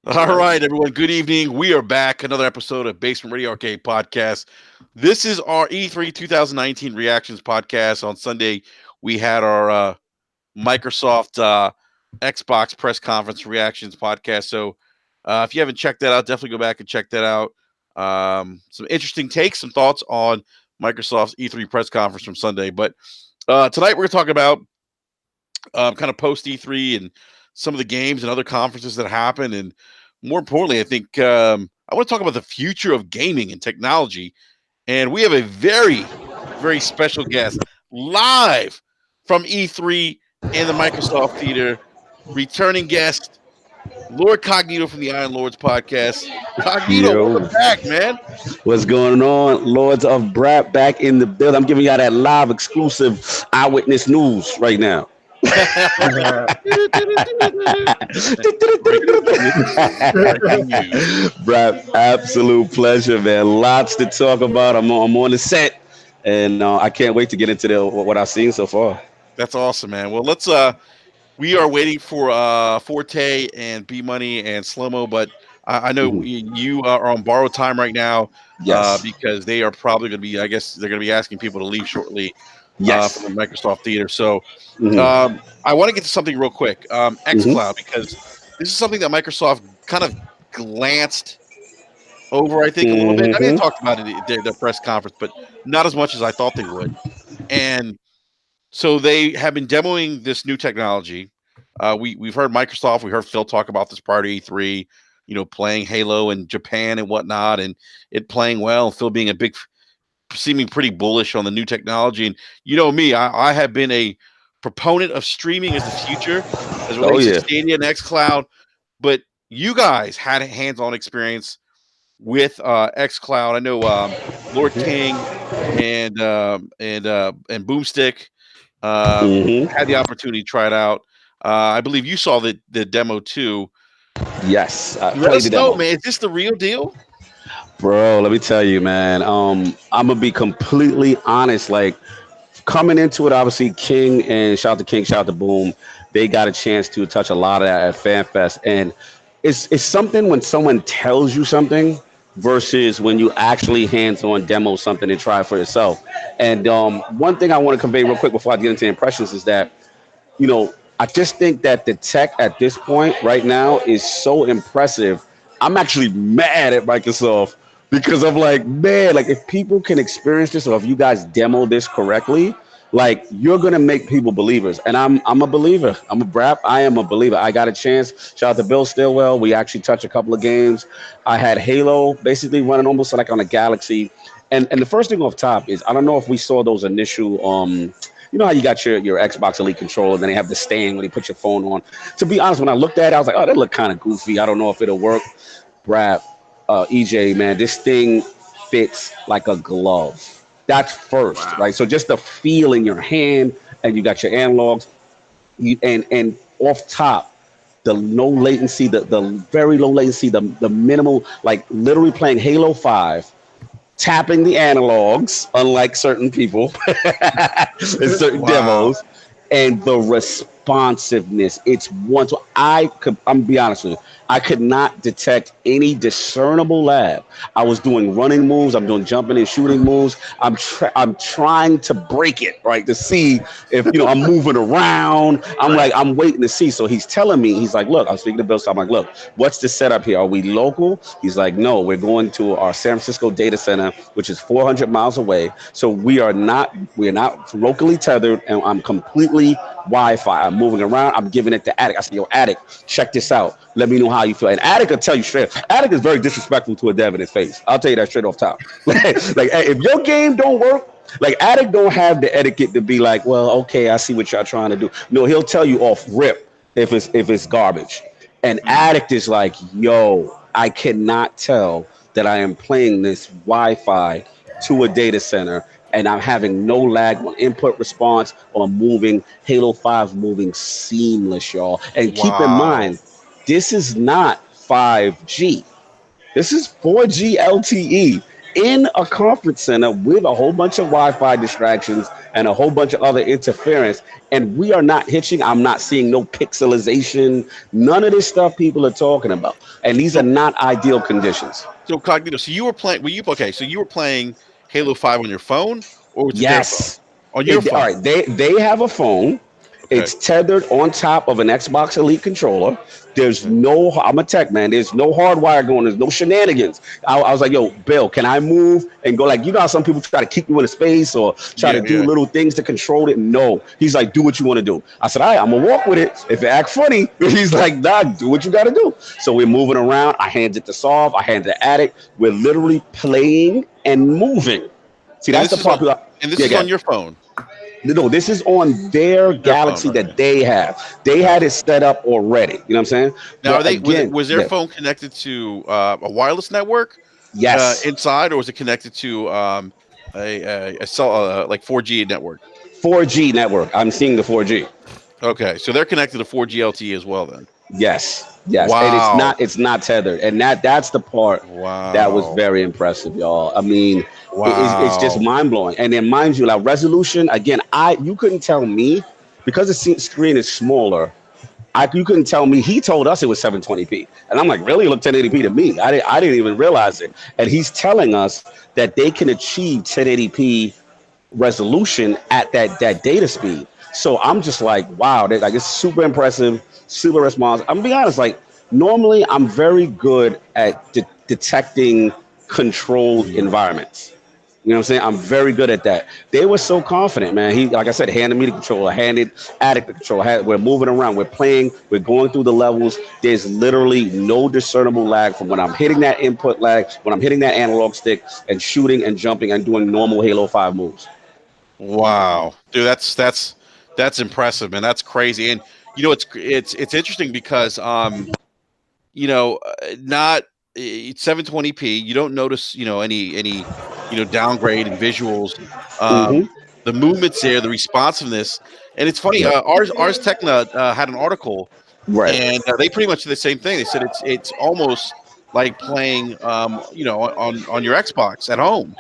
All right, everyone. Good evening. We are back. Another episode of Basement Radio Arcade Podcast. This is our E3 2019 reactions podcast. On Sunday, we had our Microsoft Xbox press conference reactions podcast. So if you haven't checked that out, definitely go back and check that out. Some interesting takes, some thoughts on Microsoft's E3 press conference from Sunday. But tonight, we're going to talk about kind of post E3 and some of the games and other conferences that happen. And more importantly, I think I want to talk about the future of gaming and technology. And we have a very, very special guest live from E3 and the Microsoft Theater, returning guest, Lord Cognito from the Iron Lords podcast. Cognito, Yo, welcome back, man. what's going on? Lords of Brap back in the building. I'm giving y'all that live exclusive eyewitness news right now. Breaking news. Brap, absolute pleasure, man. Lots to talk about. I'm on the set, and I can't wait to get into what I've seen so far. That's awesome, man. Well, let's we are waiting for Forte and B Money and Slomo, but I know Mhm. you are on borrowed time right now Yes, because they are probably going to be. I guess they're going to be asking people to leave shortly yes. from the Microsoft Theater. So Hmm. I want to get to something real quick. Hmm. xCloud, because this is something that Microsoft kind of glanced over, I think, a little bit. I mean, they Hmm. talked about it at their press conference, but not as much as I thought they would. And so they have been demoing this new technology. We've heard Microsoft, we heard Phil talk about this prior to E3, playing Halo in Japan and whatnot, and it playing well. Phil being a big, seeming pretty bullish on the new technology. And you know me, I have been a proponent of streaming as the future as it Oh relates to yeah. Stadia and XCloud. But you guys had a hands-on experience with xCloud. I know Lord King and Boomstick Hmm. had the opportunity to try it out. I believe you saw the demo too. Yes, I Let played the us know, demo. man. Is this the real deal? Bro, let me tell you, man. I'm gonna be completely honest. Like coming into it, obviously, King and shout out to King, shout out to Boom. They got a chance to touch a lot of that at FanFest, and it's something when someone tells you something versus when you actually hands-on demo something and try it for yourself. And one thing I want to convey real quick before I get into impressions is that I just think that the tech at this point right now is so impressive. I'm actually mad at Microsoft because I'm like, man, like if people can experience this or if you guys demo this correctly, like you're gonna make people believers. And I'm a believer. I'm a brap. I am a believer. I got a chance. Shout out to Bill Stillwell. We actually touched a couple of games. I had Halo basically running almost like on a Galaxy. And the first thing off top is I don't know if we saw those initial you know how you got your Xbox Elite controller, then they have the stand when you put your phone on. To be honest, when I looked at it, I was like, oh, that look kind of goofy. I don't know if it'll work. Brad, EJ, man, this thing fits like a glove. That's first, Wow. right? So just the feel in your hand, and you got your analogs, and off top, the low latency, the very low latency, the minimal, like literally playing Halo 5 tapping the analogs, unlike certain people in certain Wow. demos, and the responsiveness. It's one. So I'm gonna be honest with you. I could not detect any discernible lag. I was doing running moves. I'm doing jumping and shooting moves. I'm trying to break it right to see if I'm moving around. Right. I'm waiting to see. So he's telling me he's like, look, I'm speaking to Bill. So I'm like, look, what's the setup here? Are we local? He's like, no, we're going to our San Francisco data center, which is 400 miles away. So we're not locally tethered, and I'm completely Wi-Fi. I'm moving around. I'm giving it to Attic. I said, yo, Attic, check this out. Let me know how you feel. And Attic will tell you straight. Attic is very disrespectful to a dev in his face. I'll tell you that straight off top. Like hey, if your game don't work, like Attic don't have the etiquette to be like, well, okay, I see what y'all trying to do. No, he'll tell you off rip if it's garbage. And Mhm. Addict is like, yo, I cannot tell that I am playing this Wi-Fi to a data center and I'm having no lag on input response or moving. Halo 5 moving seamless, y'all. And keep in Wow. mind, this is not 5G. This is 4G LTE in a conference center with a whole bunch of Wi-Fi distractions. and a whole bunch of other interference. And we are not hitching. I'm not seeing no pixelization, none of this stuff people are talking about. And these are So not ideal conditions. so Cognito. So you were playing. Were you okay? So you were playing Halo 5 on your phone, or was it their phone? Yes. On your All phone. right. They have a phone. Okay. It's tethered on top of an Xbox Elite controller. There's Okay. no, I'm a tech man. There's no hardwire going. There's no shenanigans. I was like, yo, Bill, can I move and go? Like, you know how some people try to keep you in a space or try to Yeah. do Yeah. little things to control it? No. He's like, do what you want to do. I said, all right, I'm going to walk with it. If it act funny, he's like, nah, do what you got to do. So we're moving around. I hand it to Solve. I hand it to Addict. We're literally playing and moving. See, And that's this the is on. part people, And this yeah, is on guys. your phone. No, this is on their Their phone. Galaxy Okay. that they have. They had Gotcha. it set up already. You know what I'm saying? Now, are But they again, was their yeah, phone connected to a wireless network yes, inside, or was it connected to a cell like 4G network? 4G network. I'm seeing the 4G. Okay, so they're connected to 4G LTE as well then. Yes, yes, and Wow. it's not tethered, and that's the part that was Wow. very impressive, y'all. I mean, it's just Wow. mind blowing. And then, mind you, like resolution again, you couldn't tell me because the screen is smaller. You couldn't tell me. He told us it was 720p, and I'm like, really? It looked 1080p to me. I didn't even realize it. And he's telling us that they can achieve 1080p resolution at that data speed. So I'm just like, wow, like it's super impressive, super responsive. I'm gonna be honest, like normally I'm very good at detecting controlled environments. You know what I'm saying? I'm very good at that. They were so confident, man. He, like I said, handed me the controller, handed Addict the controller. We're moving around, we're playing, we're going through the levels. There's literally no discernible lag from when I'm hitting that input lag, when I'm hitting that analog stick and shooting and jumping and doing normal Halo 5 moves. Wow. Dude, that's impressive, man. That's crazy. And it's interesting because not it's 720p. You don't notice, any downgrade in visuals. Hmm. Um, the movements there, the responsiveness, and it's funny. Yep. Ars Techna had an article, Right. and they pretty much did the same thing. They said it's almost like playing, on your Xbox at home.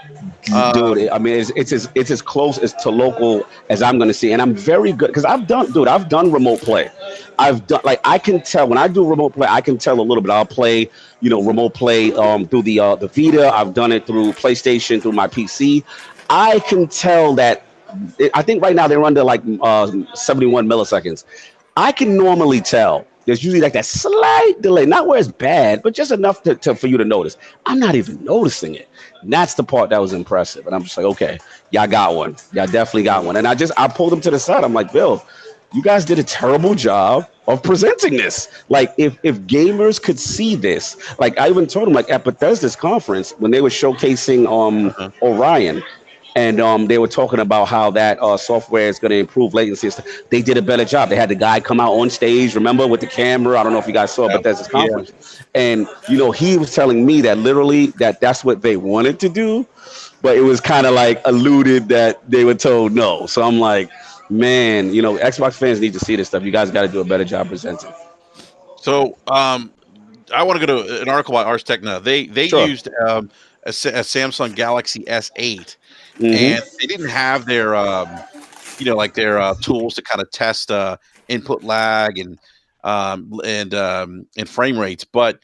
Dude, Um, I mean, it's as close as to local as I'm going to see, and I'm very good because I've done remote play. I've done like I can tell when I do remote play, I can tell a little bit. I'll play, remote play through the Vita. I've done it through PlayStation, through my PC. I can tell that. I think right now they're under like 71 milliseconds. I can normally tell. There's usually like that slight delay, not where it's bad, but just enough for you to notice. I'm not even noticing it. And that's the part that was impressive. And I'm just like, okay, y'all got one. Y'all definitely got one. And I pulled him to the side. I'm like, Bill, you guys did a terrible job of presenting this. Like, if gamers could see this, like I even told him, like at Bethesda's conference when they were showcasing uh-huh. Orion, and they were talking about how that software is going to improve latency and stuff. They did a better job. They had the guy come out on stage, remember, with the camera. I don't know if you guys saw Yeah. Bethesda's Yeah. conference. And, he was telling me that literally that's what they wanted to do, but it was kind of like alluded that they were told no. So I'm like, man, Xbox fans need to see this stuff. You guys got to do a better job presenting. So, I want to go to an article by Ars Techna. They Sure. used a Samsung Galaxy S8, Hmm. and they didn't have their like their tools to kind of test input lag and frame rates, but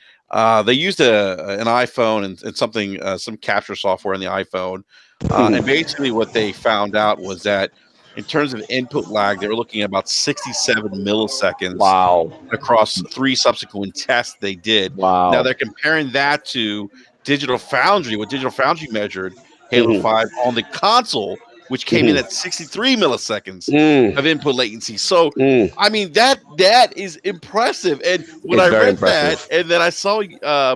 they used an iPhone and something some capture software in the iPhone, and basically what they found out was that in terms of input lag, they were looking at about 67 milliseconds Wow. across three subsequent tests they did. Now Wow. they're comparing that to Digital Foundry, what Digital Foundry measured Halo Hmm. 5 on the console, which came in Hmm. at 63 milliseconds Mm. of input latency. So, Mm. I mean, that is impressive. And when It's I very read that, impressive. and then I saw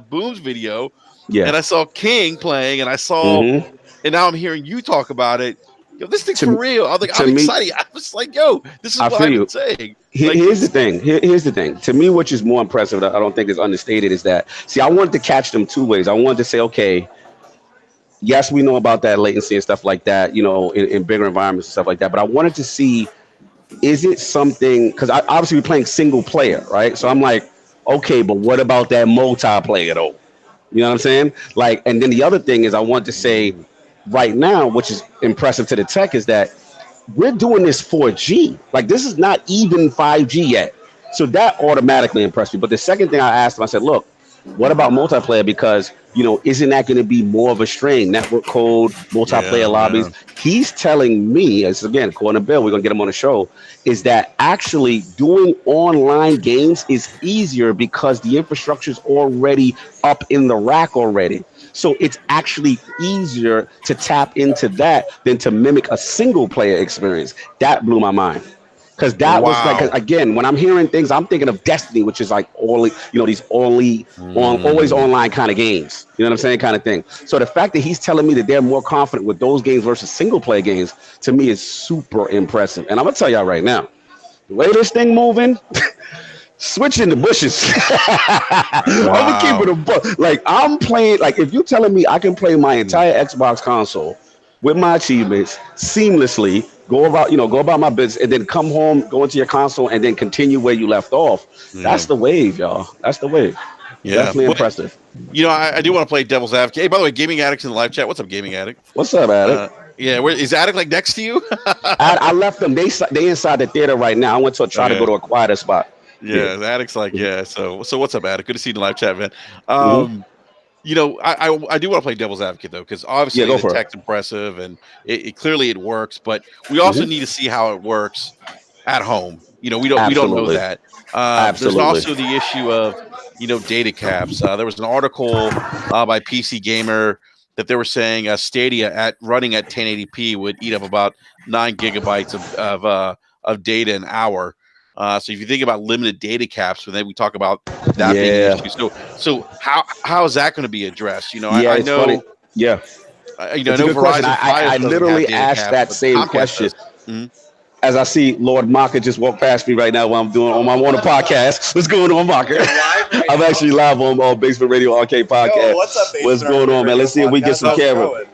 Boom's video, Yeah. and I saw King playing, Hmm. and now I'm hearing you talk about it. Yo, this thing's for To real. I'm like, to I'm me, excited. I was like, yo, this is I what feel I've been you. saying. Like, Here's the it's thing. Here's the thing. To me, which is more impressive, that I don't think is understated, is that see, I wanted to catch them two ways. I wanted to say, okay, yes, we know about that latency and stuff like that, in bigger environments and stuff like that. But I wanted to see, is it something? Because obviously we're playing single player, right? So I'm like, okay, but what about that multiplayer though? You know what I'm saying? Like, and then the other thing is, I want to say, right now, which is impressive to the tech, is that we're doing this 4G. Like this is not even 5G yet. So that automatically impressed me. But the second thing I asked him, I said, look, what about multiplayer? Because, isn't that going to be more of a strain? Network code, multiplayer Yeah, lobbies. yeah. He's telling me, as again, according to Bill, we're going to get him on the show, is that actually doing online games is easier because the infrastructure is already up in the rack already. So it's actually easier to tap into that than to mimic a single player experience. That blew my mind. Because that was like, 'cause Wow. again, when I'm hearing things, I'm thinking of Destiny, which is like only, these only always Mm, online kind of games. You know what I'm saying? Kind of thing. So the fact that he's telling me that they're more confident with those games versus single player games, to me is super impressive. And I'm gonna tell y'all right now, the way this thing moving, switching the bushes. I'm gonna keep wow. it a book. Like I'm playing. Like if you're telling me I can play my entire Xbox console with my achievements seamlessly, go about my business, and then come home, go into your console, and then continue where you left off. Yeah. That's the wave, y'all. That's the wave. Yeah. Definitely But impressive. I do want to play devil's advocate. Hey, by the way, Gaming Addict's in the live chat. What's up, Gaming Addict? What's up, Addict? Yeah, where is Addict like next to you? I left them. They inside the theater right now. I went to try to go Okay. to a quieter spot. Yeah. Yeah, Addict's like, Mhm. yeah. So what's up, Addict? Good to see you in the live chat, man. Mhm. I do want to play devil's advocate though, because Yeah, obviously go the for it. tech's impressive and it clearly it works, but we also need Mhm. to see how it works at home. We don't know Absolutely. that. There's Absolutely. also the issue of data caps. There was an article by PC Gamer that they were saying Stadia at running at 1080p would eat up about 9 gigabytes of data an hour. So if you think about limited data caps, then we talk about that being an Yeah. issue. So how is that going to be addressed? Yeah, I it's funny. know Yeah. I It's a know good question. Verizon I Fios doesn't have literally data asked caps, that but same Comcast question does. Mhm. as I see Lord Maka just walk past me right now while I'm on a podcast. What's going on, Maka? You're live right I'm now? actually live on Basement Radio Arcade Podcast. Yo, what's up, What's Basement going on, man? Radio Let's see if we get Podcast? some How's it camera. going? We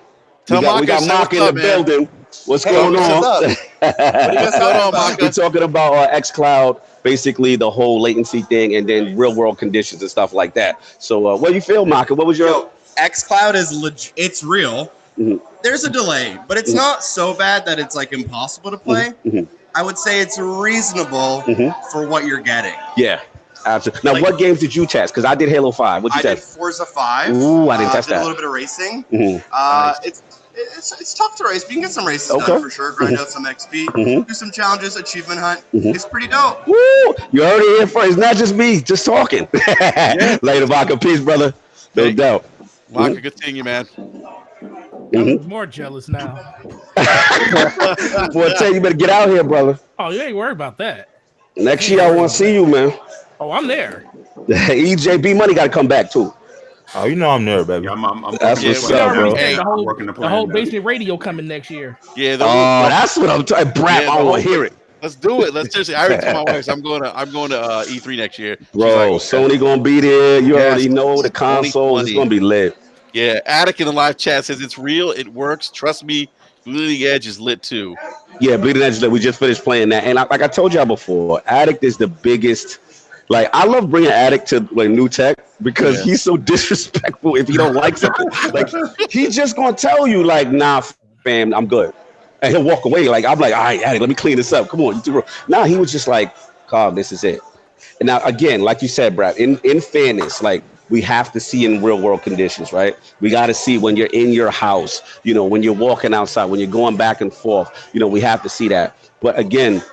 Tell got we Maka got say Maka what's in the up, man. building. What's Tell going him What's on? up? What are you guys what's going talking on, about? We're Maka. talking about xCloud, basically the whole latency thing, and then real world conditions and stuff like that. So, what do you feel, Maka? What was your? Yo, xCloud is legit. It's real. Mhm, There's a delay, but it's mhm, not so bad that it's like impossible to play. mhm, I would say it's reasonable mhm. for what you're getting. Yeah, absolutely. Now, Like what games did you test? Because I did Halo 5. What'd I you did test? Forza 5. Ooh, I didn't test Did a that. little bit of racing. Mhm. Uh, Nice. it's tough to race, but you can get some races Okay. done for sure. Grind out some XP, Mhm. do some challenges, achievement hunt. Mhm. It's pretty dope. Woo! You heard it here first. It's not just me, just talking. Yeah. Later, Vodka. Peace, brother. No Hey, doubt. Maka, good seeing you, man. Hmm. I'm more jealous now. Boy, I tell you, you better get out here, brother. Oh, you ain't worried about that. Next Ain't year, I worried want about to see that. you, man. Oh, I'm there. EJB Money got to come back, too. Oh, you know I'm there, baby. Yeah, I'm That's working the Yeah, what's We plan up, now. already bro. said hey, I'm working the the whole plan now. basement radio coming next year. yeah, Oh, that's what I'm talking. Brap, yeah, I the want to whole hear it. let's do it. Let's seriously. I already told my wife I'm going to E3 next year. She's like, Bro, okay, Sony going to be there. You yes, already know the consoles. It's 2020. going to be lit. Yeah, Attic in the live chat says it's real. It works. Trust me. Bleeding Edge is lit too. Yeah, Bleeding Edge, we just finished playing that. And like I told y'all before, Addict is the biggest. Like, I love bringing Addict to like new tech because Yeah. he's so disrespectful if he don't like something. Like, he's just going to tell you, like, nah, fam, I'm good. And he'll walk away. Like, I'm like, all right, Addict, let me clean this up. Come on. You too real. Nah, he was just like, Carl, this is it. And now, again, like you said, Brad, in fairness, like, we have to see in real world conditions, right? We got to see when you're in your house, when you're walking outside, when you're going back and forth, we have to see that. But again,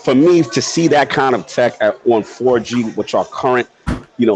for me to see that kind of tech on 4G, which are current,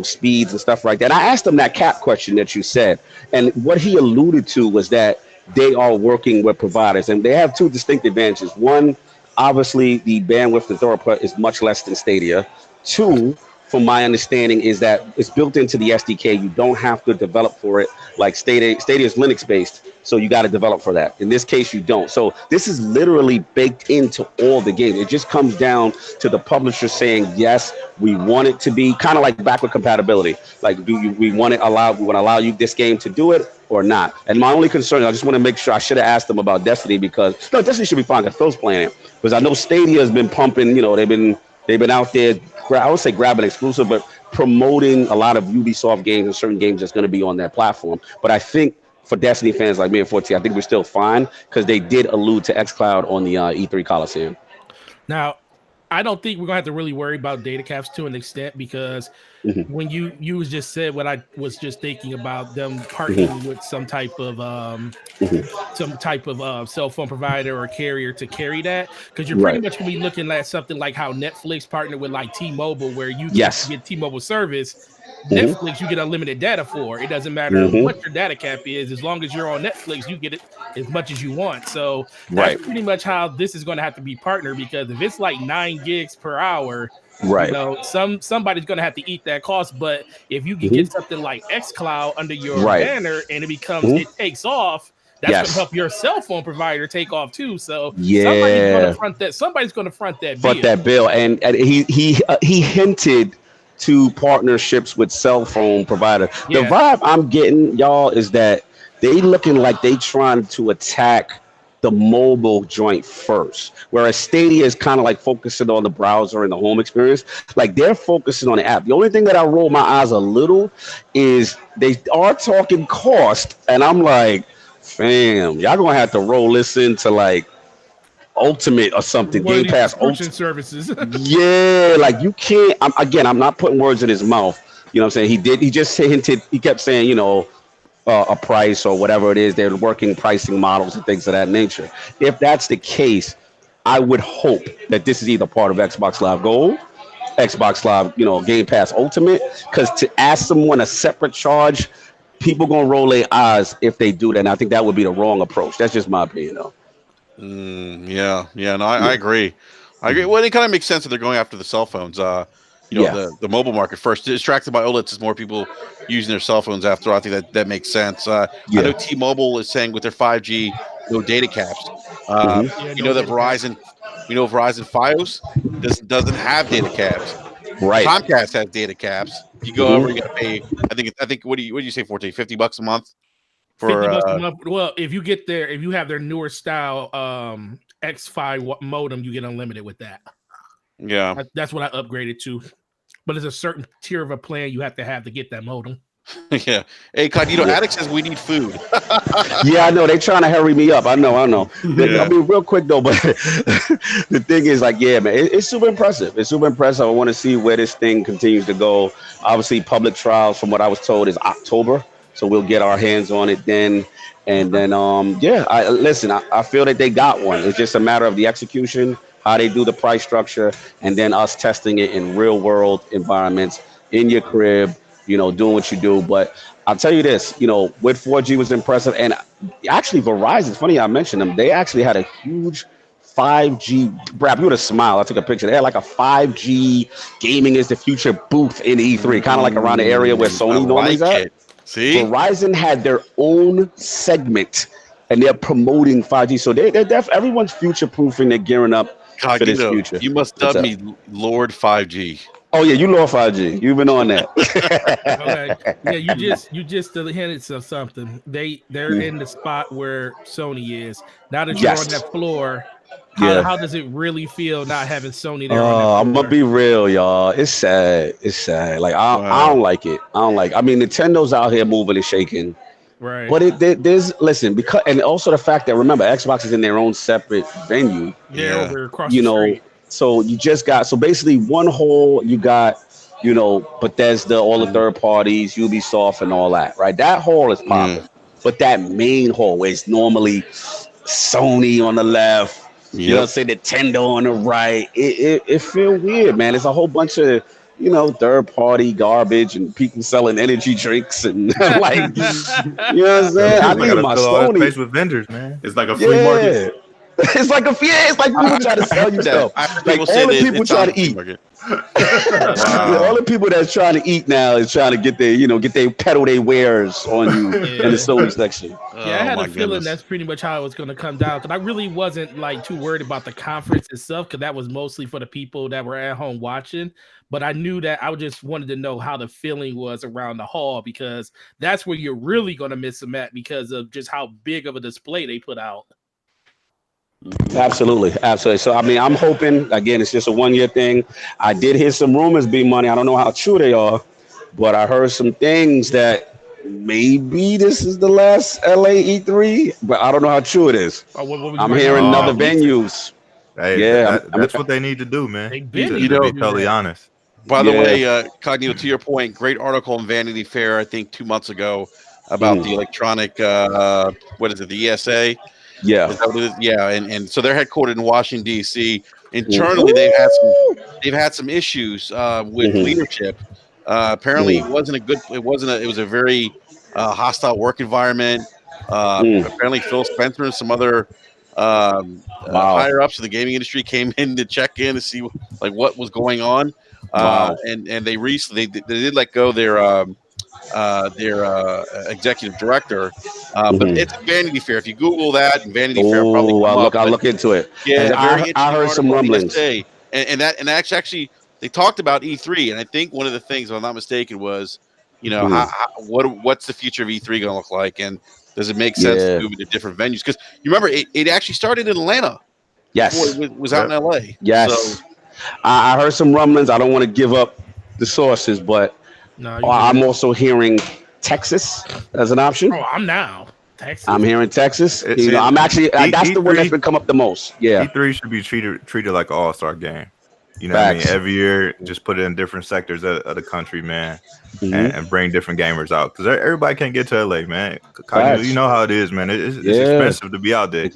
speeds and stuff like that. I asked him that cap question that you said, and what he alluded to was that they are working with providers, and they have two distinct advantages. One, obviously, the bandwidth and throughput is much less than Stadia. Two, from my understanding, is that it's built into the SDK. You don't have to develop for it. Like Stadia is Linux based, so you got to develop for that. In this case, you don't. So this is literally baked into all the games. It just comes down to the publisher saying, yes, we want it to be kind of like backward compatibility. Like, we want to allow you this game to do it or not? And my only concern, I just want to make sure, I should have asked them about Destiny, because no, Destiny should be fine because Phil's playing it. Because I know Stadia has been pumping, they've been out there, I would say grabbing exclusive, but promoting a lot of Ubisoft games and certain games that's going to be on that platform. But I think for Destiny fans like me and 14, I think we're still fine because they did allude to xCloud on the E3 Coliseum. Now, I don't think we're gonna have to really worry about data caps to an extent because Mhm. when you was just said what I was just thinking about them Mhm. partnering with some type of Mhm. cell phone provider or carrier to carry that, because you're pretty Right. much gonna be looking at something like how Netflix partnered with like T-Mobile, where you Yes. get T-Mobile service. Mhm. Netflix, you get unlimited data for. It doesn't matter Mhm. what your data cap is, as long as you're on Netflix, you get it as much as you want. So that's Right. pretty much how this is going to have to be partnered, because if it's like 9 gigs per hour, Right. somebody's going to have to eat that cost. But if you can Mhm. get something like xCloud under your Right. banner and Mhm. it takes off, that's going to Yes. help your cell phone provider take off too. So somebody's going to Yeah. front that. Somebody's going to front that But bill. that bill, and he hinted to partnerships with cell phone provider. The Yeah, vibe I'm getting, y'all, is that they looking like they trying to attack the mobile joint first, whereas Stadia is kind of like focusing on the browser and the home experience. Like they're focusing on the app. The only thing that I roll my eyes a little is they are talking cost, and I'm like, fam, y'all gonna have to roll this into like Ultimate or something, one of Game these Pass subscription Ultimate. services. Yeah, like you can't. I'm not putting words in his mouth. You know what I'm saying? He did. He just hinted. He kept saying, a price or whatever it is. They're working pricing models and things of that nature. If that's the case, I would hope that this is either part of Xbox Live Gold, Xbox Live, Game Pass Ultimate. Because to ask someone a separate charge, people gonna roll their eyes if they do that. And I think that would be the wrong approach. That's just my opinion, though. Yeah, yeah, no, I Yeah. agree. I agree. Mhm. Well, it kind of makes sense that they're going after the cell phones. Yeah. The mobile market first. Distracted by OLEDs is more people using their cell phones after all. I think that makes sense. I know Yeah. T-Mobile is saying with their 5G no data caps. Hmm. Yeah, We no know that data caps. Verizon FiOS doesn't have data caps. Right. Comcast has data caps. If you go over, you got to pay. I think what do you say, 14, $50 a month 50 for bucks a month. Well, if you have their newer style X5 modem, you get unlimited with that. yeah. That's what I upgraded to. But there's a certain tier of a plan you have to get that modem. Yeah. Hey, Cod, Yeah. Attic says we need food. Yeah, I know they trying to hurry me up. I know. I Yeah. mean, real quick though, but the thing is, like, yeah, man, it's super impressive. It's super impressive. I want to see where this thing continues to go. Obviously, public trials, from what I was told, is October, so we'll get our hands on it then. And then, yeah, I feel that they got one. It's just a matter of the execution, how they do the price structure, and then us testing it in real world environments in your crib. Doing what you do, but I'll tell you this, with 4G was impressive. And actually, Verizon, it's funny I mentioned them. They actually had a huge 5G, Brad, you would have smiled. I took a picture. They had like a 5G gaming is the future booth in E3, kind of like around the area where I Sony normally is like at. it. See? Verizon had their own segment and they're promoting 5G. So everyone's future proofing, they're gearing up for this Cognito, future. you must What's dub up? me Lord 5G. Oh, yeah, you love 5G. You've been on that. Okay. Yeah, you just hinted of something. They're in the spot where Sony is. Now that you're on Yes. that floor, Yeah. how does it really feel not having Sony there on that I'm gonna floor? be real, y'all. It's sad. It's sad. Like I Wow. don't like it. I don't like. I mean, Nintendo's out here moving and shaking, Right. but there's listen because and also the fact that remember Xbox is in their own separate venue. They're Yeah. over across You the know, street. so you just got basically one hole. You got Bethesda, all the third parties, Ubisoft, and all that. Right, that hall is Yeah. popping, but that main hall where it's normally Sony on the left. Yep. Say Nintendo on the right. It feel weird, man. It's a whole bunch of third party garbage and people selling energy drinks and like you know what I'm saying. I They need gotta my fill all that Sony. space with vendors, man. It's like a flea market. Yeah. It's like it's like people try to sell you stuff. I heard Like people say all the that people it's try on to the flea eat. market. All the people that's trying to eat now is trying to get their peddle their wares on you in the Sony section. Yeah, I Oh, had my a feeling goodness. that's pretty much how it was going to come down. Because I really wasn't like too worried about the conference itself, because that was mostly for the people that were at home watching. But I knew that I just wanted to know how the feeling was around the hall, because that's where you're really going to miss them at, because of just how big of a display they put out. Absolutely, absolutely. So I mean, I'm hoping again, it's just a 1 year thing. I did hear some rumors, B Money. I don't know how true they are, but I heard some things that maybe this is the last LA E3, but I don't know how true it is. what we I'm right hearing now? Oh. other venues. Hey, Yeah, that's what they need to do, man. They've You, been you To needing know, be to do totally that. honest. by the yeah. way, Cognito, to your point, great article in Vanity Fair, I think 2 months ago about Mhm. the electronic, what is it, the ESA? Yeah. Is that what it is? Yeah, and so they're headquartered in Washington D.C. Internally, Woo! they've had some issues with Mhm. leadership. Apparently, Mhm. it wasn't a good. It was a very hostile work environment. Mm. Apparently, Phil Spencer and some other Wow. higher ups in the gaming industry came in to check in to see like what was going on. Wow. And they recently they did let go their executive director. But Mhm. it's a Vanity Fair. If you Google that and Vanity Fair, it'll probably Oh, come up. I'll But look into it because yeah, very I interesting heard some article on the rumblings. ESA, and that's actually they talked about E3, and I think one of the things, if I'm not mistaken, was Mhm. what's the future of E3 going to look like, and does it make sense to Yeah. move into different venues? Because you remember it actually started in Atlanta before Yes. was out in Yep. LA. So Yes. I heard some rumblings. I don't want to give up the sources, but No, you I'm good. also hearing Texas as an option. Oh, I'm now I'm Texas. hearing Texas. It, You know, it, I'm actually that's the one that's E3 been come up the most. Yeah. E3 should be treated like an all-star game. You know what I mean? Facts. Every year, just put it in different sectors of the country, man, Hmm. and bring different gamers out because everybody can't get to LA, man. Cognito, you Facts. know how it is, man. It's Yeah. expensive to be out there.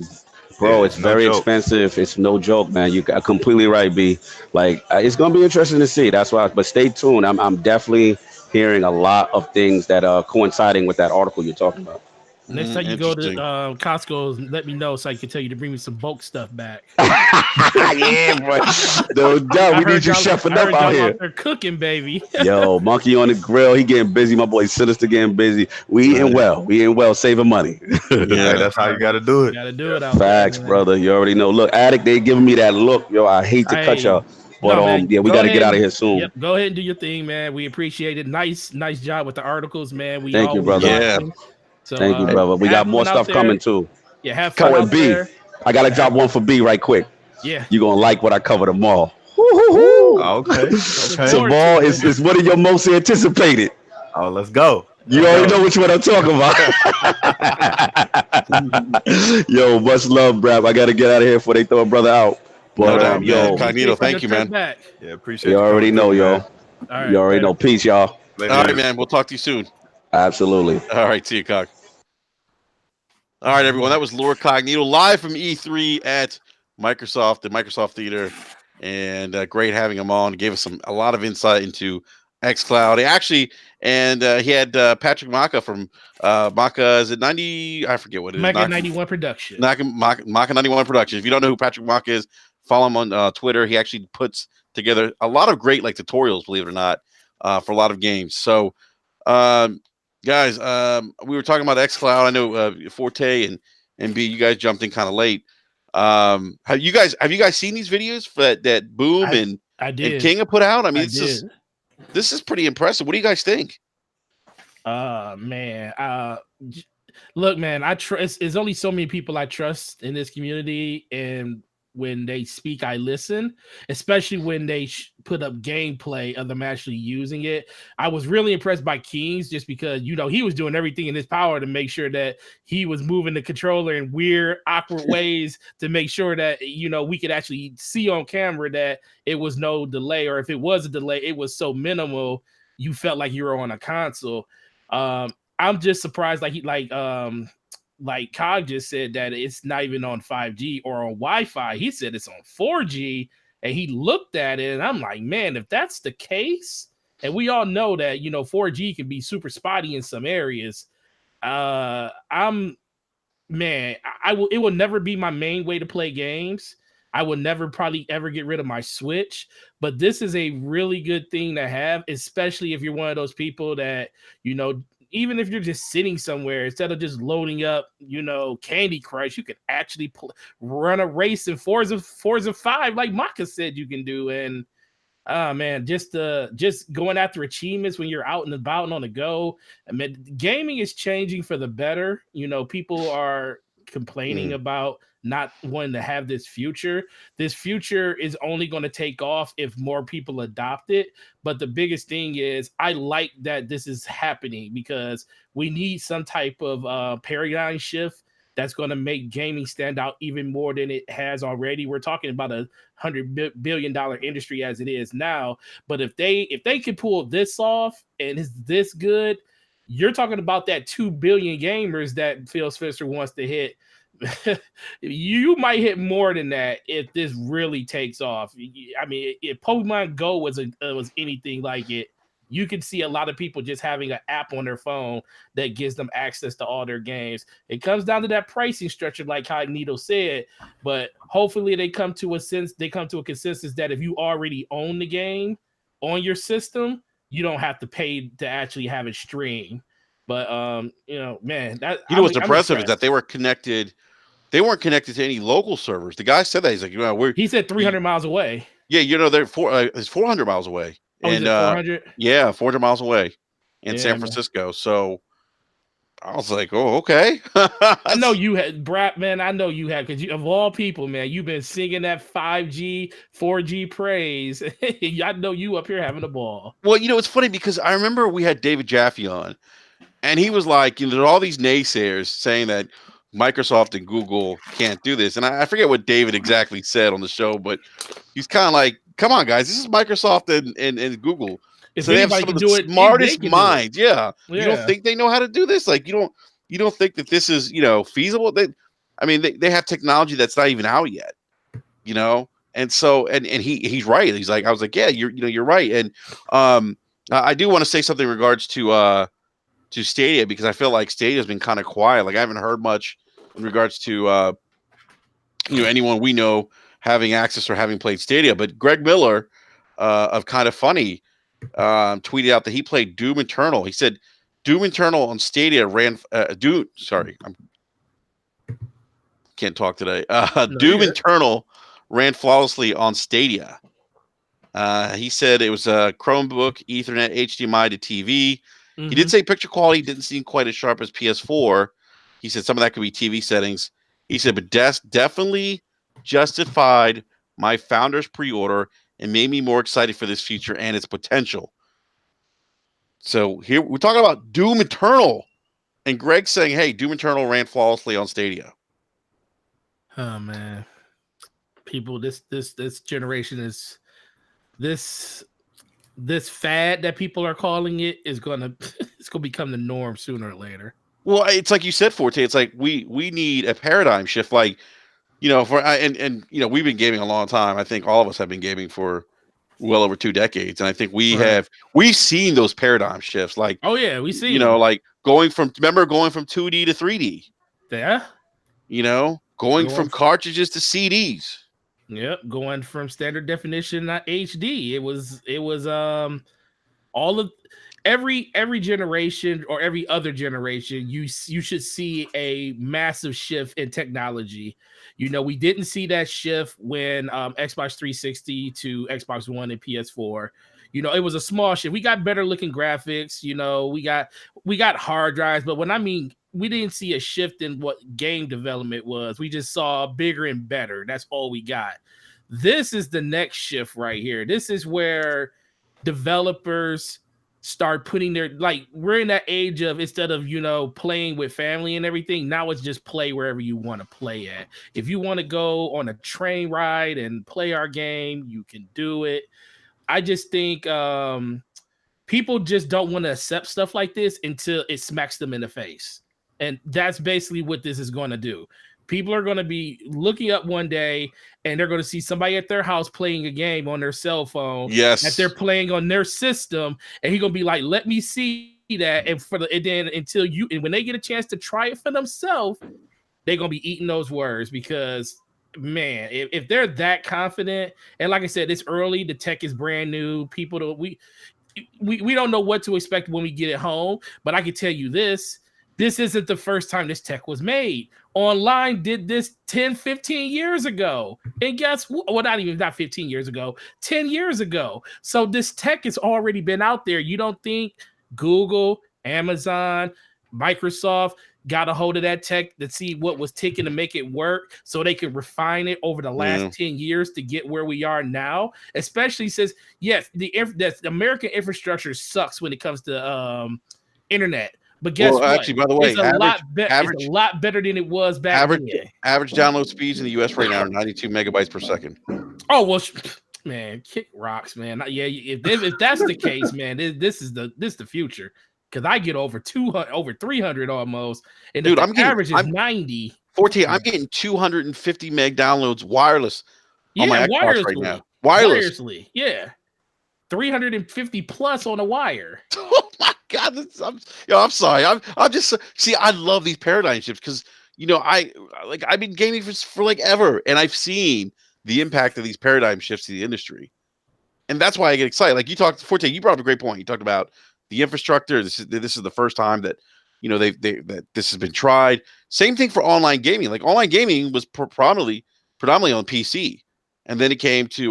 Bro, it's It's no very joke. expensive. It's no joke, man. You got completely right, B. Like it's gonna be interesting to see. That's why. But stay tuned. I'm definitely hearing a lot of things that are coinciding with that article you're talking about. Next time you go to interesting. Costco, let me know so I can tell you to bring me some bulk stuff back. Yeah, bro. No doubt. We need you chefing I up heard out y'all here. out there cooking, baby. Yo, Monkey on the grill. He getting busy. My boy Sinister getting busy. We eating well. We eating well. Saving money. Yeah. Hey, that's how you got to do You it. gotta do it out there, Facts, man. brother. You already know. Look, Addict, they giving me that look. Yo, I hate to cut Hey, y'all. But no, man. yeah, we Go got to ahead get out of and here soon. yep, go ahead and do your thing, man. We appreciate it. Nice job with the articles, man. We Thank you, always brother. Yeah. watching. So Thank you, brother. We got have more fun out stuff there. coming too. Yeah, have Oh, fun and out B, there. I gotta drop one for B right quick. Yeah. You gonna like what I cover tomorrow. Woo! Okay, Look okay. forward to Tomorrow it. is one of your most anticipated. Oh, let's go. You Let's already go. know which one I'm talking about. Yo, much love, Brad. I gotta get out of here before they throw a brother out. No But doubt, man. yo, Be safe Cognito, on thank your you, trip man. back. Yeah, you appreciate you already coming know, through, yo. man. All You right, already later. know. Peace, y'all. All right, Later. man. We'll talk to you soon. Absolutely. All right, see you, Cog. All right, everyone. That was Lord Cognito live from E3 at Microsoft, the Microsoft Theater, and great having him on. Gave us a lot of insight into xCloud. He had Patrick Maka from Maka. Is it 90? I forget what it is. Mega 91 production. Maka 91 Productions. If you don't know who Patrick Maka is, follow him on Twitter. He actually puts together a lot of great tutorials, believe it or not, for a lot of games. So. Um, Guys, we were talking about xCloud. I know Forte and B, you guys jumped in kind of late. Have you guys seen these videos that Boom I and did. King have put out? I mean, I did. this is pretty impressive. What do you guys think? Man. Look, man, I trust. There's only so many people I trust in this community, and when they speak, I listen. Especially when they put up gameplay of them actually using it. I was really impressed by Kings, just because he was doing everything in his power to make sure that he was moving the controller in weird, awkward ways to make sure that we could actually see on camera that it was no delay, or if it was a delay, it was so minimal you felt like you were on a console. I'm just surprised, like Cog just said, that it's not even on 5G or on Wi-Fi. He said it's on 4G, and he looked at it, and I'm like, man, if that's the case, and we all know that 4G can be super spotty in some areas. I'm man, it will never be my main way to play games. I will never probably ever get rid of my Switch, but this is a really good thing to have, especially if you're one of those people that, even if you're just sitting somewhere, instead of just loading up, Candy Crush, you can actually run a race in Forza 5, like Maka said you can do. And man, just going after achievements when you're out and about and on the go. I mean, gaming is changing for the better. People are complaining about not wanting to have this future. This future is only going to take off if more people adopt it. But the biggest thing is I like that this is happening because we need some type of paradigm shift that's going to make gaming stand out even more than it has already. We're talking about $100 billion industry as it is now. But if they can pull this off and it's this good, you're talking about that 2 billion gamers that Phil Spencer wants to hit. You might hit more than that if this really takes off. I mean, if Pokemon Go was anything like it, you can see a lot of people just having an app on their phone that gives them access to all their games. It comes down to that pricing structure, like Cognito said, but hopefully they come to a consensus that if you already own the game on your system, you don't have to pay to actually have it stream. But man, what's impressive is that they were connected. They weren't connected to any local servers. The guy said that he's like, he said 300 miles away. Yeah, they're it's 400 miles away. Oh, and 400? Yeah, 400 miles away in San Francisco. Man. So I was like, oh, okay. I know you had, Brad, man. I know you had, because of all people, man, you've been singing that 5G, 4G praise. I know you up here having a ball. Well, it's funny because I remember we had David Jaffe on, and he was like, there are all these naysayers saying that Microsoft and Google can't do this. And I forget what David exactly said on the show, but he's kind of like, come on, guys, this is Microsoft and Google. If so they have some of the smartest minds. Yeah. You don't think they know how to do this? Like, you don't think that this is, feasible? They have technology that's not even out yet, And so, and he's right. He's like, I was like, yeah, you're right. And I do want to say something in regards to Stadia, because I feel like Stadia has been kind of quiet. Like, I haven't heard much in regards to anyone we know having access or having played Stadia. But Greg Miller of Kind of Funny tweeted out that he played Doom Eternal. He said Doom Eternal on Stadia ran can't talk today. Doom Eternal ran flawlessly on Stadia. He said it was a Chromebook, Ethernet, HDMI to TV. He did say picture quality didn't seem quite as sharp as PS4. He said some of that could be TV settings. He said, but definitely justified my founder's pre-order and made me more excited for this feature and its potential. So here we're talking about Doom Eternal, and Greg saying, hey, Doom Eternal ran flawlessly on Stadia. Oh man, people, this generation is this fad that people are calling it is gonna become the norm sooner or later. Well, it's like you said, Forte. It's like we need a paradigm shift. Like, we've been gaming a long time. I think all of us have been gaming for well over 2 decades, and I think we've seen those paradigm shifts. Like, oh yeah, we see. Like going from 2D to 3D. Yeah. Going from cartridges to CDs. Yep, going from standard definition to HD. It was all of every generation or every other generation, you should see a massive shift in technology. We didn't see that shift when Xbox 360 to Xbox One and PS4. It was a small shift. We got better looking graphics. We got hard drives, but we didn't see a shift in what game development was. We just saw bigger and better. That's all we got. This is the next shift right here. This is where developers start putting we're in that age of, instead of, playing with family and everything, now it's just play wherever you want to play at. If you want to go on a train ride and play our game, you can do it. I just think people just don't want to accept stuff like this until it smacks them in the face. And that's basically what this is going to do. People are going to be looking up one day and they're going to see somebody at their house playing a game on their cell phone. Yes. That they're playing on their system. And he's going to be like, let me see that. And when they get a chance to try it for themselves, they're going to be eating those words, because man, if they're that confident, and like I said, it's early, the tech is brand new. We don't know what to expect when we get it home, but I can tell you this isn't the first time this tech was made. Online did this 10, 15 years ago. And guess what? Well, not 15 years ago, 10 years ago. So this tech has already been out there. You don't think Google, Amazon, Microsoft, got a hold of that tech to see what was ticking to make it work so they could refine it over the last 10 years to get where we are now, especially since, yes, the American infrastructure sucks when it comes to internet. But guess what? Actually, by the way, it's a lot better than it was back then. Average download speeds in the US right now are 92 megabytes per second. Oh, well, man, kick rocks, man. Yeah, if that's the case, man, this is the future. Because I get over 200, over 300 almost, and dude, average is 90. 14. I'm getting 250 meg downloads wireless on my Xbox right now. Wirelessly, yeah, 350 plus on a wire. Oh my god, I'm sorry. I'm just see. I love these paradigm shifts because I've been gaming for like ever, and I've seen the impact of these paradigm shifts to the industry, and that's why I get excited. Like you talked, Forte, you brought up a great point. You talked about the infrastructure. This is the first time that that this has been tried. Same thing for online gaming. Like online gaming was predominantly on PC, and then it came to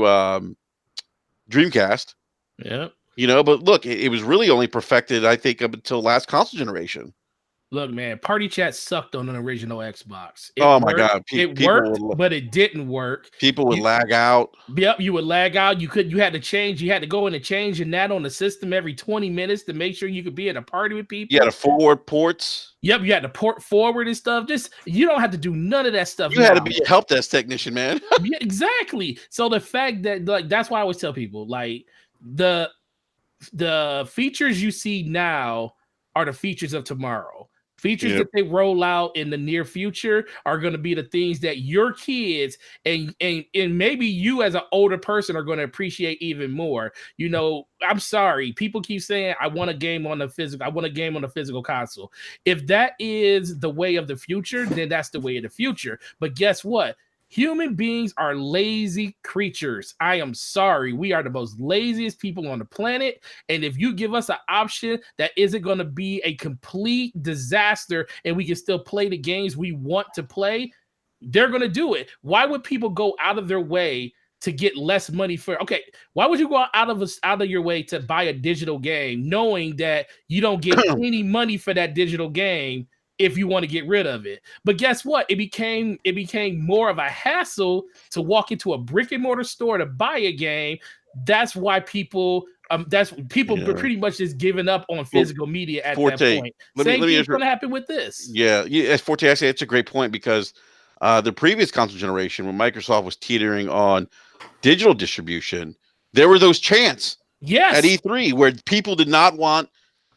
Dreamcast. Yeah, but look, it was really only perfected, I think, up until last console generation. Look, man, party chat sucked on an original Xbox. My god, it worked, but it didn't work. People would lag out. Yep, you would lag out. You had to change. You had to go in and change and that on the system every 20 minutes to make sure you could be in a party with people. You had to forward ports. Yep, you had to port forward and stuff. You don't have to do none of that stuff. You had to be a help desk technician, man. Yeah, exactly. So the fact that that's why I always tell people the features you see now are the features of tomorrow. Features that they roll out in the near future are going to be the things that your kids and maybe you as an older person are going to appreciate even more. I'm sorry. People keep saying, I want a game on the physical console. If that is the way of the future, then that's the way of the future. But guess what? Human beings are lazy creatures. I am sorry. We are the most laziest people on the planet. And if you give us an option that isn't going to be a complete disaster and we can still play the games we want to play, they're going to do it. Why would people go out of their way to get less money why would you go out of your way to buy a digital game knowing that you don't get any money for that digital game if you want to get rid of it? But guess what? It became more of a hassle to walk into a brick and mortar store to buy a game. That's why people pretty much just giving up on physical media at that point. Same thing's going to happen with this. Yeah. Forte, I say it's a great point because the previous console generation, when Microsoft was teetering on digital distribution, there were those chants at E3 where people did not want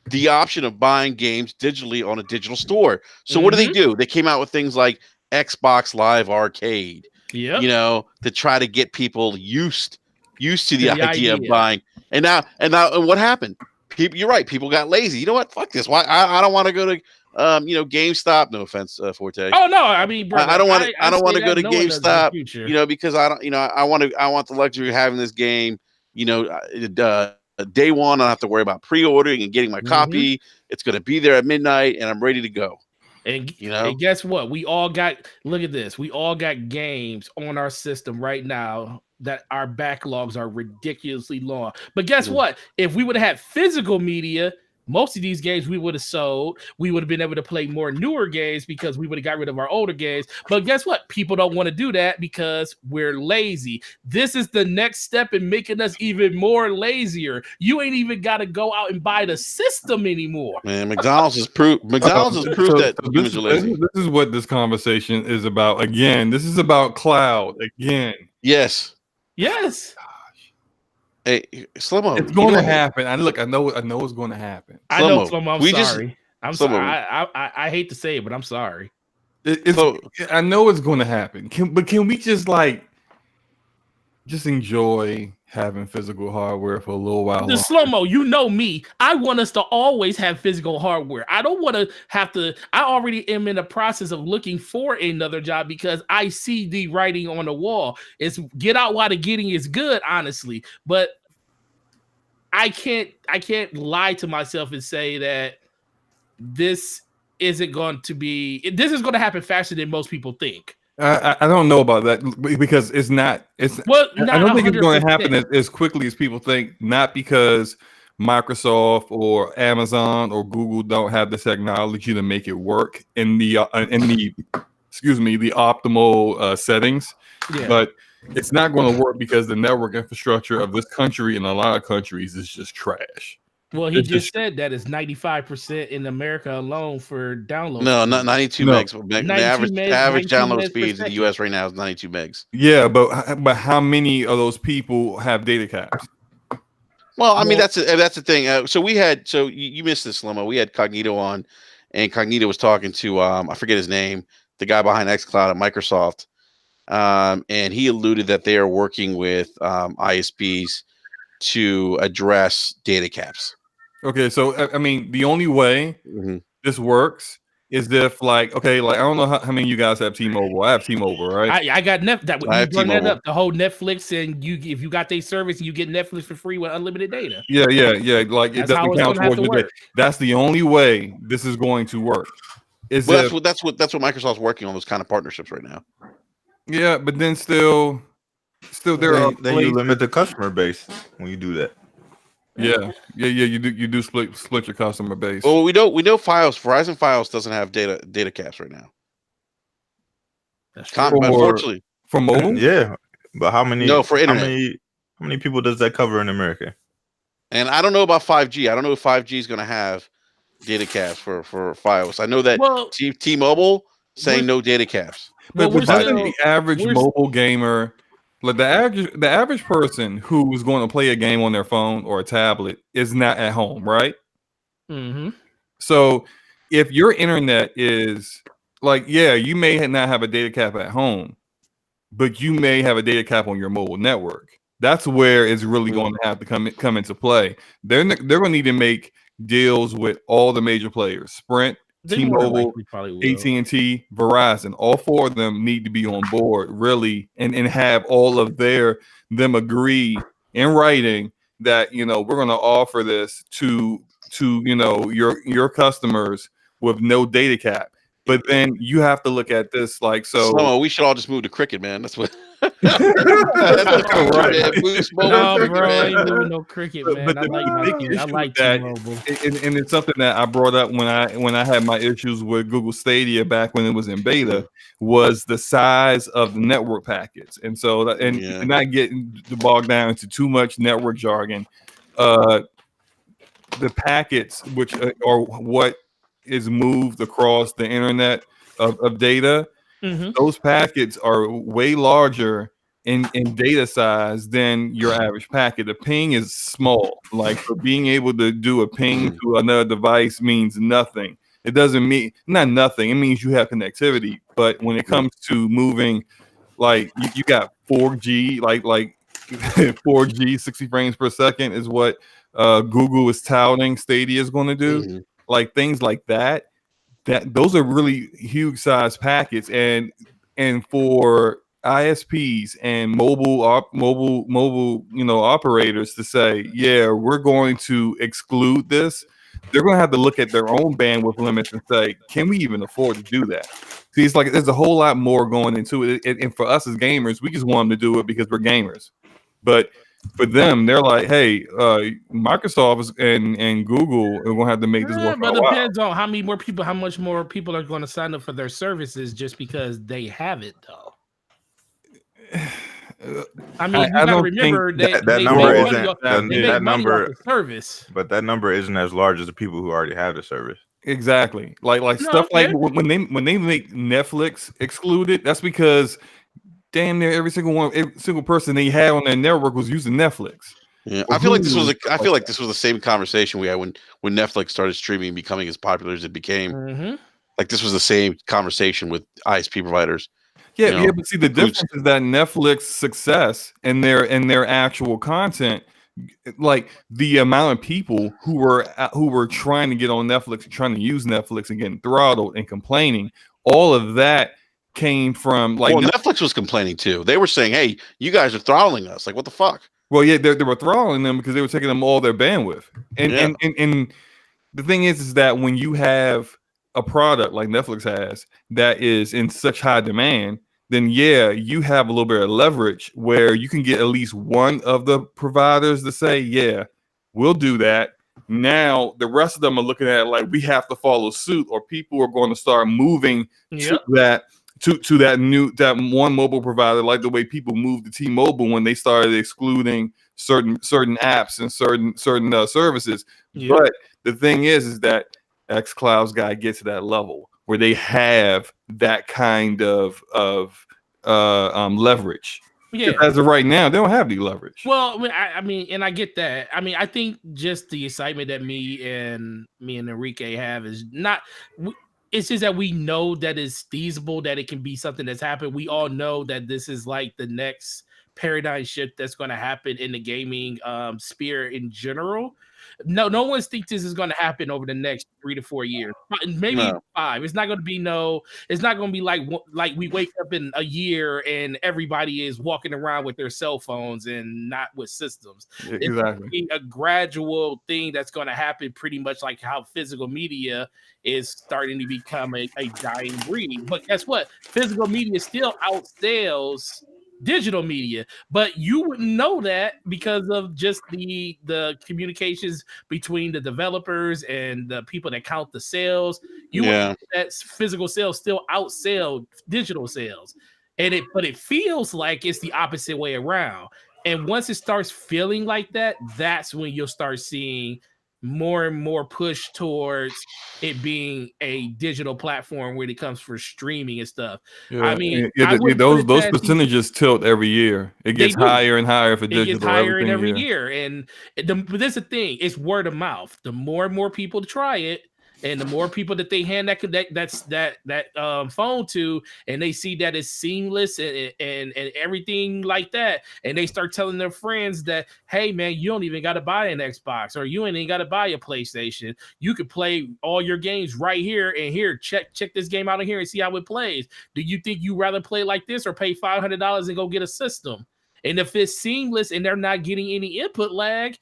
the option of buying games digitally on a digital store. So what do? They came out with things like Xbox Live Arcade, to try to get people used to the idea of buying. And now what happened? You're right. People got lazy. You know what? Fuck this. Why? I don't want to go to GameStop. No offense, Forte. Oh no, I mean, brother, I don't want to go to GameStop. Because I want the luxury of having this game. Day one, I don't have to worry about pre-ordering and getting my copy. It's going to be there at midnight, and I'm ready to go. And guess what? Look at this. We all got games on our system right now that our backlogs are ridiculously long. But guess what? If we would have had physical media, most of these games we would have sold. We would have been able to play more newer games because we would have got rid of our older games. But guess what? People don't want to do that because we're lazy. This is the next step in making us even more lazier. You ain't even got to go out and buy the system anymore. Man, McDonald's has proved that humans are lazy. This is what this conversation is about. Again, this is about cloud. Again. Yes. Hey, Slow-Mo, it's going to happen. I know it's going to happen. I know, Slow-Mo. I'm sorry. I hate to say it, but I'm sorry. I know it's going to happen. Can we just enjoy having physical hardware for a little while? The Slow-Mo, you know me. I want us to always have physical hardware. I don't want to have to. I already am in the process of looking for another job because I see the writing on the wall. It's get out while the getting is good, honestly. But I can't lie to myself and say that this isn't going to be. This is going to happen faster than most people think. I don't know about that because it's not. I don't think it's going to happen as quickly as people think. Not because Microsoft or Amazon or Google don't have the technology to make it work in the the optimal settings. Yeah. But it's not going to work because the network infrastructure of this country and a lot of countries is just trash. Well, he It's just said that it's 95% in America alone for download. No, speed. not 92 No. megs. The 92 average 92 download megs per speeds in the second. US right now is 92 megs. Yeah, but how many of those people have data caps? Well, I mean Well- that's the thing. So you missed this, Limo. We had Cognito on, and Cognito was talking to I forget his name, the guy behind xCloud at Microsoft, and he alluded that they are working with ISPs to address data caps. Okay, so I mean, the only way Mhm. this works is if like I don't know how many of you guys have T-Mobile. I have T-Mobile, right? I got that I you have bring that T-Mobile. up. The whole Netflix and if you got their service, you get Netflix for free with unlimited data. Yeah. Like it That's how doesn't it's count gonna have towards to your day. work. That's the only way this is going to work. Is Well, if that's what Microsoft's working on, those kind of partnerships right now. yeah, but then still there are Then you places. limit the customer base when you do that. Yeah. You do split your customer base. Well, we know Verizon Fios doesn't have data caps right now. That's true. Unfortunately, For mobile, Yeah, but how many? No, for internet. How many people does that cover in America? and I don't know about 5G. I don't know if 5G is going to have data caps for Fios. I know that Well, T-Mobile saying we're- no data caps. but we're doesn't still- the average we're- mobile gamer, like the average person who is going to play a game on their phone or a tablet is not at home, right? Mhm. So if your internet is like, yeah, you may not have a data cap at home, but you may have a data cap on your mobile network. That's where it's really going to have to come into play. They're going to need to make deals with all the major players: Sprint, They more than T-Mobile, likely probably will. AT&T, Verizon. All four of them need to be on board, really, and have all of them agree in writing that we're going to offer this to your customers with no data cap. But then you have to look at this like so. Slow-mo, we should all just move to cricket, man. That's what. That's the future, Right. man. Boost mobile No, cricket, bro, I man. ain't moving no cricket, man. But I the like big my kid. I issue like with that, T-Mobile. and it's something that I brought up when I had my issues with Google Stadia back when it was in beta, was the size of the network packets. And so Yeah. not getting bogged down into too much network jargon, the packets which are what is moved across the internet of data, Mhm. those packets are way larger in data size than your average packet. The ping is small. Like, for being able to do a ping to another device means nothing. It doesn't mean not nothing. It means you have connectivity. But when it comes to moving, like you got 4G, like 4G 60 frames per second is what Google is touting Stadia is going to do. Mhm. Like things like that those are really huge size packets, and for ISPs and mobile operators to say, yeah, we're going to exclude this, they're going to have to look at their own bandwidth limits and say, can we even afford to do that? See, it's like there's a whole lot more going into it, and for us as gamers, we just want them to do it because we're gamers. But for them, they're like, hey, Microsoft and Google are going to have to make this work for But a it while. depends on how much more people are going to sign up for their services just because they have it, though. I mean, you got to don't remember that they number make isn't- money they that make money number- off the service. But that number isn't as large as the people who already have the service. Exactly. Like No, stuff like okay. when they make Netflix excluded, that's because damn near every single person they had on their network was using Netflix. Yeah, Or I feel like this Hulu, was stuff like this was the same conversation we had when Netflix started streaming, becoming as popular as it became. Mhm. Like this was the same conversation with ISP providers. Yeah, You know, yeah, but see the difference is that Netflix success and their actual content, like the amount of people who were trying to get on Netflix, trying to use Netflix and getting throttled and complaining, all of that came from like well, Netflix was complaining too. They were saying, "Hey, you guys are throttling us. Like, what the fuck?" well, yeah, they were throttling them because they were taking them all their bandwidth. And Yeah. and the thing is that when you have a product like Netflix has that is in such high demand, then yeah, you have a little bit of leverage where you can get at least one of the providers to say, yeah, we'll do that. Now the rest of them are looking at it like we have to follow suit, or people are going to start moving to that that one mobile provider, like the way people moved to T-Mobile when they started excluding certain apps and certain services. But the thing is that xCloud's got to get to that level where they have that kind of leverage. Yeah. As of right now, they don't have any leverage. Well, I mean, and I get that. I mean, I think just the excitement that me and Enrique have is not. It's just that we know that it's feasible, that it can be something that's happened. We all know that this is like the next paradigm shift that's going to happen in the gaming sphere in general. No one thinks this is going to happen over the next 3 to 4 years, maybe 5. It's not going to be it's not going to be like we wake up in a year and everybody is walking around with their cell phones and not with systems. Exactly. It's going to be a gradual thing that's going to happen, pretty much like how physical media is starting to become a dying breed. But guess what? Physical media still outsells digital media, but you wouldn't know that because of just the communications between the developers and the people that count the sales. You wouldn't know that physical sales still outsell digital sales, but it feels like it's the opposite way around. And once it starts feeling like that, that's when you'll start seeing more and more push towards it being a digital platform when it comes for streaming and stuff. Yeah. I mean, those percentages tilt every year. It gets higher and higher for digital. It gets higher every year. And but this is the thing: it's word of mouth. The more and more people try it, and the more people that they hand that phone to, and they see that it's seamless and everything like that, and they start telling their friends that, hey man, you don't even got to buy an Xbox, or you ain't even got to buy a PlayStation. You could play all your games right here, and here, check this game out in here and see how it plays. Do you think you rather play like this or pay $500 and go get a system? And if it's seamless and they're not getting any input lag,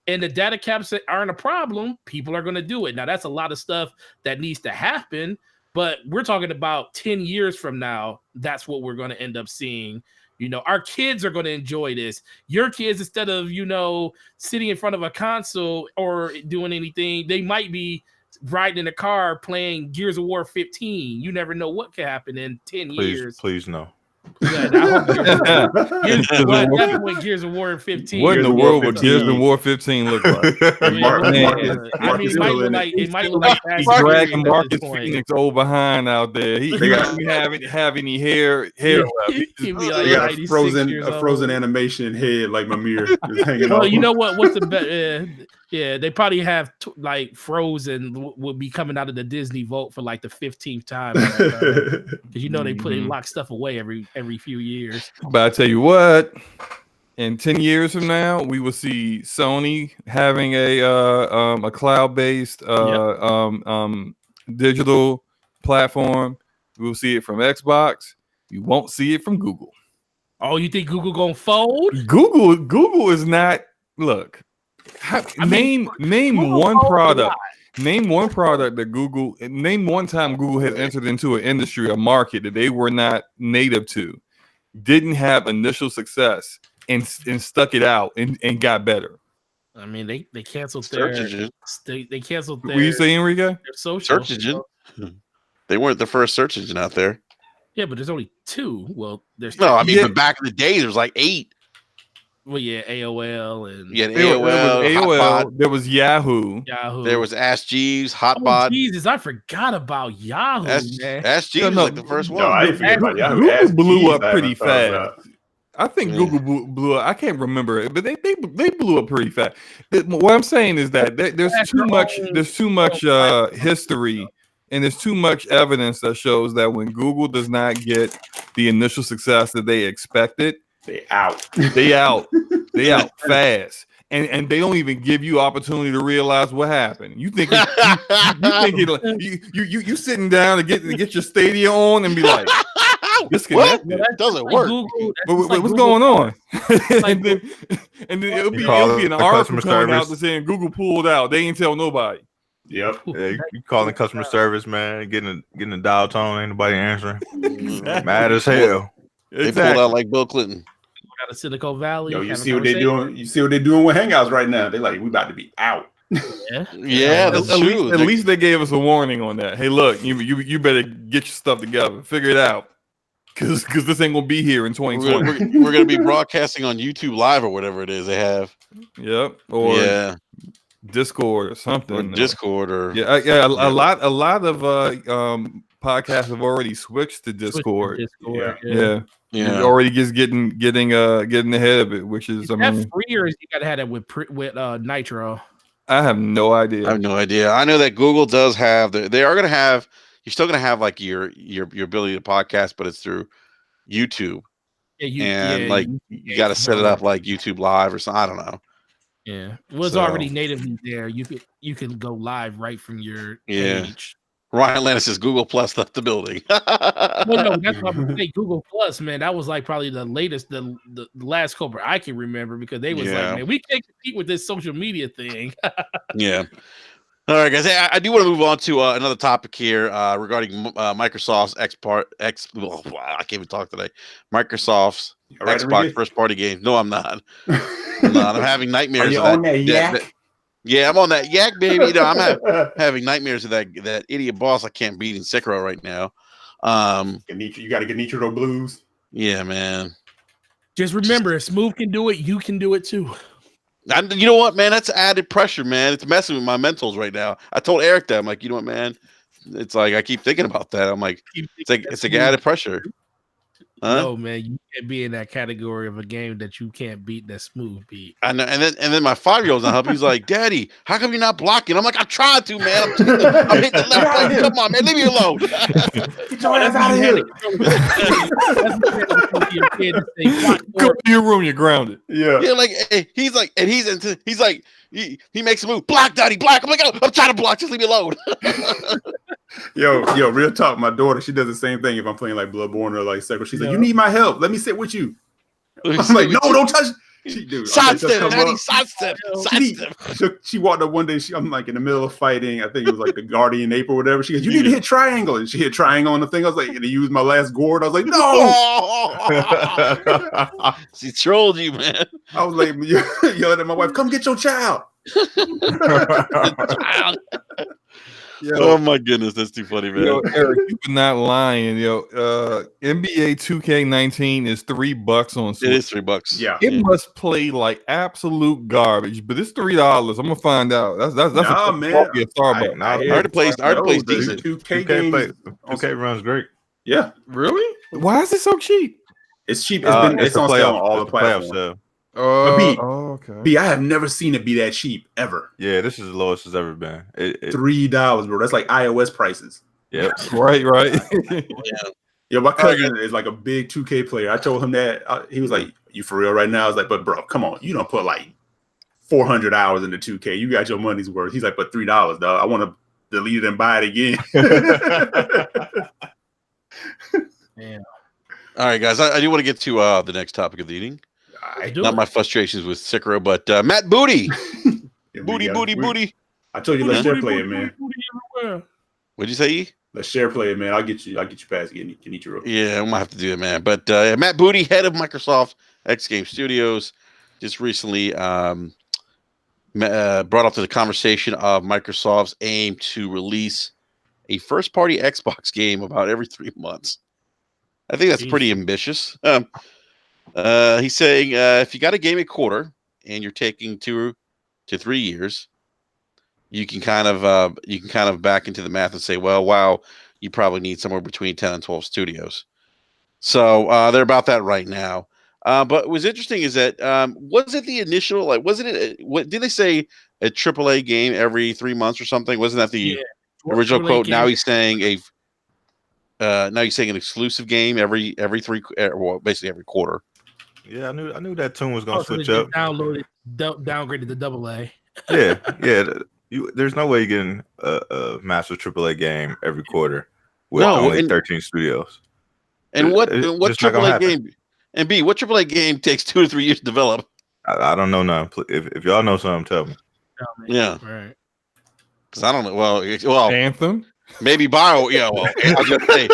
and the data caps aren't a problem, people are going to do it. Now, that's a lot of stuff that needs to happen, but we're talking about 10 years from now, that's what we're going to end up seeing. You know, our kids are going to enjoy this. Your kids, instead of, sitting in front of a console or doing anything, they might be riding in a car playing Gears of War 15. You never know what could happen in 10 years. Please no. Yeah, that's when Gears of War 15. What in the world would Gears of War 15 look like? I mean, it might look like he's dragging Marcus Phoenix old behind out there. He doesn't have any hair left. He got a frozen animation head like Mimir is hanging off. You know what? What's the best? Yeah, they probably have Frozen will be coming out of the Disney vault for like the 15th time, because they lock stuff away every few years. But I tell you what, in 10 years from now, we will see Sony having a cloud-based digital platform. We will see it from Xbox. You won't see it from Google. Oh, you think Google gonna fold? Google is not. Look. Name one product. Name one product that Google. Name one time Google has entered into an industry, a market that they were not native to, didn't have initial success, and stuck it out and got better. I mean, they canceled their search engine. They canceled their. What you say, Enrique? Their social search engine. They weren't the first search engine out there. Yeah, but there's only 2. Well, there's but back in the day, there was like 8. Well, yeah, AOL and AOL. There was Yahoo. There was Ask Jeeves, Hotbot. Oh, Jesus, I forgot about Yahoo. Ask Jeeves was like the first one. No, I didn't forget about Yahoo. Google blew up pretty fast. I think Google blew up. I can't remember it, but they blew up pretty fast. What I'm saying is that there's too much history. And there's too much evidence that shows that when Google does not get the initial success that they expected, they out fast, and they don't even give you opportunity to realize what happened. You think you sitting down to get your Stadia on and be like, disconnected. That doesn't work. What's going on? and then it'll be an article coming out saying Google pulled out. They ain't tell nobody. Yep. Yeah, you calling customer service, man, getting a dial tone, ain't nobody answering. Mad as hell. They pulled out like Bill Clinton. of Silicon Valley. Yo, you see what they're doing? You see what they're doing with Hangouts right now? They're like, we about to be out. Yeah, that's true. At least they gave us a warning on that. Hey, look, you better get your stuff together, figure it out, because this ain't gonna be here in 2020. We're gonna be broadcasting on YouTube Live or whatever it is they have. Yep, or Discord or something. Or Discord or a lot of podcasts have already switched to Discord. Yeah. You're already just getting ahead of it, which is free, or you gotta have that with Nitro. I have no idea. I know that Google does have they are gonna have, you're still gonna have like your ability to podcast, but it's through YouTube. You got to set it up like YouTube Live or something. I don't know. Yeah, it was already natively there. You can go live right from your page. Ryan Landis says Google Plus left the building. No, that's what I'm saying. Google Plus, man, that was like probably the latest, the last culprit I can remember, because they was like, man, we can't compete with this social media thing. Yeah. All right, guys. Hey, I do want to move on to another topic here regarding Microsoft's I can't even talk today. Microsoft's Xbox first party games. No, I'm not. I'm having nightmares. Are you on that yak? Yeah, I'm on that yak, baby. You know, I'm having nightmares of that idiot boss I can't beat in Sekiro right now. You got to get Nitro Blues. Yeah, man. Just remember, if Smooth can do it, you can do it too. You know what, man? That's added pressure, man. It's messing with my mentals right now. I told Eric that. I'm like, you know what, man? It's like I keep thinking about that. I'm like, it's like added pressure. Huh? No, man, you can't be in that category of a game that you can't beat that Smooth beat. I know, and then my 5-year-old's not helping. He's like, Daddy, how come you're not blocking? I'm like, I'm trying to, man. I'm hitting the left button. Come on, man, leave me alone. Get your ass out of here. Go to your room. You're grounded. Yeah, like he's like, and he's like, he makes a move. Block, Daddy, block. I'm like, oh, I'm trying to block. Just leave me alone. Yo, real talk. My daughter, she does the same thing if I'm playing like Bloodborne or like Sekiro. She's like, you need my help. Let me sit with you. I'm like, no, don't touch. Sidestep, Daddy, sidestep. She walked up one day. I'm like in the middle of fighting. I think it was like the Guardian Ape or whatever. She goes, you need to hit triangle. And she hit triangle on the thing. I was like, to use my last gourd. I was like, no. She trolled you, man. I was like, yelling at my wife, come get your child. Yo. Oh my goodness, that's too funny, man. Yo, Eric, you were not lying. Yo, NBA 2K19 is $3 on Switch. It is $3. Yeah, it must play like absolute garbage, but it's $3. I'm gonna find out. That's a man. A Starbucks. I heard it plays decent. 2K runs great. Yeah, really? Why is it so cheap? It's cheap. It's on sale on all the platforms. B, I have never seen it be that cheap ever. Yeah, this is the lowest it's ever been. $3, bro. That's like iOS prices. Yeah, right. Yeah, my cousin is like a big 2K player. I told him that. He was like, "You for real right now?" I was like, "But bro, come on, you don't put like 400 hours into 2K. You got your money's worth." He's like, "But $3, dog. I want to delete it and buy it again." Damn. All right, guys. I do want to get to the next topic of the evening. Not my frustrations with Sekiro, but Matt Booty. Booty. I told you, let's share play it, man. What'd you say? Let's share play it, man. I'll get you past Genichiro. Yeah, I might have to do it, man. But Matt Booty, head of Microsoft X Game Studios, just recently brought up to the conversation of Microsoft's aim to release a first-party Xbox game about every 3 months. I think that's pretty ambitious. He's saying if you got a game a quarter and you're taking 2 to 3 years, you can kind of back into the math and say, well, wow, you probably need somewhere between 10 and 12 studios. So they're about that right now. But what was interesting is that was it the initial, like, wasn't it? What did they say? A AAA game every 3 months or something? Wasn't that the original quote? Now he's saying an exclusive game every basically every quarter. Yeah, I knew that tune was gonna switch up. Downgraded to AA. Yeah. There's no way you're getting a massive AAA game every quarter with only 13 studios. And what AAA game? And B, what AAA game takes 2 to 3 years to develop? I don't know none. If y'all know something, tell me. Yeah, right. Because I don't know. Well, Anthem. Maybe Bio. Yeah, well, I was gonna say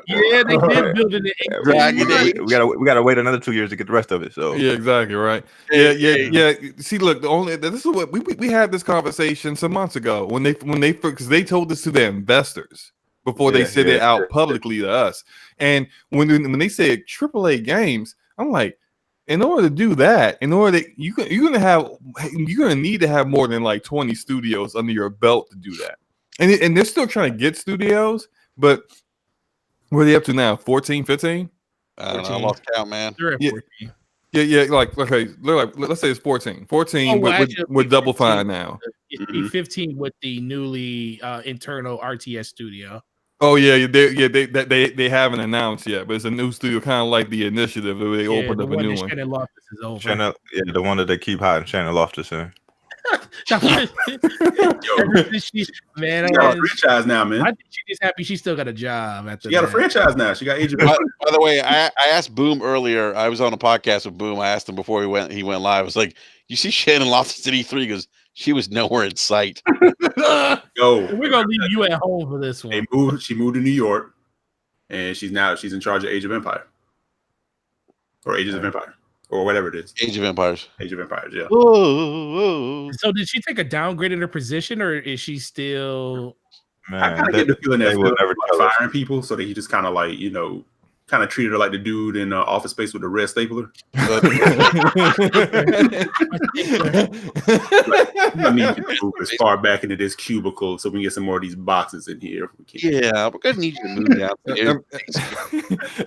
Yeah, they did build it in Dragon Age. We gotta wait another 2 years to get the rest of it. So Yeah, exactly right. Hey, Yeah. See, look, this is what we had this conversation some months ago when they because they told this to their investors before they said it out publicly to us. And when they said AAA games, I'm like, in order to do that, you're gonna need to have more than like 20 studios under your belt to do that. And they're still trying to get studios, but where are they up to now? 14, 15? I don't know. I lost count, man. They're at 14. Yeah, like okay, like let's say it's 14. 14 with Double Fine now. It'd be 15 with the newly internal RTS studio. Oh yeah, they haven't announced yet, but it's a new studio, kind of like the Initiative. Where they opened up a new one. Shannon Loftus is over. the one that they keep hiding Shannon Loftus in. Man, She got a franchise now, man. I think she's happy she still got a job. She got a franchise now. She got agent. By the way, I asked Boom earlier. I was on a podcast with Boom. I asked him before he went live. I was like, "You see Shannon Loftus at E3?" He goes, "She was nowhere in sight." Yo, we're gonna leave you at home for this one. She moved to New York, and she's in charge of Age of Empire, or Ages of Empire, or whatever it is. Age of Empires. Age of Empires. Yeah. Whoa. So did she take a downgrade in her position, or is she still? Man, I kind of get the feeling that they're like firing people, so that he just kind of like kind of treated her like the dude in Office Space with the red stapler. I need you to move as far back into this cubicle so we can get some more of these boxes in here. Yeah, we're gonna need you to move down.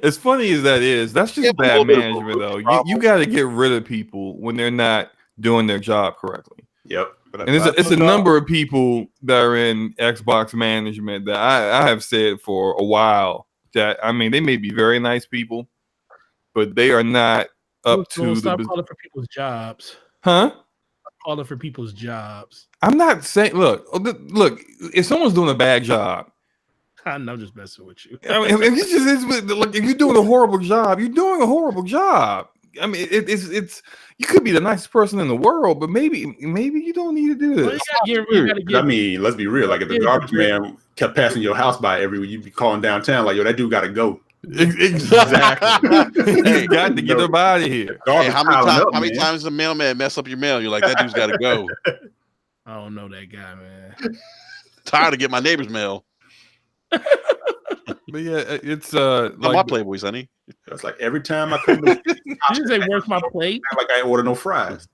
As funny as that is, that's just bad management, though. You got to get rid of people when they're not doing their job correctly. Yep. And it's a number of people that are in Xbox management that I have said for a while that, I mean, they may be very nice people, but they are not up to stop calling for people's jobs. Huh? Calling for people's jobs. I'm not saying, look, if someone's doing a bad job, I'm just messing with you. I mean, if you're doing a horrible job, you're doing a horrible job. I mean, it's you could be the nicest person in the world, but maybe you don't need to do this. I mean, let's be real. Like if the garbage man kept passing your house by every week, you'd be calling downtown like, "Yo, that dude got to go." Exactly. You got to get him out of here. Hey, how many times the mailman mess up your mail? You're like, that dude's got to go. I don't know that guy, man. Tired of getting my neighbor's mail. But yeah, it's like my Playboys, honey. It's like every time I come to you say where's my plate? Like I order no fries.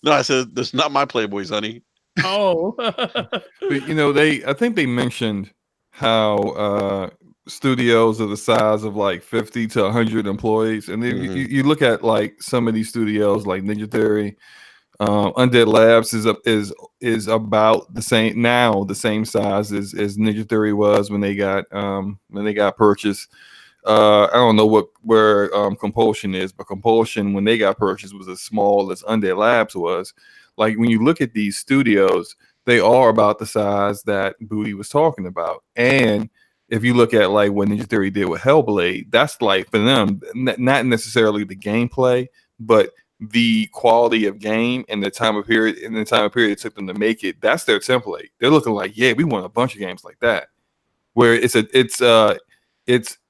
No, I said that's not my Playboys, honey. Oh. But I think they mentioned how studios are the size of like 50 to 100 employees, and then you look at like some of these studios like Ninja Theory, Undead Labs is about the same size as Ninja Theory was when they got purchased. I don't know where Compulsion is, but Compulsion when they got purchased was as small as Undead Labs was. Like when you look at these studios, they are about the size that Booty was talking about. And if you look at like what Ninja Theory did with Hellblade, that's like for them not necessarily the gameplay, but the quality of game and the time of period it took them to make it. That's their template. They're looking like, yeah, we want a bunch of games like that, where it's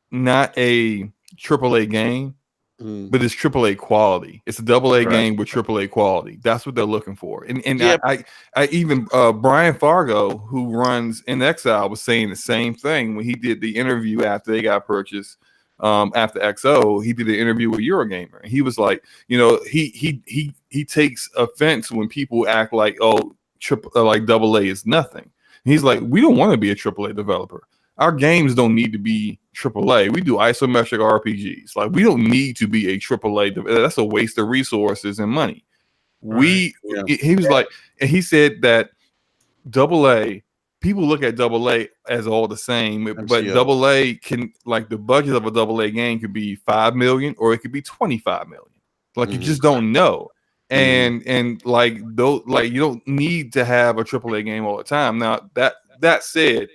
not a AAA game, but it's AAA quality. It's a AA game with AAA quality. That's what they're looking for. And yeah. I even Brian Fargo, who runs In Exile, was saying the same thing when he did the interview after they got purchased. After XO, he did an interview with Eurogamer, and he was like, he takes offense when people act like, like AA is nothing. And he's like, we don't want to be a AAA developer. Our games don't need to be AAA. We do isometric RPGs. Like we don't need to be a AAA. That's a waste of resources and money. Right. He was like, and he said that AA. People look at AA as all the same, but AA can, like, the budget of a AA game could be $5 million or it could be $25 million. Like you just don't know, and like those, like you don't need to have a AAA game all the time. Now that said,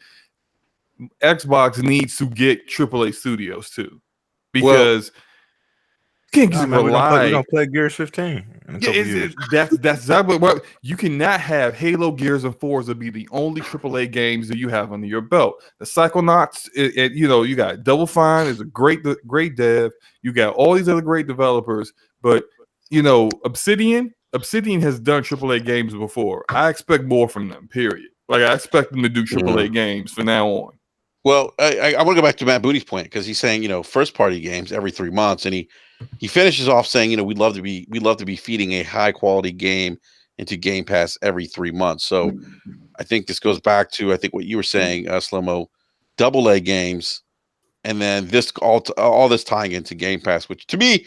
Xbox needs to get AAA studios too, because can't just Man, rely. we don't play Gears 15 in a couple years. That's exactly what you cannot have. Halo, Gears, and Forza be the only AAA games that you have under your belt. The Psychonauts, you got Double Fine is a great dev. You got all these other great developers, but Obsidian has done AAA games before. I expect more from them. Period. Like I expect them to do AAA games from now on. Well, I want to go back to Matt Booty's point because he's saying, first party games every 3 months, and he finishes off saying, we'd love to be feeding a high quality game into Game Pass every 3 months. So I think this goes back to what you were saying, Slow-Mo, AA games, and then this all this tying into Game Pass, which to me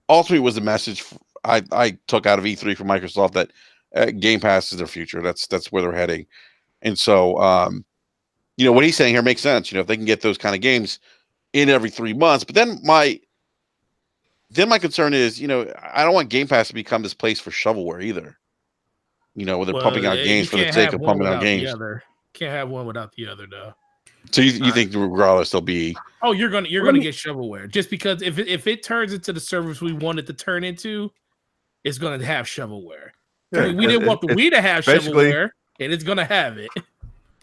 ultimately was the message I took out of E3 from Microsoft that Game Pass is their future. That's where they're heading, and so what he's saying here makes sense. If they can get those kind of games in every 3 months, but then my concern is, I don't want Game Pass to become this place for shovelware either. Where they're pumping out games for the sake of pumping out games. Can't have one without the other, though. So you think regardless there'll be? Oh, you're gonna get shovelware just because if it turns into the service we want it to turn into, it's gonna have shovelware. Yeah, we didn't want the Wii to have shovelware, and it's gonna have it.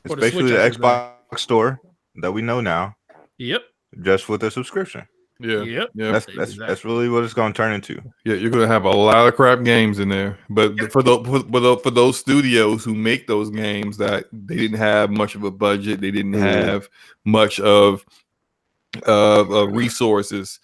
It's basically the Xbox store that we know now. Yep. Just with a subscription. Yeah. Yep. Yeah. That's really what it's going to turn into. Yeah, you're going to have a lot of crap games in there, but for those studios who make those games that they didn't have much of a budget, they didn't have much of resources,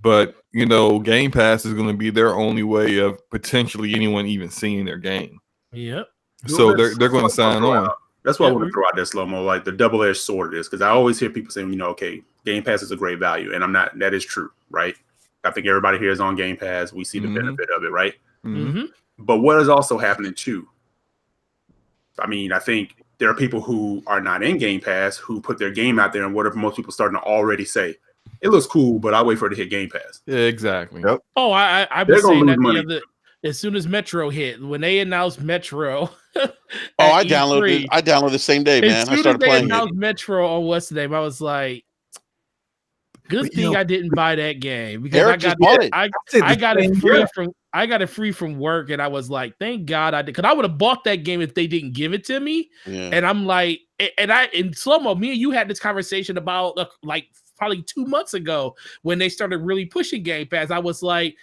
but Game Pass is going to be their only way of potentially anyone even seeing their game. Yep. So they're going to sign on. That's why I want to throw out that Slow-Mo, like the double-edged sword of this, because I always hear people saying, okay, Game Pass is a great value, and I'm not. That is true, right? I think everybody here is on Game Pass. We see the benefit of it, right? Mm-hmm. But what is also happening too? I mean, I think there are people who are not in Game Pass who put their game out there, and what if most people starting to already say, it looks cool, but I'll wait for it to hit Game Pass. Yeah, exactly. Yep. Oh, I was saying that as soon as Metro hit, when they announced Metro. I downloaded the same day, man. I started playing it. Metro on what's the name? I was like, good thing I didn't buy that game because Eric just bought it. I got it free from work, and I was like, thank God I did, because I would have bought that game if they didn't give it to me. Yeah. And I'm like, in Slow-Mo, me and you had this conversation about like probably 2 months ago when they started really pushing Game Pass. I was like,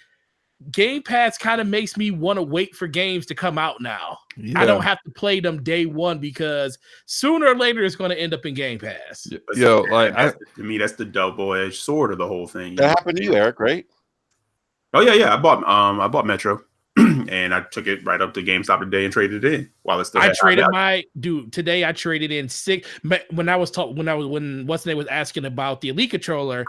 Game Pass kind of makes me want to wait for games to come out now. Yeah. I don't have to play them day one because sooner or later it's going to end up in Game Pass. To me, that's the double-edged sword of the whole thing. That happened to you, Eric, right? Oh yeah. I bought Metro, and I took it right up to GameStop today and traded it in while it's still. I traded today. I traded in 6 when what's name was asking about the Elite controller.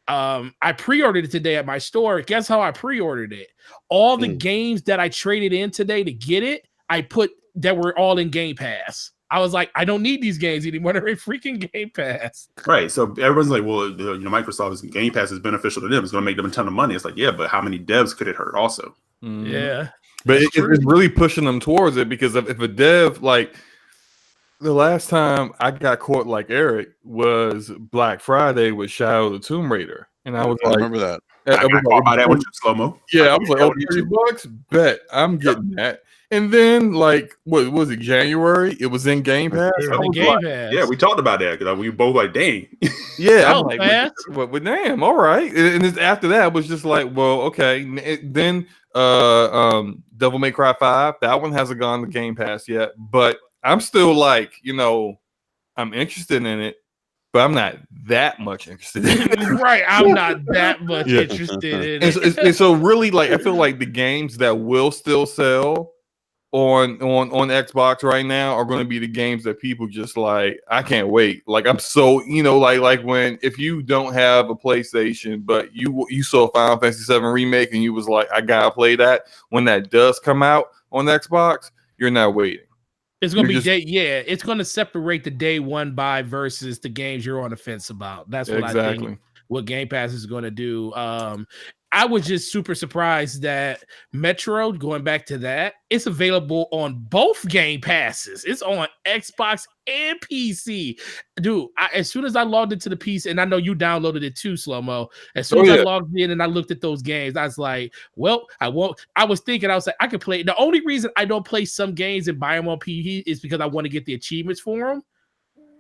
I pre-ordered it today at my store. Guess how I pre-ordered it? All the games that I traded in today to get it, I put that were all in Game Pass. I was like, I don't need these games anymore. They're in freaking Game Pass. Right. So everyone's like, well, Microsoft's Game Pass is beneficial to them. It's going to make them a ton of money. It's like, yeah, but how many devs could it hurt also? Yeah. But it's really pushing them towards it because if a dev, like, the last time I got caught like Eric was Black Friday with Shadow of the Tomb Raider. And I was like, remember that. I got caught by that with Slow-Mo. Yeah, I was like, $30? Bet I'm getting that. And then, like, what was it, January? It was in Game Pass. Yeah, we talked about that because we both like, dang. Yeah, I'm like, but damn, all right. And after that, it was just like, well, okay. Then Devil May Cry 5, that one hasn't gone to Game Pass yet, but I'm still like, I'm interested in it, but I'm not that much interested in it. Right. I'm not that much interested in it. And so really, like, I feel like the games that will still sell on Xbox right now are going to be the games that people just like, I can't wait. Like, I'm so, like when, if you don't have a PlayStation, but you saw Final Fantasy VII Remake and you was like, I got to play that. When that does come out on Xbox, you're not waiting. It's going to be it's going to separate the day one buy versus the games you're on the fence about. That's what I think what Game Pass is going to do. I was just super surprised that Metro, going back to that, it's available on both Game Passes. It's on Xbox and PC. Dude, as soon as I logged into the PC, and I know you downloaded it too, Slow-Mo. As soon as I logged in and I looked at those games, I was like, well, I won't. I was thinking, I was like, I could play. The only reason I don't play some games and buy them on PC is because I want to get the achievements for them.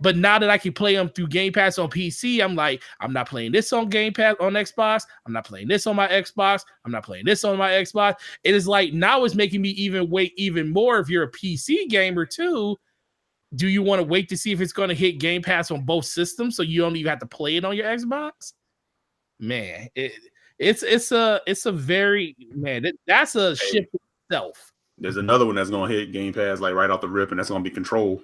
But now that I can play them through Game Pass on PC, I'm like, I'm not playing this on Game Pass on Xbox. I'm not playing this on my Xbox. I'm not playing this on my Xbox. It is like now it's making me even wait even more. If you're a PC gamer too, do you want to wait to see if it's going to hit Game Pass on both systems so you don't even have to play it on your Xbox? Man, it's a very that's a shift itself. There's another one that's gonna hit Game Pass like right off the rip, and that's gonna be Control.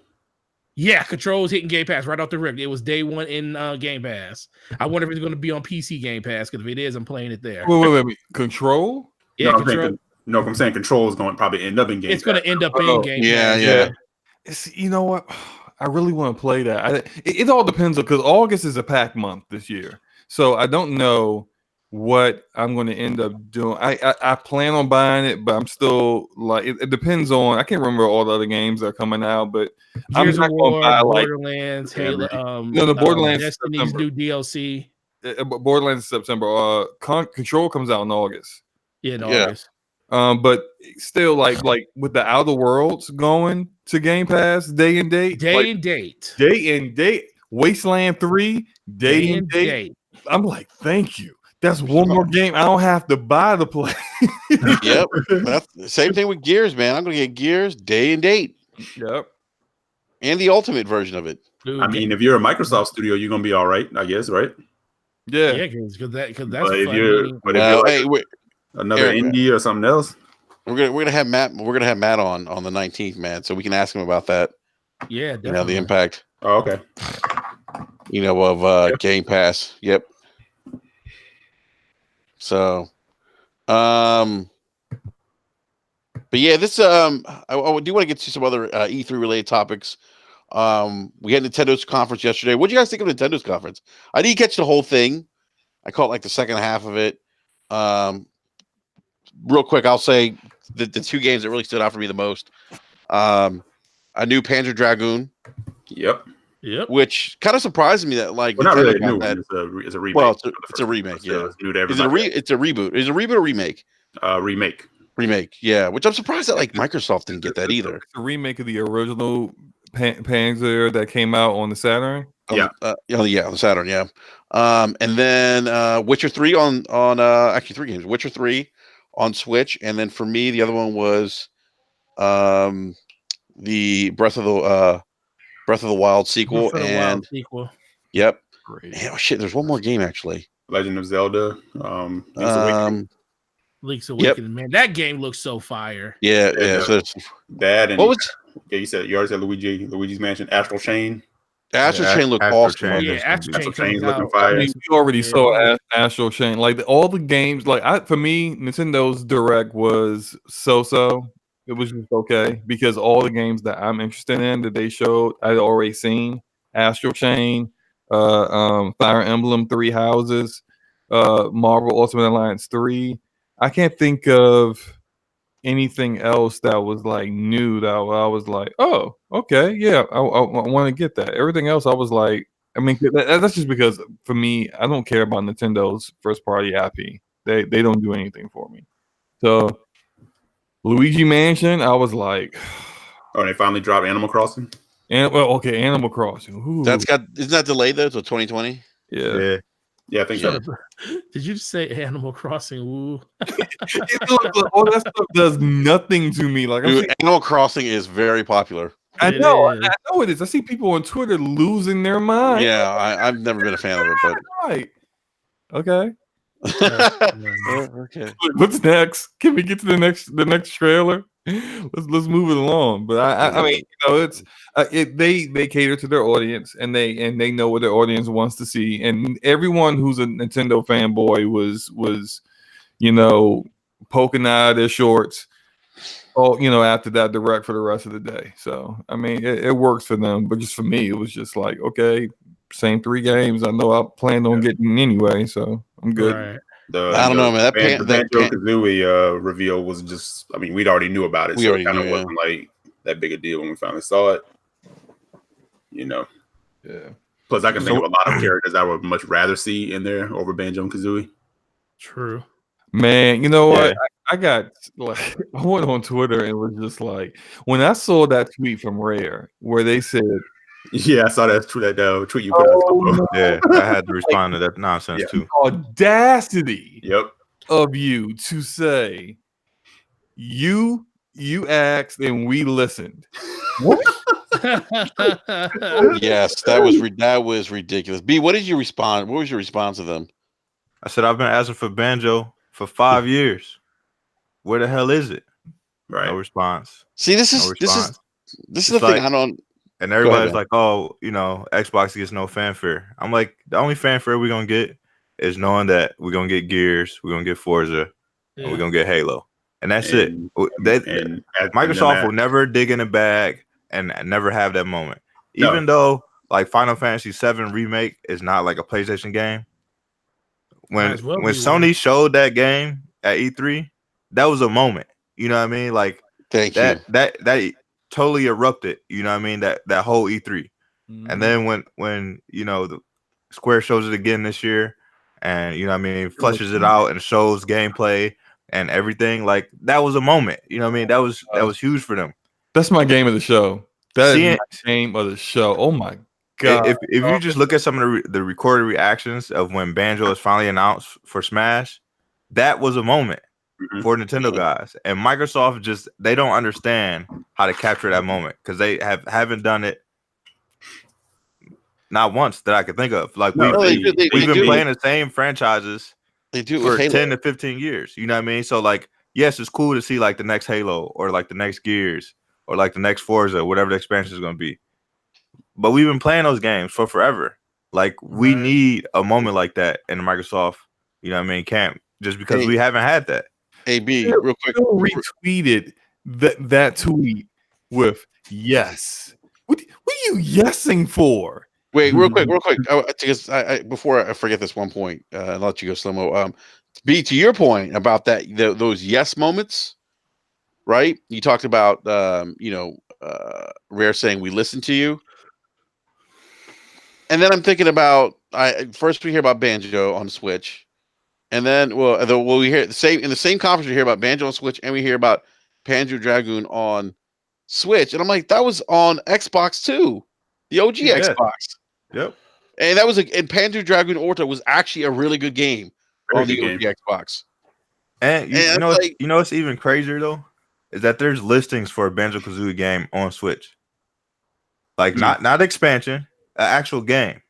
Yeah, Control's hitting Game Pass right off the rip. It was day one in Game Pass. I wonder if it's going to be on PC Game Pass, because if it is, I'm playing it there. Wait. Control? Yeah, no, Control. I'm saying Control is going to probably end up in Game Pass. It's going to end up in Game Pass. Yeah. You know what? I really want to play that. It all depends, because August is a pack month this year. So I don't know what I'm going to end up doing. I plan on buying it, but I'm still like, it depends on, I can't remember all the other games that are coming out, but I'm not going to buy Borderlands, Halo, the Borderlands Destiny's new DLC. Borderlands is September. Control comes out in August. Yeah, in August. But still, like with the Outer Worlds going to Game Pass, day and date. Wasteland 3, day and date. I'm like, thank you. That's one more game I don't have to buy to play. Yep. That's the same thing with Gears, man. I'm gonna get Gears day and date. Yep. And the ultimate version of it. I mean, if you're a Microsoft studio, you're gonna be all right, I guess, right? Yeah, because that's. But if you're like another indie or something else, we're gonna have Matt. We're gonna have Matt on the 19th, man, so we can ask him about that. Yeah, definitely. You know, the impact. Oh, okay. You know, of Game Pass. Yep. So, but yeah, this I do want to get to some other E3 related topics. We had Nintendo's conference yesterday. What do you guys think of Nintendo's conference? I didn't catch the whole thing. I caught like the second half of it. Real quick, I'll say the two games that really stood out for me the most. A new Panzer Dragoon. Yep. Which kind of surprised me that like not really new. It's a remake. Well, it's a remake. Yeah. It's new to Is it it's a reboot? Is it a reboot or remake? Remake. Remake. Yeah. Which I'm surprised that like Microsoft didn't get that either. It's a remake of the original Panzer that came out on the Saturn. On the Saturn. Yeah. And then Witcher 3 on actually 3 games. Witcher 3 on Switch, and then for me the other one was the Breath of the Wild sequel. Yep. Great. Man, oh shit, there's one more game actually. Legend of Zelda. Link's Awakening. Man, that game looks so fire. Yeah. So that and what was? Yeah, you already said Luigi's Mansion, Astral Chain. Astral Chain looked awesome. Yeah, Astral Chain's looking fire. I mean, you already saw Astral Chain. Like all the games, for me, Nintendo's Direct was so. It was just okay because all the games that I'm interested in that they showed, I'd already seen. Astral Chain, Fire Emblem 3 Houses, Marvel Ultimate Alliance 3. I can't think of anything else that was like new that I was like, oh, okay, yeah, I want to get that. Everything else, I was like, I mean, that's just because for me, I don't care about Nintendo's first party IP. They don't do anything for me. So Luigi Mansion, I was like, oh, they finally dropped Animal Crossing. Animal Crossing. Ooh. Isn't that delayed though till 2020? Yeah. Yeah, I think so. Did you just say Animal Crossing? Ooh. All that stuff does nothing to me. Like, dude, Animal Crossing is very popular. I know it is. I see people on Twitter losing their mind. Yeah, I've never been a fan of it, but right. Okay. Okay. What's next? Can we get to the next trailer? Let's move it along. But I mean, it's they cater to their audience, and they know what their audience wants to see. And everyone who's a Nintendo fanboy was poking out of their shorts. After that Direct for the rest of the day. So I mean, it works for them, but just for me, it was just like, okay, same 3 games. I know I planned on getting anyway, so I'm good. Right. I don't know, man. The Banjo Kazooie reveal was just. I mean, we'd already knew about it, so it kind of wasn't like that big a deal when we finally saw it. You know. Yeah. Plus, I can think of a lot of characters I would much rather see in there over Banjo and Kazooie. True. Man, you know what? I got like I went on Twitter and was just like, when I saw that tweet from Rare where they said, "Yeah, I saw that tweet you put out." Yeah, I had to respond to that nonsense too. Audacity, of you to say you asked and we listened. What? Yes, that was ridiculous. B, what did you respond? What was your response to them? I said I've been asking for Banjo for 5 years. Where the hell is it? Right. No response. See, this is the thing I don't. And everybody's like, oh, you know, Xbox gets no fanfare. I'm like, the only fanfare we're gonna get is knowing that we're gonna get Gears, we're gonna get Forza, and we're gonna get Halo, and that's it. Microsoft will never dig in the bag and never have that moment. Even though like Final Fantasy VII Remake is not like a PlayStation game. When Sony showed that game at E3, that was a moment. You know what I mean? Like that totally erupted. You know what I mean? That whole E3. And then when you know the Square shows it again this year, and you know what I mean, fleshes it out and shows gameplay and everything, like that was a moment. You know what I mean? That was huge for them. That's my game of the show. That is my game of the show. Oh my God. If you just look at some of the recorded reactions of when Banjo was finally announced for Smash, that was a moment for Nintendo guys. And Microsoft they don't understand how to capture that moment because they haven't done it not once that I could think of. Like we've been playing the same franchises for 10 to 15 years. You know what I mean? So like, yes, it's cool to see like the next Halo or like the next Gears or like the next Forza, whatever the expansion is going to be. But we've been playing those games for forever. Like we need a moment like that in the Microsoft, you know what I mean, camp, just because we haven't had that. AB, real quick, retweeted that tweet with yes. What are you yesing for? Wait, real quick, because I before I forget this one point, I'll let you go slow mo. B, to your point about those yes moments, right? You talked about Rare saying we listen to you. And then I'm thinking about first we hear about Banjo on Switch, and then we hear in the same conference we hear about Banjo on Switch, and we hear about Panzer Dragoon on Switch, and I'm like, that was on Xbox too, the OG Xbox. Yep. And that was and Panzer Dragoon Orta was actually a really good game on the OG Xbox. And you know what's even crazier though is that there's listings for a Banjo-Kazooie game on Switch, like not expansion. An actual game.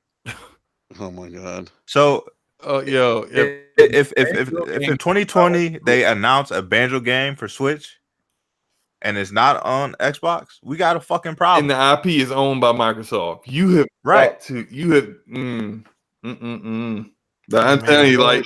Oh my God! So, if in 2020 they announce a Banjo game for Switch, and it's not on Xbox, we got a fucking problem. And the IP is owned by Microsoft. You have I'm telling you, like.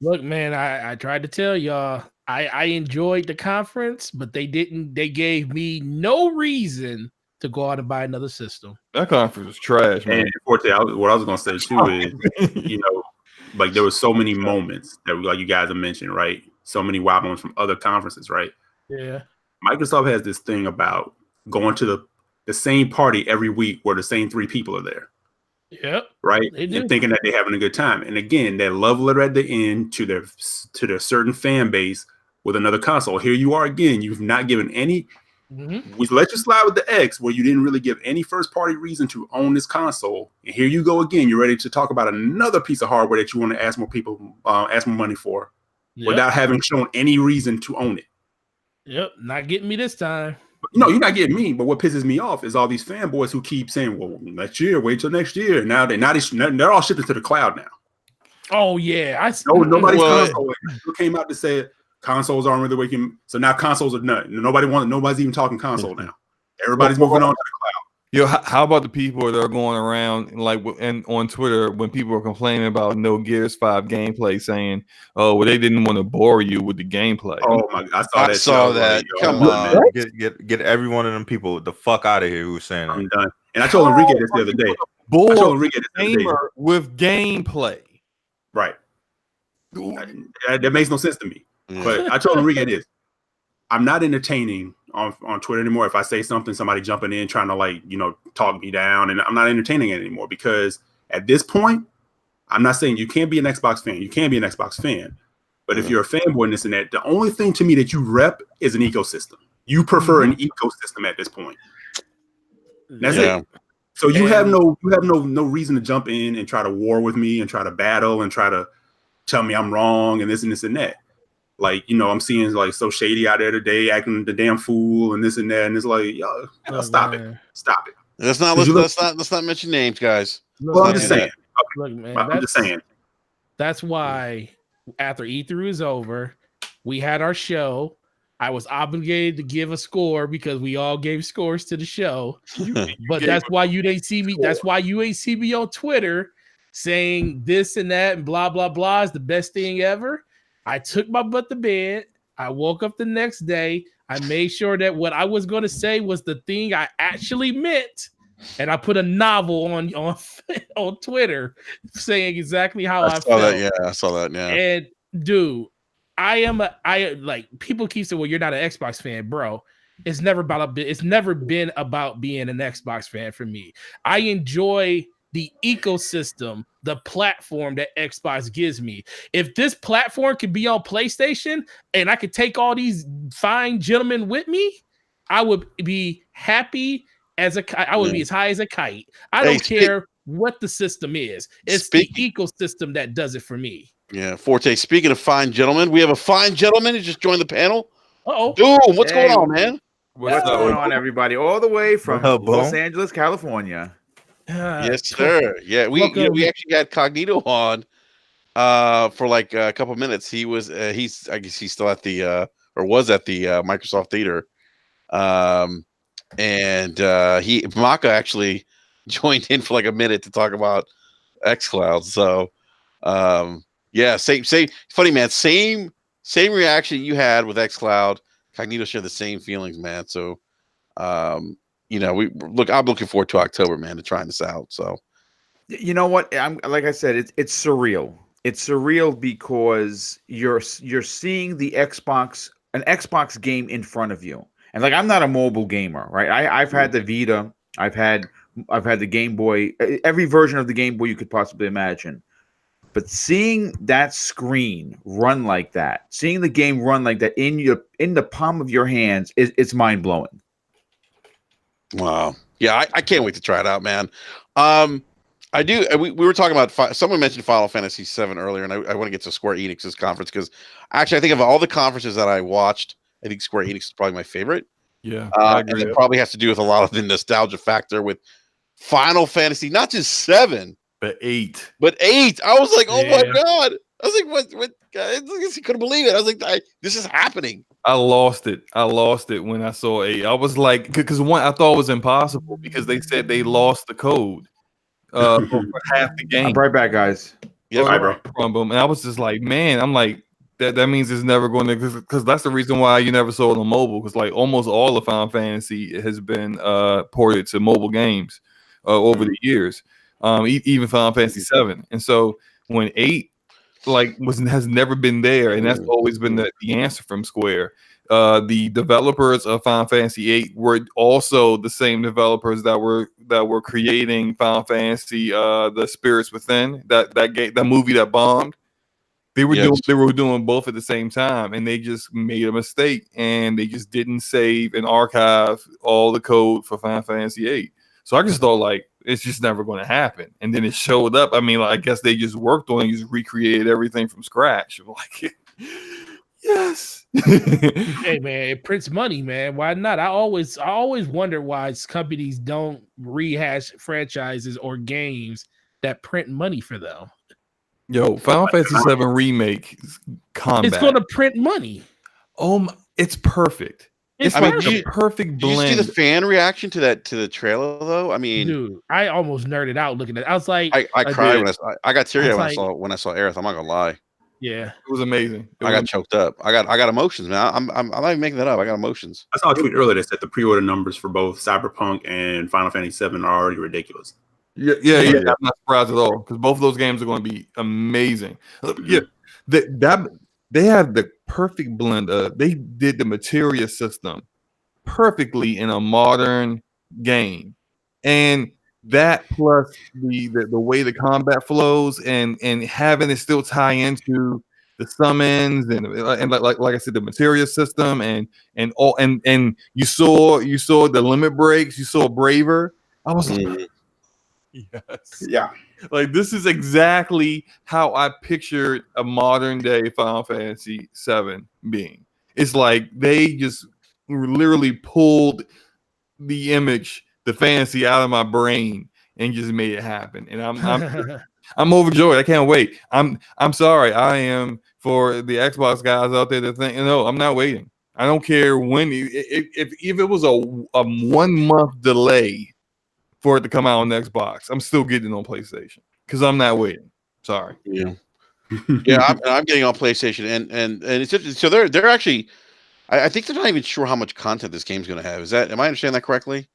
Look, man, I tried to tell y'all. I enjoyed the conference, but they didn't. They gave me no reason to go out and buy another system. That conference was trash, man. And unfortunately, what I was going to say too is, you know, like there were so many moments that, like you guys have mentioned, right? So many wild moments from other conferences, right? Yeah. Microsoft has this thing about going to the same party every week where the same 3 people are there. Yep. Right. And thinking that they're having a good time. And again, that love letter at the end to their certain fan base with another console. Here you are again. You've not given any. We let you slide with the X where you didn't really give any first party reason to own this console. And here you go again. You're ready to talk about another piece of hardware that you want to ask more people, ask more money for without having shown any reason to own it. Yep. Not getting me this time. No, you're not getting me. But what pisses me off is all these fanboys who keep saying, well, next year, wait till next year. Now they're all shifting to the cloud now. Oh, yeah. Nobody's console came out to say consoles aren't really waking. So now consoles are none. Nobody's even talking console now. Everybody's moving on to the cloud. Yo, how about the people that are going around and on Twitter when people are complaining about no Gears 5 gameplay, saying, "Oh, well, they didn't want to bore you with the gameplay." Oh my! I saw that. Come on, get every one of them people the fuck out of here who was saying that. I'm done. And I told Enrique this the other day. With gameplay, right? That makes no sense to me. Yeah. But I told Enrique this. I'm not entertaining on Twitter anymore. If I say something, somebody jumping in trying to like, talk me down, and I'm not entertaining it anymore because at this point, I'm not saying you can't be an Xbox fan. You can be an Xbox fan. But if you're a fanboy and this and that, the only thing to me that you rep is an ecosystem. You prefer an ecosystem at this point. That's it. So you have no reason to jump in and try to war with me and try to battle and try to tell me I'm wrong and this and this and that. Like, I'm seeing like so shady out there today, acting the damn fool and this and that, and it's like, stop it. Let's not mention names, guys. Well, I'm just saying. Look, man, I'm just saying. That's why after E3 is over, we had our show. I was obligated to give a score because we all gave scores to the show. But that's why you didn't see me. That's why you ain't see me on Twitter saying this and that and blah blah blah is the best thing ever. I took my butt to bed. I woke up the next day. I made sure that what I was going to say was the thing I actually meant. And I put a novel on Twitter saying exactly how I felt. I saw that. Yeah. And dude, I like people keep saying, well, you're not an Xbox fan, bro. It's never been about being an Xbox fan for me. I enjoy the ecosystem, the platform that Xbox gives me. If this platform could be on PlayStation and I could take all these fine gentlemen with me, I would be happy as I would be as high as a kite. I don't care what the system is. It's the ecosystem that does it for me. Yeah, Forte. Speaking of fine gentlemen, we have a fine gentleman who just joined the panel. Uh-oh. Doom, what's going on, man? What's going on, everybody? All the way from Los Angeles, California. Yes, sir. Yeah, we actually had Cognito on for like a couple minutes. He was I guess he's still at the or was at the Microsoft Theater. And Maka actually joined in for like a minute to talk about xCloud. So yeah, same funny man, same reaction you had with xCloud. Cognito shared the same feelings, man. So I'm looking forward to October, man, to trying this out. So you know what? Like I said, it's surreal. It's surreal because you're seeing an Xbox game in front of you. And like, I'm not a mobile gamer, right? I've had the Vita, I've had the Game Boy, every version of the Game Boy you could possibly imagine. But seeing that screen run like that, seeing the game run like that in the palm of your hands, it's mind blowing. Wow. Yeah, I can't wait to try it out, man. I do. We were talking about someone mentioned Final Fantasy VII earlier, and I want to get to Square Enix's conference because actually I think of all the conferences that I watched, I think Square Enix is probably my favorite. Yeah, and it probably has to do with a lot of the nostalgia factor with Final Fantasy, not just 7, but 8. But 8. I was like, oh my god! I was like, what? I couldn't believe it. I was like, this is happening. I lost it when I saw 8. I was like, because one, I thought it was impossible because they said they lost the code for half the game. I'm right back, guys. Yeah, bro. And I was just like, man, I'm like, that means it's never going to, because that's the reason why you never saw it on mobile, because like almost all of Final Fantasy has been ported to mobile games over the years, even Final Fantasy VII. And so when 8 has never been there, and that's always been the answer from Square. The developers of Final Fantasy VIII were also the same developers that were creating Final Fantasy The Spirits Within, that movie that bombed. They were doing both at the same time, and they just made a mistake, and they just didn't save and archive all the code for Final Fantasy VIII. So I just thought like it's just never going to happen, and then it showed up. I mean, like, I guess they just worked on it, just recreated everything from scratch. I'm like, yes. Hey man, it prints money, man. Why not? I always wonder why companies don't rehash franchises or games that print money for them. Yo, Final Fantasy VII Remake combat. It's going to print money. It's perfect. It's like the perfect blend. Did you see the fan reaction to the trailer though? I mean, dude, I almost nerded out looking at it. I was like, I cried when I got teary-eyed when I saw Aerith. I'm not gonna lie. Yeah, it was amazing. I got choked up. I got emotions, man. I'm not even making that up. I got emotions. I saw a tweet earlier that said the pre-order numbers for both Cyberpunk and Final Fantasy VII are already ridiculous. Yeah. I'm not surprised at all because both of those games are going to be amazing. Yeah, They have the perfect blend of. They did the materia system perfectly in a modern game, and that plus the way the combat flows and having it still tie into the summons and like I said, the materia system and all and you saw the limit breaks, you saw Braver. I was like, yes, Yeah. like this is exactly how I pictured a modern day Final Fantasy VII being. It's like they just literally pulled the image, the fantasy out of my brain and just made it happen. And I'm overjoyed. I can't wait. I'm sorry. I am for the Xbox guys out there that think, no, I'm not waiting. I don't care when. If it was a 1 month delay for it to come out on Xbox, I'm still getting it on PlayStation because I'm not waiting. Sorry. Yeah, yeah. I'm getting on PlayStation, and it's so they're actually. I think they're not even sure how much content this game's going to have. Am I understanding that correctly?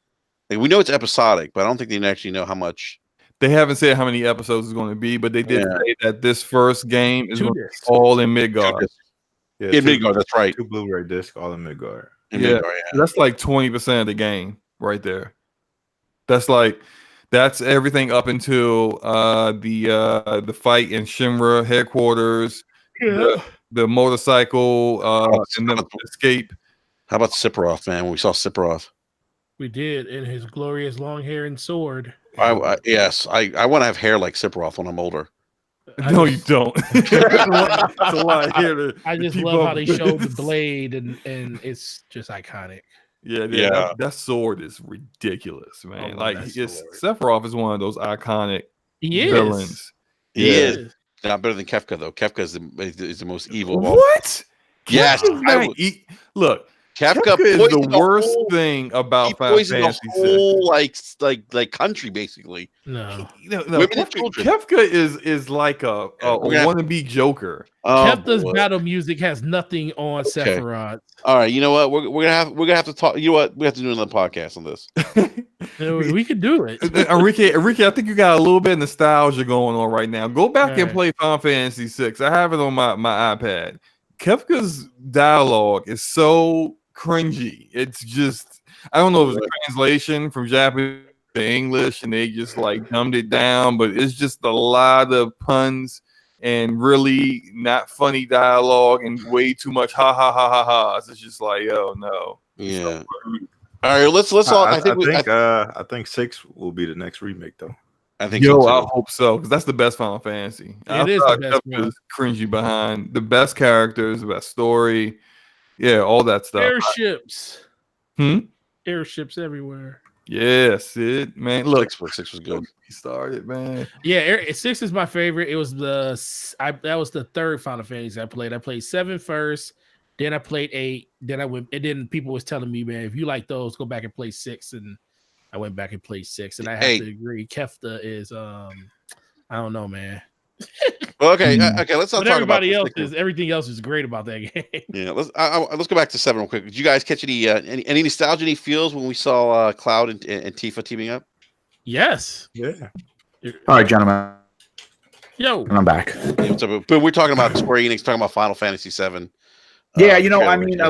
Like, we know it's episodic, but I don't think they actually know how much. They haven't said how many episodes it's going to be, but they did say that this first game is going to be all in Midgard. Yeah, in Midgard, that's right. 2 Blu-ray discs, all in Midgard. Yeah, that's like 20% of the game right there. That's everything up until the fight in Shinra headquarters. Yeah. The motorcycle and then escape. How about Sephiroth, man? When we saw Sephiroth, we did in his glorious long hair and sword. Yes, I want to have hair like Sephiroth when I'm older. No, you don't. That's a lot of hair I just love how they showed the blade, and it's just iconic. Yeah. That sword is ridiculous, man. Sephiroth is one of those iconic villains. He is. Not better than Kefka, though. Kefka is the most evil of all. What? Yes. Look, Kefka is the worst thing about Final Fantasy VI. Like country, basically. No. Kefka is like a wannabe Joker. Kefka's battle music has nothing on Sephiroth. All right, you know what? We're gonna have to talk. You know what? We have to do another podcast on this. We could do it. Enrique, I think you got a little bit of nostalgia going on right now. Go back and play Final Fantasy VI. I have it on my iPad. Kefka's dialogue is so cringy. It's just, I don't know if it's a translation from Japanese to English and they just like dumbed it down, but it's just a lot of puns and really not funny dialogue and way too much ha ha ha ha ha. It's just like, oh no. Yeah. All right, let's all. I think 6 will be the next remake, though. I think so too. I hope so, because that's the best Final Fantasy. It is the best one. Cringy behind the best characters, the best story, all that stuff. Airships. Airships everywhere. Yes, man. Look, 6 was good. He started, man. Yeah, 6 is my favorite. It was that was the third Final Fantasy I played. I played 7 first. Then I played 8. Then I went, and then people was telling me, man, if you like those, go back and play 6. And I went back and played 6. And I have to agree, Kefta is I don't know, man. Well, okay. Let's not talk about everything else is great about that game. Yeah, let's go back to 7 real quick. Did you guys catch any nostalgia, any feels when we saw Cloud and Tifa teaming up? Yes. Yeah. All right, gentlemen. Yo, and I'm back. Yeah, but we're talking about Square Enix, talking about Final Fantasy VII. Yeah,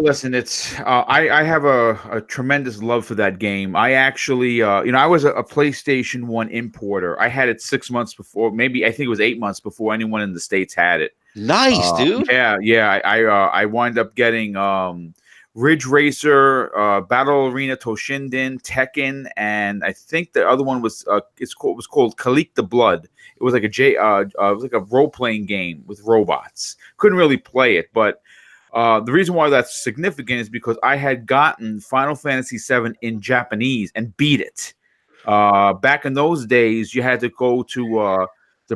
listen, it's I have a tremendous love for that game. I actually, I was a PlayStation 1 importer. I had it 6 months before, maybe I think it was 8 months before anyone in the States had it. Nice, dude. Yeah. I wound up getting Ridge Racer, Battle Arena Toshinden, Tekken, and I think the other one was was called Khalik the Blood. It was like a role playing game with robots. Couldn't really play it, but the reason why that's significant is because I had gotten Final Fantasy VII in Japanese and beat it. Back in those days, you had to go to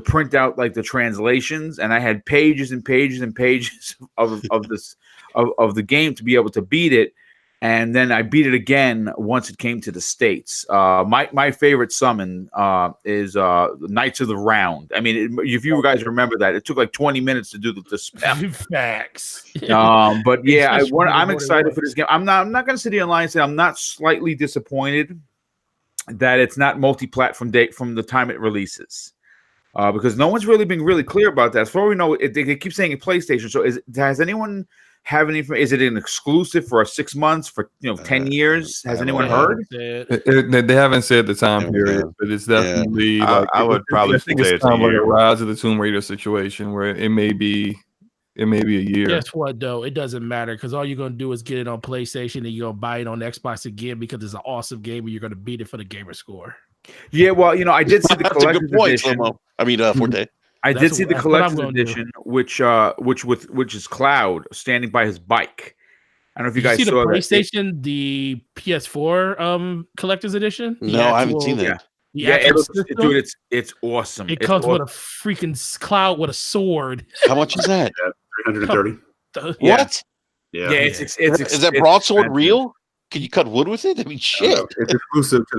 print out like the translations, and I had pages and pages and pages of the game to be able to beat it. And then I beat it again once it came to the States. My favorite summon is Knights of the Round. I mean, if you guys remember that, it took like 20 minutes to do the spell. Facts. But yeah, I'm excited for this game. I'm not going to sit here and lie and say I'm not slightly disappointed that it's not multi-platform date from the time it releases. because no one's really been really clear about that. As far as we know, they keep saying PlayStation. So has anyone have any? Is it an exclusive for 6 months, for 10 years? Has anyone heard? They haven't said the time period, but it's definitely like I would probably I think say it's it's a kind of like a year. Rise of the Tomb Raider situation where it may be a year. Guess what though? It doesn't matter because all you're gonna do is get it on PlayStation and you're gonna buy it on Xbox again because it's an awesome game and you're gonna beat it for the gamer score. Yeah, well, I did see the That's a collector's good point, edition. Slow-mo. I mean, Forte. I That's did see the that's what I'm collector's gonna do. edition, which is Cloud standing by his bike. I don't know if you Did guys you see the saw that. PlayStation, the PS4 collector's edition? The No, I haven't seen actual- that. the Yeah, actual dude, system? it's awesome. It It's comes with a awesome. freaking cloud with a sword. How much is that? 330. Yeah. What? Yeah. Yeah, it's Is that it's broadsword expensive. real? Can you cut wood with it? I mean, shit. It's exclusive to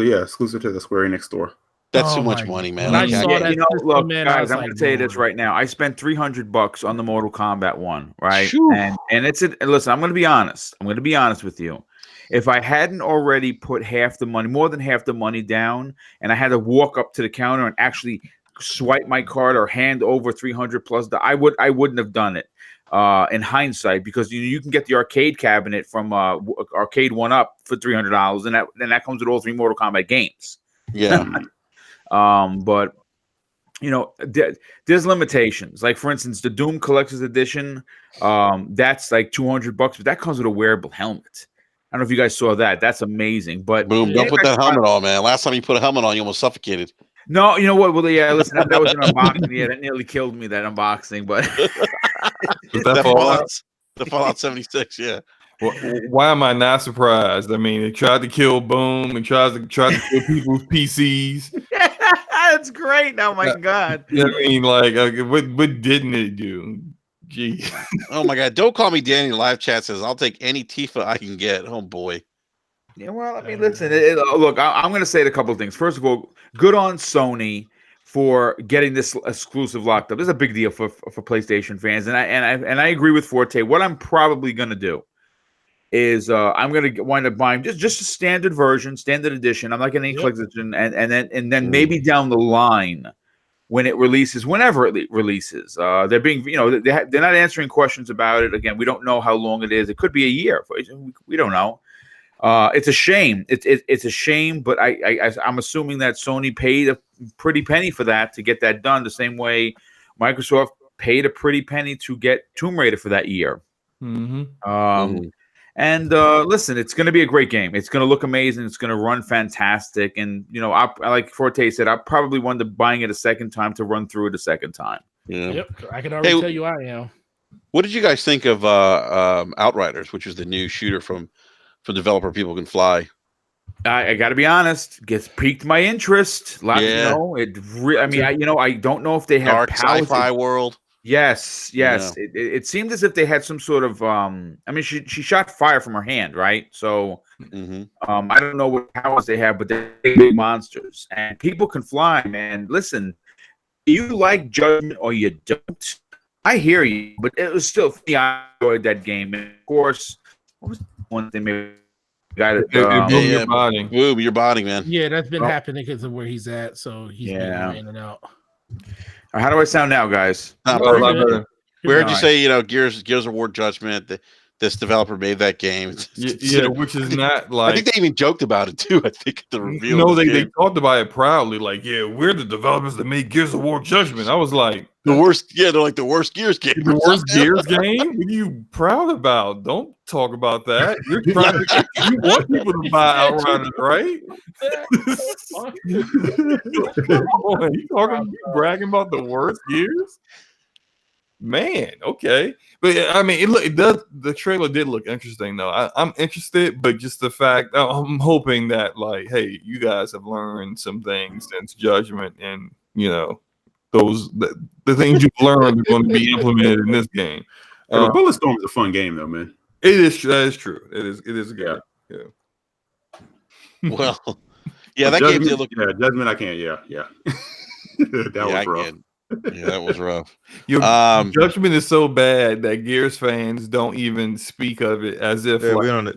the Square Enix store. That's Oh too much my money, man. God. I When I can't- saw Yeah, that system, look, man, I guys, was I'm like, gonna tell you this "Lord." right now. I spent $300 on the Mortal Kombat 1, right? Phew. And listen, I'm gonna be honest. I'm gonna be honest with you. If I hadn't already put more than half the money down, and I had to walk up to the counter and actually swipe my card or hand over 300 plus, I wouldn't have done it. In hindsight, because you can get the arcade cabinet from Arcade 1-Up for $300, and that comes with all 3 Mortal Kombat games. Yeah. But there's limitations. Like, for instance, the Doom Collector's Edition, that's like $200, but that comes with a wearable helmet. I don't know if you guys saw that. That's amazing. But Boom. Don't put that helmet on, man. Last time you put a helmet on, you almost suffocated. No, you know what? Well, yeah, listen, that was an unboxing. Yeah, that nearly killed me, that unboxing. But Was that Fallout? The Fallout 76, yeah. Well, why am I not surprised? I mean, it tried to kill Boom and tried to kill people's PCs. that's great. Oh my god. I mean, like, what didn't it do? Gee. Oh my God. Don't call me Danny. Live chat says, I'll take any Tifa I can get. Oh boy. Yeah, well, I mean, listen. Look, I'm going to say a couple of things. First of all, good on Sony for getting this exclusive locked up. This is a big deal for PlayStation fans, and I agree with Forte. What I'm probably going to do is I'm going to wind up buying just a standard version, standard edition. I'm not getting any collector's edition, and then maybe down the line when it releases, whenever it releases, they're being, they're not answering questions about it. Again, we don't know how long it is. It could be a year. We don't know. It's a shame. It's a shame, but I'm assuming that Sony paid a pretty penny for that to get that done, the same way Microsoft paid a pretty penny to get Tomb Raider for that year. And listen, it's going to be a great game. It's going to look amazing. It's going to run fantastic. And I like Forte said, I probably wound up buying it a second time to run through it a second time. Yeah. Yep, I can already tell you I am. What did you guys think of Outriders, which is the new shooter from developer People Can Fly? I got to be honest, gets piqued my interest. Yeah. I don't know if they have Dark sci-fi world. Yes. Yeah. It seemed as if they had some sort of she shot fire from her hand, right? So I don't know what powers they have, but they're big monsters. And People Can Fly, man. Listen, you like Judgment or you don't. I hear you, but it was still funny. I enjoyed that game. And of course, what was the one thing maybe got it? Your body. Boom, your body, man. Yeah, that's been happening because of where he's at. So he's been in and out. How do I sound now, guys? Not A lot perfect. better. We heard you say, Gears of War Judgment. This developer made that game. Yeah, which is not like. I think they even joked about it too. I think at the reveal. No, of the they game. talked about it proudly. Like, yeah, we're the developers that made Gears of War Judgment. I was like, the worst. Yeah, they're like the worst Gears game. the worst Gears game. What are you proud about? Don't talk about that. You're trying to. You want people to buy Outriders, right? Come on, you bragging about the worst Gears? Man, okay, but I mean, it does. The trailer did look interesting, though. I'm interested, but just the fact I'm hoping that, like, hey, you guys have learned some things since Judgment, and the things you've learned are going to be implemented in this game. Bulletstorm is a fun game, though, man. It is. That is true. It is good. Yeah. Well, yeah, that Judgment, game did look. Yeah, Judgment. I can't. Yeah. That was rough. Yeah, that was rough. Judgment is so bad that Gears fans don't even speak of it as if we don't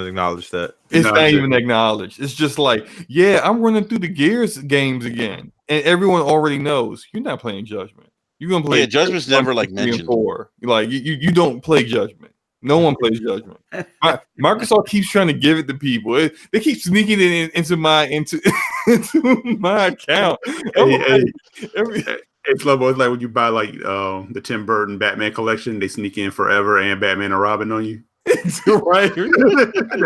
acknowledge that. It's not even acknowledged. It's just like, yeah, I'm running through the Gears games again, and everyone already knows you're not playing Judgment. You're gonna play. Yeah, Judgment's never like 1, 2, 3, and mentioned. 4. Like you don't play Judgment. No one plays Judgment. Microsoft keeps trying to give it to people. They keep sneaking it into my into my account. Hey, Flobo, it's like when you buy like the Tim Burton Batman collection, they sneak in Forever and Batman and Robin on you. Right? They're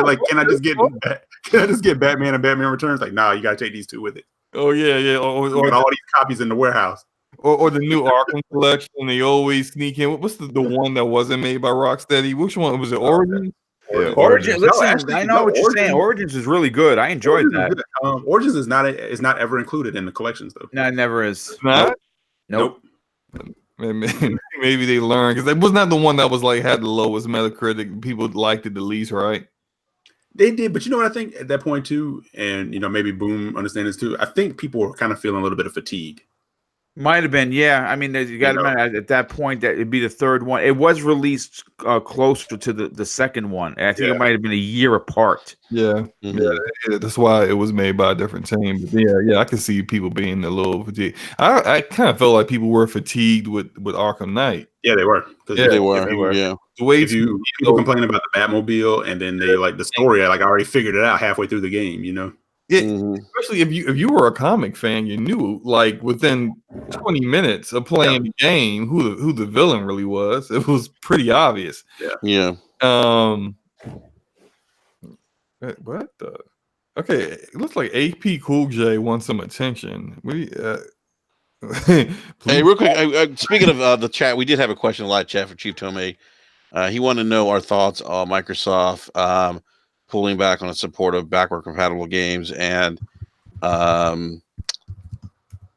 like, can I just get Batman and Batman Returns? Like, nah, you gotta take these two with it. Oh yeah. Or all these copies in the warehouse. Or the new Arkham collection. They always sneak in. What's the one that wasn't made by Rocksteady? Which one was it? Origins? Yeah, Origins. Listen, I know what you're saying. Origins is really good. I enjoyed that. Origins is not ever included in the collections though. No, it never is. Not? Nope. Maybe they learned because it was not the one that was like had the lowest Metacritic. People liked it the least, right? They did, but you know what I think at that point too, and maybe Boom understands this too. I think people were kind of feeling a little bit of fatigue. Might have been, yeah. I mean, you got to imagine at that point that it'd be the third one. It was released closer to the second one. And I think it might have been a year apart. Yeah, yeah. That's why it was made by a different team. But yeah. I can see people being a little fatigued. I kind of felt like people were fatigued with Arkham Knight. Yeah, they were. Yeah, they were. Yeah. The way people complain about the Batmobile, and then they like the story. I already figured it out halfway through the game. Yeah, especially if you were a comic fan, you knew like within 20 minutes of playing the game who the villain really was. It was pretty obvious. Yeah. What the? Okay, it looks like AP Cool J wants some attention. Hey, real quick. Speaking of the chat, we did have a question in the live chat for Chief Tomei. He wanted to know our thoughts on Microsoft pulling back on its support of backward compatible games and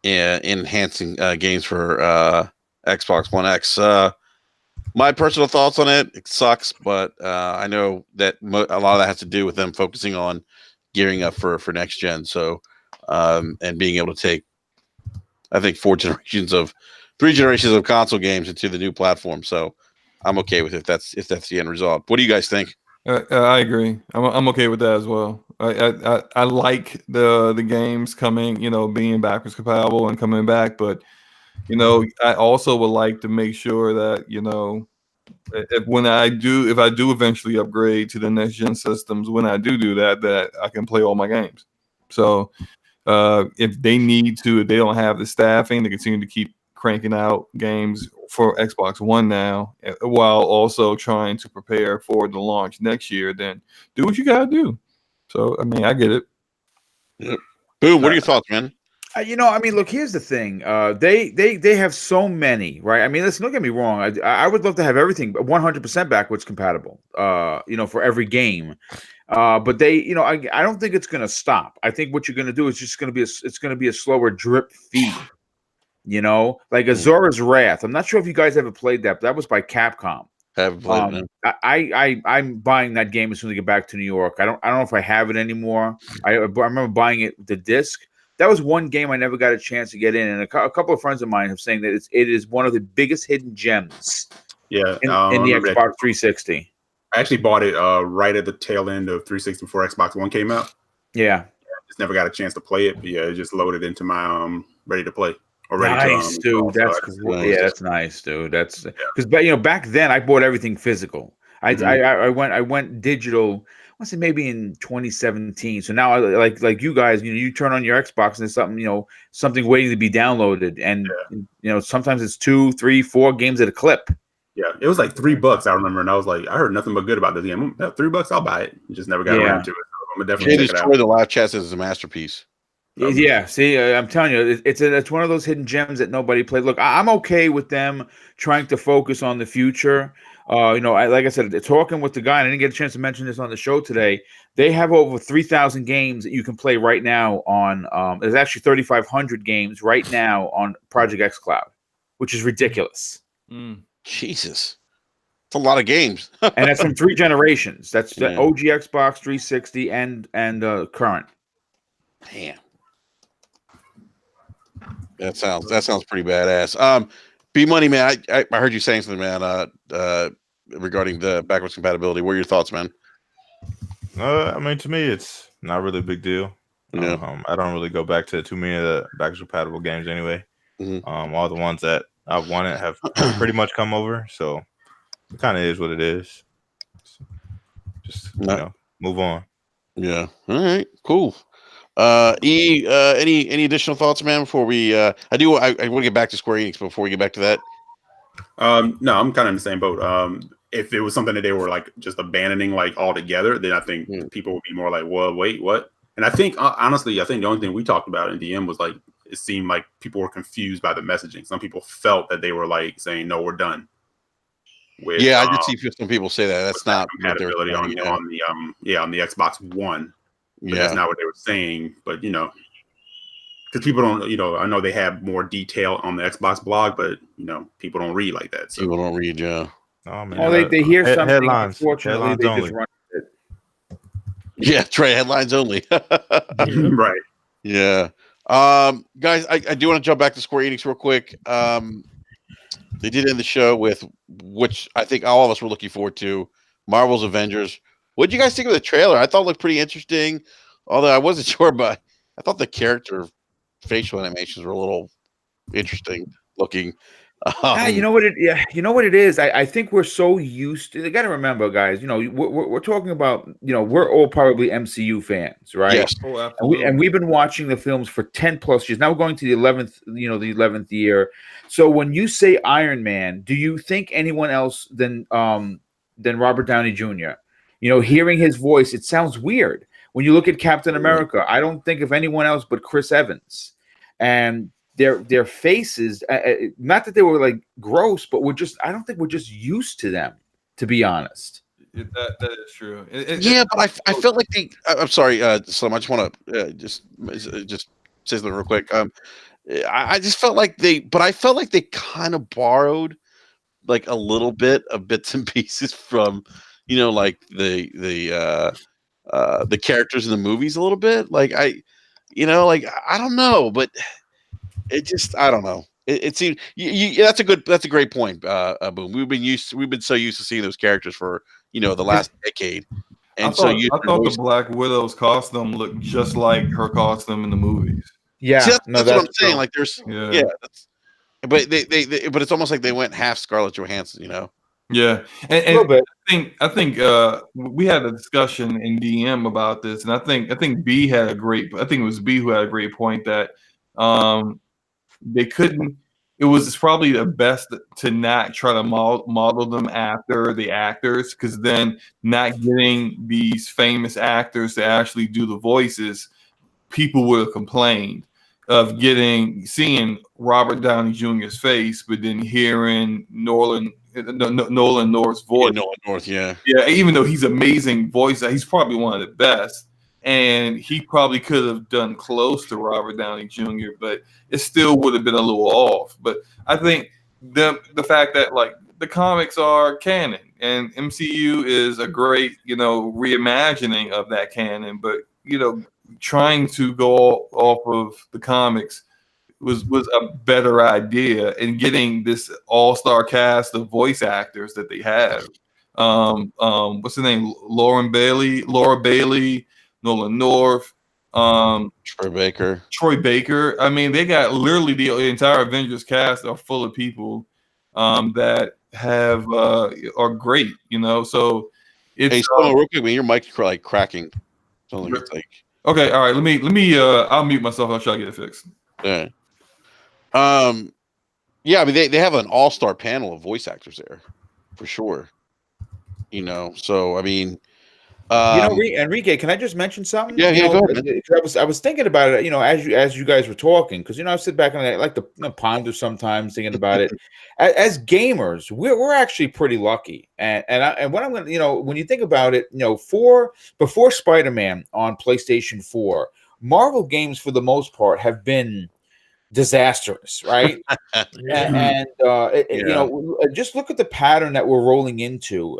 enhancing games for Xbox One X. My personal thoughts on it sucks, but I know that a lot of that has to do with them focusing on gearing up for next gen. So and being able to take, I think, 3 generations of console games into the new platform. So I'm okay with it if that's the end result. What do you guys think? I agree. I'm okay with that as well. I like the games coming, being backwards compatible and coming back, but I also would like to make sure that if I do eventually upgrade to the next gen systems, when I do that I can play all my games. So if they don't have the staffing to continue to keep cranking out games for Xbox One now, while also trying to prepare for the launch next year, then do what you gotta do. So I mean, I get it. Yep. Boom. What are your thoughts, man? Look, here's the thing. They have so many, right? I mean, listen, don't get me wrong. I would love to have everything 100% backwards compatible, for every game. But they, I don't think it's going to stop. I think what you're going to do is just going to be a slower drip feed. Like Azura's Wrath. I'm not sure if you guys ever played that, but that was by Capcom. I haven't played it. I'm buying that game as soon as I get back to New York. I don't know if I have it anymore. I remember buying it the disc. That was one game I never got a chance to get in, and a couple of friends of mine have saying that it is one of the biggest hidden gems. Yeah, in the Xbox 360. I actually bought it right at the tail end of 360 before Xbox One came out. Yeah, just never got a chance to play it. But yeah, it just loaded into my ready to play. Nice, dude. That's cool. Yeah, that's nice, dude. That's because back then I bought everything physical. I went digital. I say maybe in 2017. So now, like you guys, you turn on your Xbox and there's something, something waiting to be downloaded, and sometimes it's 2, 3, 4 games at a clip. Yeah, it was like $3. I remember, and I was like, I heard nothing but good about this game. $3, I'll buy it. Just never got around to it. So I'm gonna definitely check it out. The live chat says it's a masterpiece. Yeah, see, I'm telling you, it's one of those hidden gems that nobody played. Look, I'm okay with them trying to focus on the future. Like I said, talking with the guy, and I didn't get a chance to mention this on the show today. They have over 3,000 games that you can play right now on. There's actually 3,500 games right now on Project xCloud, which is ridiculous. Jesus, it's a lot of games, and that's from 3 generations. That's the OG Xbox 360 and current. Damn. That sounds pretty badass. B Money, man, I heard you saying something, man, regarding the backwards compatibility. What are your thoughts, man? I mean, to me, it's not really a big deal. Yeah. I don't really go back to too many of the backwards compatible games anyway. Mhm. All the ones that I've wanted have pretty much come over, so it kind of is what it is. Just move on. Yeah. All right. Cool. Any additional thoughts, man? Before we, I want to get back to Square Enix. Before we get back to that, No, I'm kind of in the same boat. If it was something that they were like just abandoning like altogether, then I think people would be more like, "Well, wait, what?" And I think honestly, I think the only thing we talked about in DM was like it seemed like people were confused by the messaging. Some people felt that they were like saying, "No, we're done." With I did see some people say that. That's not what they're compatibility saying. on the Xbox One. But that's Yeah. not what they were saying. But because people don't, I know they have more detail on the Xbox blog, but people don't read like that. So People don't read. Yeah. Oh man, Well, they hear something. headlines. Unfortunately, Headlines they only. just run with it. Yeah. Try headlines only. right. Yeah. Guys, I do want to jump back to Square Enix real quick. They did end the show with, which I think all of us were looking forward to, Marvel's Avengers. What did you guys think of the trailer? I thought it looked pretty interesting, although I wasn't sure, but I thought the character facial animations were a little interesting looking. You know what it? Yeah, you know what it is. I think we're so used to. You got to remember, guys. We're talking about. We're all probably MCU fans, right? Yes. Oh, And absolutely. we've been watching the films for 10 plus years. Now we're going to the 11th. The 11th year. So when you say Iron Man, do you think anyone else than Robert Downey Jr.? Hearing his voice, it sounds weird. When you look at Captain America, I don't think of anyone else but Chris Evans, and their faces, not that they were like gross, but I don't think we're just used to them, to be honest. That is true. But I felt like I'm sorry, Slim. I just want to just say something real quick. I just felt like I felt like they kind of borrowed like a little bit of bits and pieces from, like the characters in the movies a little bit. Like I don't know, but it just, I don't know. It seems that's a great point, Boom. We've been so used to seeing those characters for the last decade, and I thought the Black Widow's costume looked just like her costume in the movies. Yeah, see, that's what I'm saying. true. Like there's Yeah. but they but it's almost like they went half Scarlett Johansson, Yeah, A little bit. I think we had a discussion in DM about this, and I think B had a great. I think it was B who had a great point that they couldn't. It's probably the best to not try to model them after the actors, because then not getting these famous actors to actually do the voices, people would have complained of seeing Robert Downey Jr.'s face, but then hearing Nolan North's voice. Nolan North, yeah. Yeah, even though he's amazing voice, he's probably one of the best. And he probably could have done close to Robert Downey Jr., but it still would have been a little off. But I think the fact that like the comics are canon and MCU is a great, reimagining of that canon, but trying to go off of the comics was a better idea, and getting this all-star cast of voice actors that they have. What's the name? Laura Bailey, Nolan North, Troy Baker. I mean, they got literally the entire Avengers cast are full of people that have are great, So it's Hey, so real quick, man, your mic's like cracking. Sounds like it's like okay. All right, let me. I'll mute myself. I'll try to get it fixed. yeah. Yeah, I mean they have an all-star panel of voice actors there, for sure. So I mean, Enrique, can I just mention something? Yeah, go ahead, man. I was thinking about it, as you guys were talking, because I sit back and I like to ponder sometimes thinking about it. As gamers, we're actually pretty lucky, and what I'm gonna, when you think about it, before Spider-Man on PlayStation 4, Marvel games for the most part have been disastrous, right? And just look at the pattern that we're rolling into.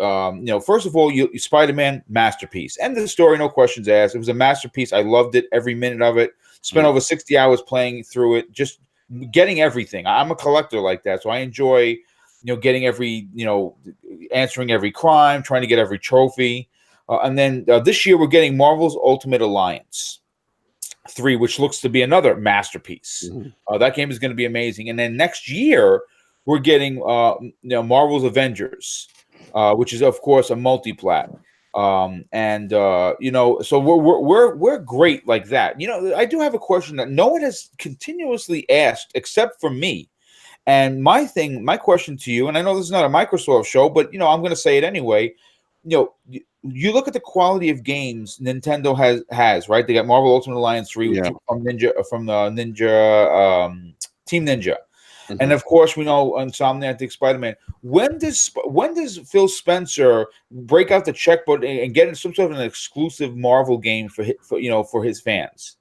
First of all, Spider-Man, masterpiece. End of the story, no questions asked. It was a masterpiece. I loved it, every minute of it. Spent over 60 hours playing through it, just getting everything. I'm a collector like that, so I enjoy, getting answering every crime, trying to get every trophy. And then this year we're getting Marvel's Ultimate Alliance. 3, which looks to be another masterpiece. That game is going to be amazing. And then next year, we're getting Marvel's Avengers, which is of course a multi-plat. So we're great like that. I do have a question that no one has continuously asked except for me. And my question to you, and I know this is not a Microsoft show, but I'm going to say it anyway. You look at the quality of games Nintendo has, right? They got Marvel Ultimate Alliance 3 from Team Ninja. And of course, we know Insomniac Spider-Man. When does Phil Spencer break out the checkbook and get some sort of an exclusive Marvel game for his fans?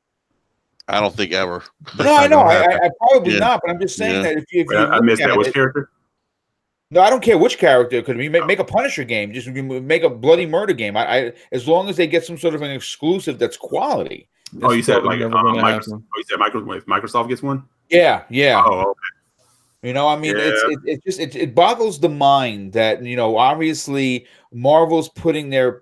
I don't think ever. No, I know. I probably not, but I'm just saying that if you I missed that. Which character? No, I don't care which character it could be. Make a Punisher game. Just make a bloody murder game. As long as they get some sort of an exclusive that's quality. You said like Microsoft. You said if Microsoft gets one. Yeah. Oh, okay. It boggles the mind that obviously Marvel's putting their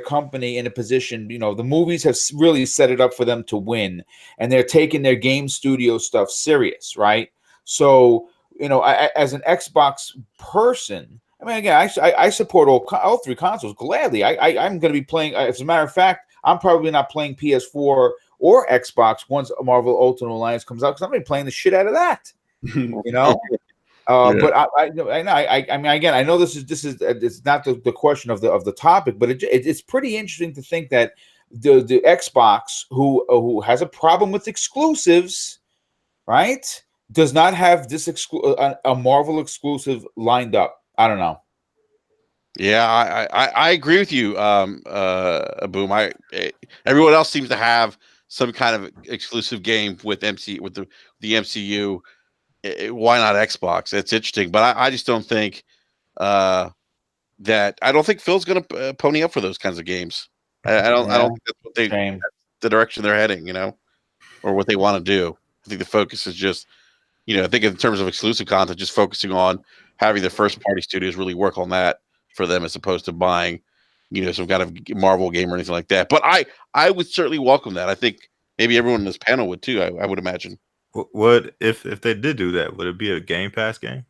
company in a position. The movies have really set it up for them to win, and they're taking their game studio stuff serious, right? So as an Xbox person, again, I support all 3 consoles gladly. I'm going to be playing. As a matter of fact, I'm probably not playing PS4 or Xbox once Marvel Ultimate Alliance comes out because I'm going to be playing the shit out of that. But again, I know this is it's not the question of the topic, but it's pretty interesting to think that the Xbox who has a problem with exclusives, right, does not have this a Marvel exclusive lined up. I don't know. Yeah, I agree with you, Boom. Everyone else seems to have some kind of exclusive game with the MCU. Why not Xbox? It's interesting, but I just don't think I don't think Phil's going to pony up for those kinds of games. I don't think that's the direction they're heading, or what they want to do. I think the focus is just, I think in terms of exclusive content, just focusing on having the first party studios really work on that for them as opposed to buying, some kind of Marvel game or anything like that. But I would certainly welcome that. I think maybe everyone in this panel would too. I would imagine. What if they did do that? Would it be a Game Pass game?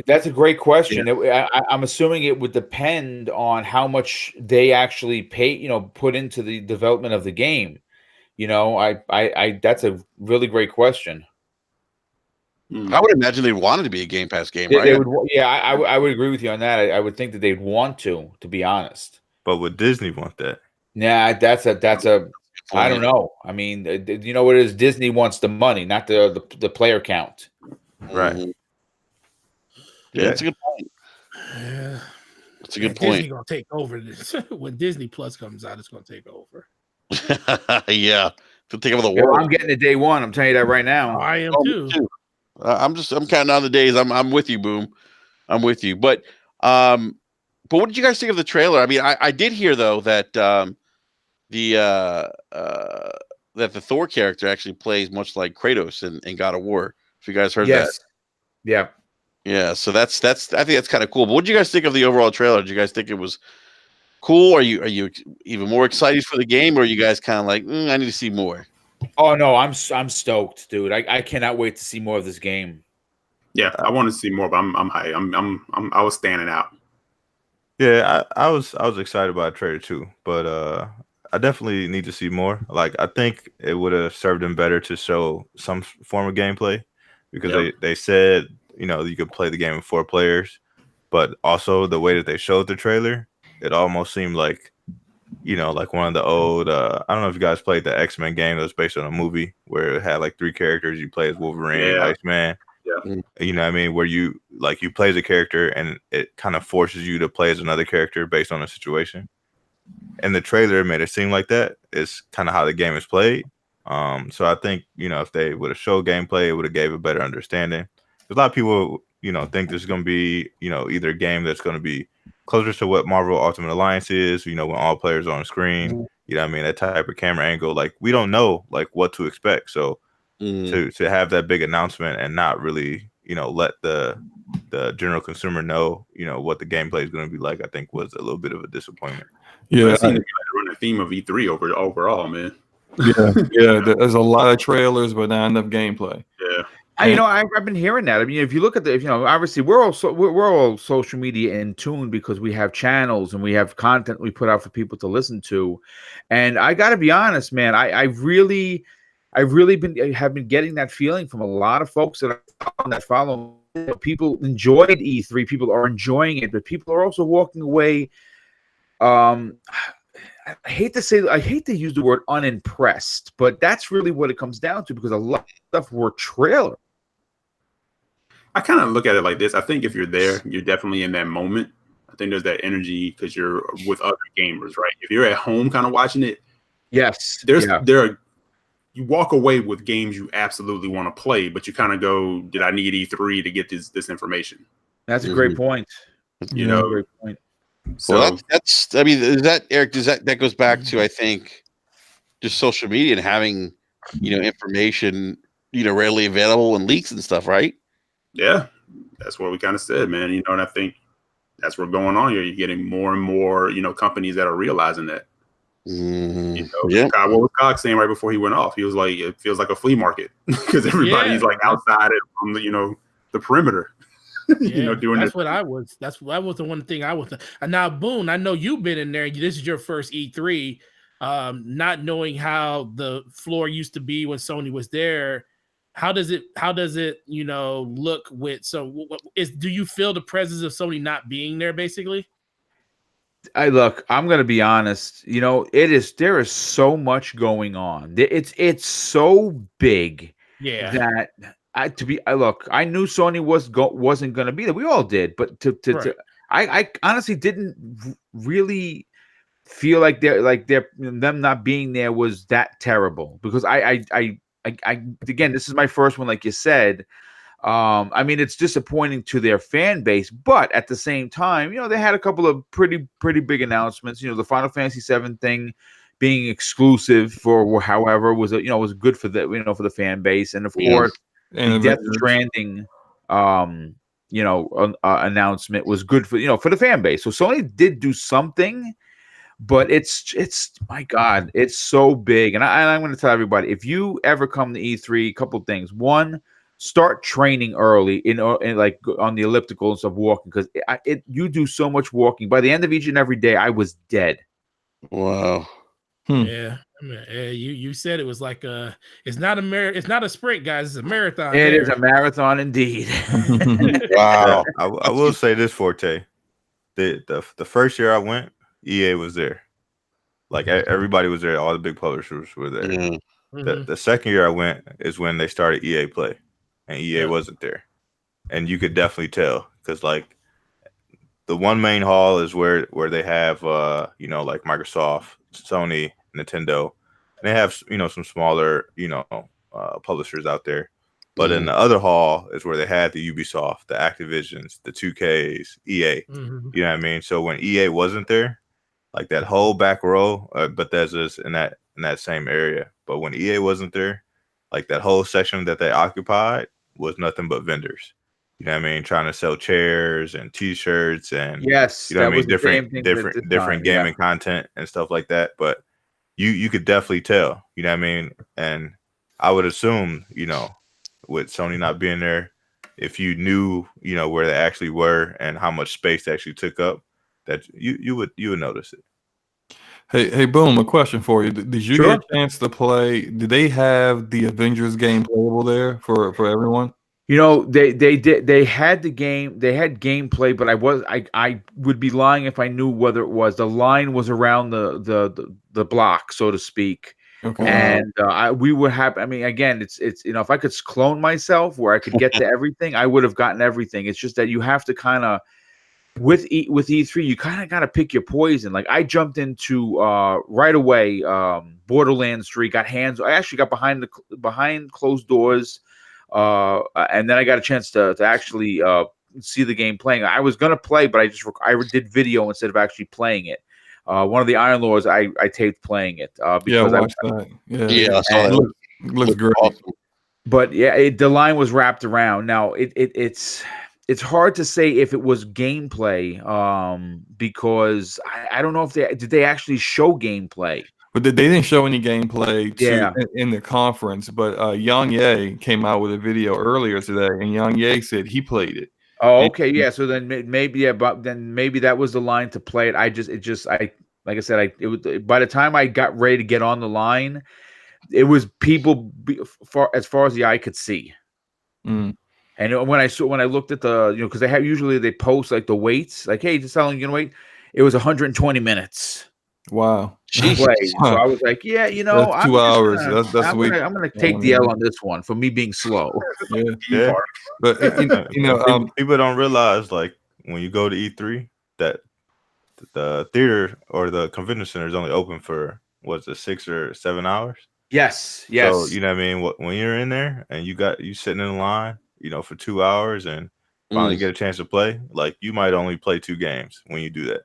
That's a great question. Yeah. I'm assuming it would depend on how much they actually put into the development of the game. That's a really great question. I would imagine they'd want it to be a Game Pass game, right? They would, I would agree with you on that. I would think that they'd want to be honest. But would Disney want that? Nah, that's a. I don't know. You know what it is? Disney wants the money, not the player count. Right. Yeah, that's a good point. Yeah. That's a good point. Disney gonna take over this. When Disney Plus comes out, it's gonna take over. Yeah. To take over the world. I'm getting it day one. I'm telling you that right now. I am too. I'm counting down the days. I'm with you, Boom. I'm with you. But what did you guys think of the trailer? I did hear though that that the Thor character actually plays much like Kratos in God of War. If you guys heard that. Yeah. So I think that's kind of cool. But what did you guys think of the overall trailer? Did you guys think it was cool? Are you even more excited for the game, or are you guys kind of like, I need to see more? Oh no, I'm stoked, dude. I cannot wait to see more of this game. Yeah, I want to see more, but I'm high. I was standing out. Yeah, I was excited about the trailer too, but I definitely need to see more. Like, I think it would have served them better to show some form of gameplay, because they said, you could play the game with 4 players, but also the way that they showed the trailer, it almost seemed like, like one of the old, I don't know if you guys played the X-Men game that was based on a movie where it had like 3 characters. You play as Wolverine, Iceman. Yeah. You know what I mean? Where you play as a character and it kind of forces you to play as another character based on a situation. And the trailer made it seem like that is kind of how the game is played. So I think, if they would have showed gameplay, it would have gave a better understanding. A lot of people, think there's going to be, either a game that's going to be closer to what Marvel Ultimate Alliance is, when all players are on screen, that type of camera angle. Like, we don't know like what to expect. So to have that big announcement and not really, let the general consumer know, what the gameplay is going to be like, I think was a little bit of a disappointment. Yeah, I seen the guy run the theme of E3 overall, man. Yeah. There's a lot of trailers, but not enough gameplay. Yeah. I've been hearing that. I mean, if you look at obviously we're all social media in tune because we have channels and we have content we put out for people to listen to. And I got to be honest, man, I really have been getting that feeling from a lot of folks that follow. People enjoyed E3. People are enjoying it, but people are also walking away. I hate to use the word unimpressed, but that's really what it comes down to because a lot of stuff were trailer. I kind of look at it like this. I think if you're there, you're definitely in that moment. I think there's that energy because you're with other gamers, right? If you're at home kind of watching it, yes, you walk away with games you absolutely want to play, but you kind of go, did I need E3 to get this information? That's a great point. Great point. So well, that's I mean, is that Eric? That goes back to I think just social media and having information readily available and leaks and stuff, right? Yeah, that's what we kind of said, man. And I think that's what's going on here. You're getting more and more, companies that are realizing that. Yeah. What was Cox saying right before he went off? He was like, it feels like a flea market because everybody's like outside it from the perimeter. Yeah, doing that's what I was. That was the one thing I was. And now, Boone, I know you've been in there. This is your first E3. Not knowing how the floor used to be when Sony was there. How does it look with? So, do you feel the presence of Sony not being there, basically? I'm going to be honest. There is so much going on. It's so big. Yeah. That I knew Sony wasn't going to be there. We all did, but I honestly didn't really feel like them not being there was that terrible because I again, this is my first one, like you said. I mean, it's disappointing to their fan base, but at the same time, they had a couple of pretty big announcements. The Final Fantasy VII thing being exclusive for however was good for for the fan base, and of course, the Death Stranding announcement was good for the fan base. So Sony did do something. But it's my God, it's so big, and I'm going to tell everybody, if you ever come to E3, a couple things. One, start training early in like on the elliptical and stuff, walking, because you do so much walking. By the end of each and every day, I was dead. Wow. Yeah, I mean, you said it was like it's not a sprint, guys. It's a marathon. It is a marathon indeed. Wow. I will say this, Forte. The first year I went, EA was there. Like everybody was there. All the big publishers were there. Mm-hmm. The second year I went is when they started EA Play, and EA wasn't there. And you could definitely tell because like the one main hall is where they have like Microsoft, Sony, Nintendo, and they have some smaller publishers out there. But in the other hall is where they had the Ubisoft, the Activisions, the 2Ks, EA. Mm-hmm. You know what I mean? So when EA wasn't there, like that whole back row, Bethesda's in that same area. But when EA wasn't there, like that whole section that they occupied was nothing but vendors. You know what I mean? Trying to sell chairs and T-shirts and different gaming content and stuff like that. But you could definitely tell. You know what I mean? And I would assume, with Sony not being there, if you knew, where they actually were and how much space they actually took up, that you would notice it. Hey, Boom, a question for you. Did you get a chance to play? Did they have the Avengers game playable there for everyone? They did. They had the game. They had gameplay, but I would be lying if I knew whether it was. The line was around the block, so to speak. Okay. And we would have. I mean, again, it's if I could clone myself where I could get to everything, I would have gotten everything. It's just that you have to kind of with E3, you kind of got to pick your poison. Like I jumped into right away Borderlands 3. I actually got behind closed doors. And then I got a chance to actually see the game playing. I was gonna play, but I did video instead of actually playing it. One of the Iron Lords, I taped playing it. Because I watched that. Yeah, I saw that. Looks great. Awesome. But yeah, the line was wrapped around. Now it's it's hard to say if it was gameplay, because I don't know if they actually show gameplay. But they didn't show any gameplay Yeah. in the conference. But Yang Ye came out with a video earlier today, and Yang Ye said he played it. Oh, And- okay, yeah. So then maybe, yeah, but then maybe that was the line to play it. I like I said, it was, by the time I got ready to get on the line, it was people as far as the eye could see. Mm. And when I looked at the, because they post like the waits, like, hey, just telling you gonna wait. It was 120 minutes. Wow. Play. So I was like, yeah, that's 2 hours. That's I'm gonna take the L on this one for me being slow. Yeah. But people don't realize, like, when you go to E3, that the theater or the convention center is only open for 6 or 7 hours. Yes. So you know what I mean. When you're in there and you sitting in line, for 2 hours and finally get a chance to play, like, you might only play 2 games when you do that.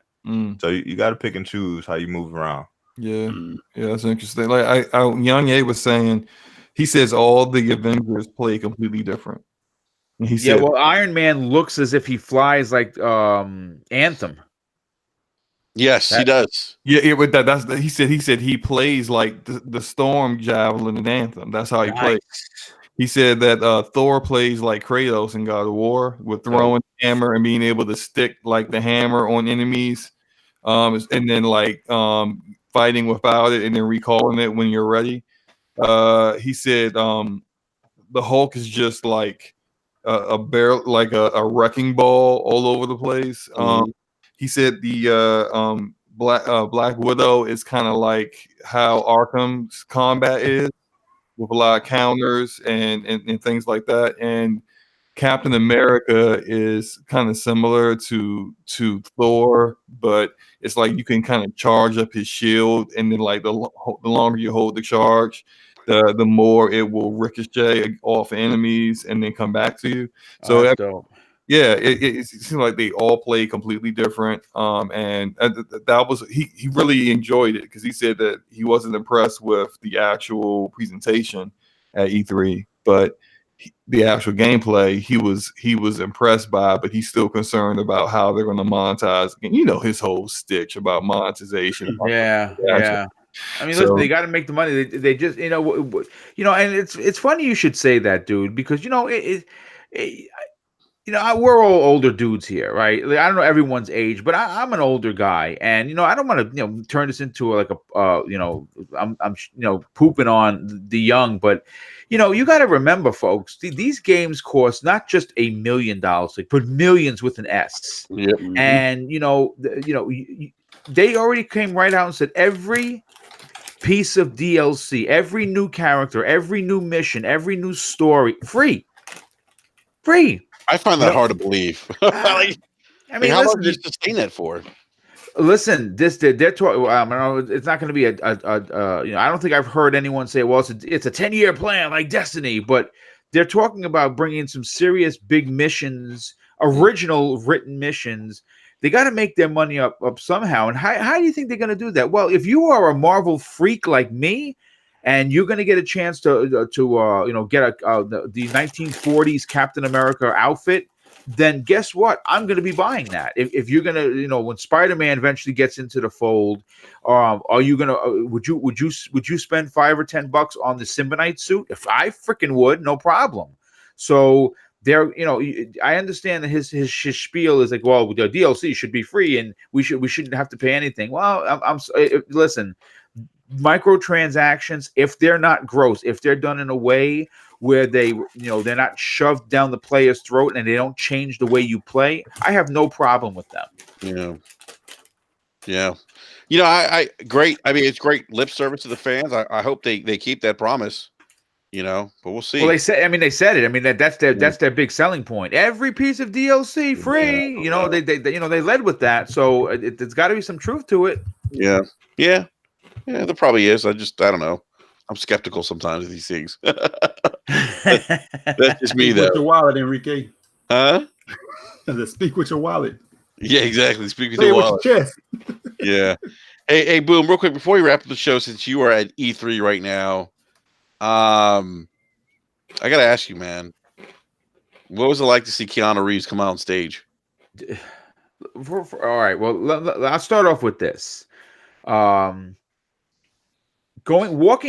So you got to pick and choose how you move around. Yeah, that's interesting. Like Yang Ye was saying, he says all the Avengers play completely different. And he said, well, Iron Man looks as if he flies like Anthem. Yes, he does. Yeah, with that, he said he plays like the Storm Javelin and Anthem. That's how he plays. He said that Thor plays like Kratos in God of War, with throwing the hammer and being able to stick like the hammer on enemies, and then like fighting without it and then recalling it when you're ready. He said the Hulk is just like a barrel, like a wrecking ball all over the place. He said the Black Widow is kind of like how Arkham's combat is, with a lot of counters and things like that. And Captain America is kind of similar to Thor, but it's like you can kind of charge up his shield, and then like the longer you hold the charge, the more it will ricochet off enemies and then come back to you. So that's dope. Yeah, it seems like they all play completely different. And that was he really enjoyed it, because he said that he wasn't impressed with the actual presentation at E3, but the actual gameplay he was impressed by. But he's still concerned about how they're going to monetize. And his whole stitch about monetization. Yeah. I mean, listen, they got to make the money. They just, and it's funny you should say that, dude, because we're all older dudes here, right? Like, I don't know everyone's age, but I'm an older guy, and I don't want to turn this into like I'm pooping on the young, but you got to remember, folks, these games cost not just $1 million, but millions with an S. Yep. And they already came right out and said every piece of DLC, every new character, every new mission, every new story, free. I find that hard to believe. I mean, how long listen, do you sustain that for? Listen, they're talking. It's not going to be I don't think I've heard anyone say, "Well, it's a 10-year plan like Destiny," but they're talking about bringing some serious big missions, original written missions. They got to make their money up somehow. And how do you think they're going to do that? Well, if you are a Marvel freak like me, and you're going to get a chance to get the 1940s Captain America outfit, then guess what? I'm going to be buying that. If you're going to, when Spider-Man eventually gets into the fold, are you going to, would you spend $5 or $10 on the Symbionite suit? If I freaking would, no problem. So there, I understand that his spiel is like, well, the DLC should be free and we shouldn't have to pay anything. Well, listen, microtransactions, if they're not gross, if they're done in a way where they're not shoved down the player's throat and they don't change the way you play, I have no problem with them. Yeah. I great. I mean, it's great lip service to the fans. I hope they keep that promise. But we'll see. Well, they said it. I mean, that's their big selling point. Every piece of DLC free. They led with that, so there's got to be some truth to it. Yeah. There probably is. I don't know. I'm skeptical sometimes of these things. That's just me, though. Speak with your wallet, Enrique. Huh? Speak with your wallet. Yeah, exactly. Speak with Say your it wallet. with your chest. Yeah. Hey, Boom, real quick, before we wrap up the show, since you are at E3 right now, I got to ask you, man, What was it like to see Keanu Reeves come out on stage? All right. Well, I'll start off with this. Walking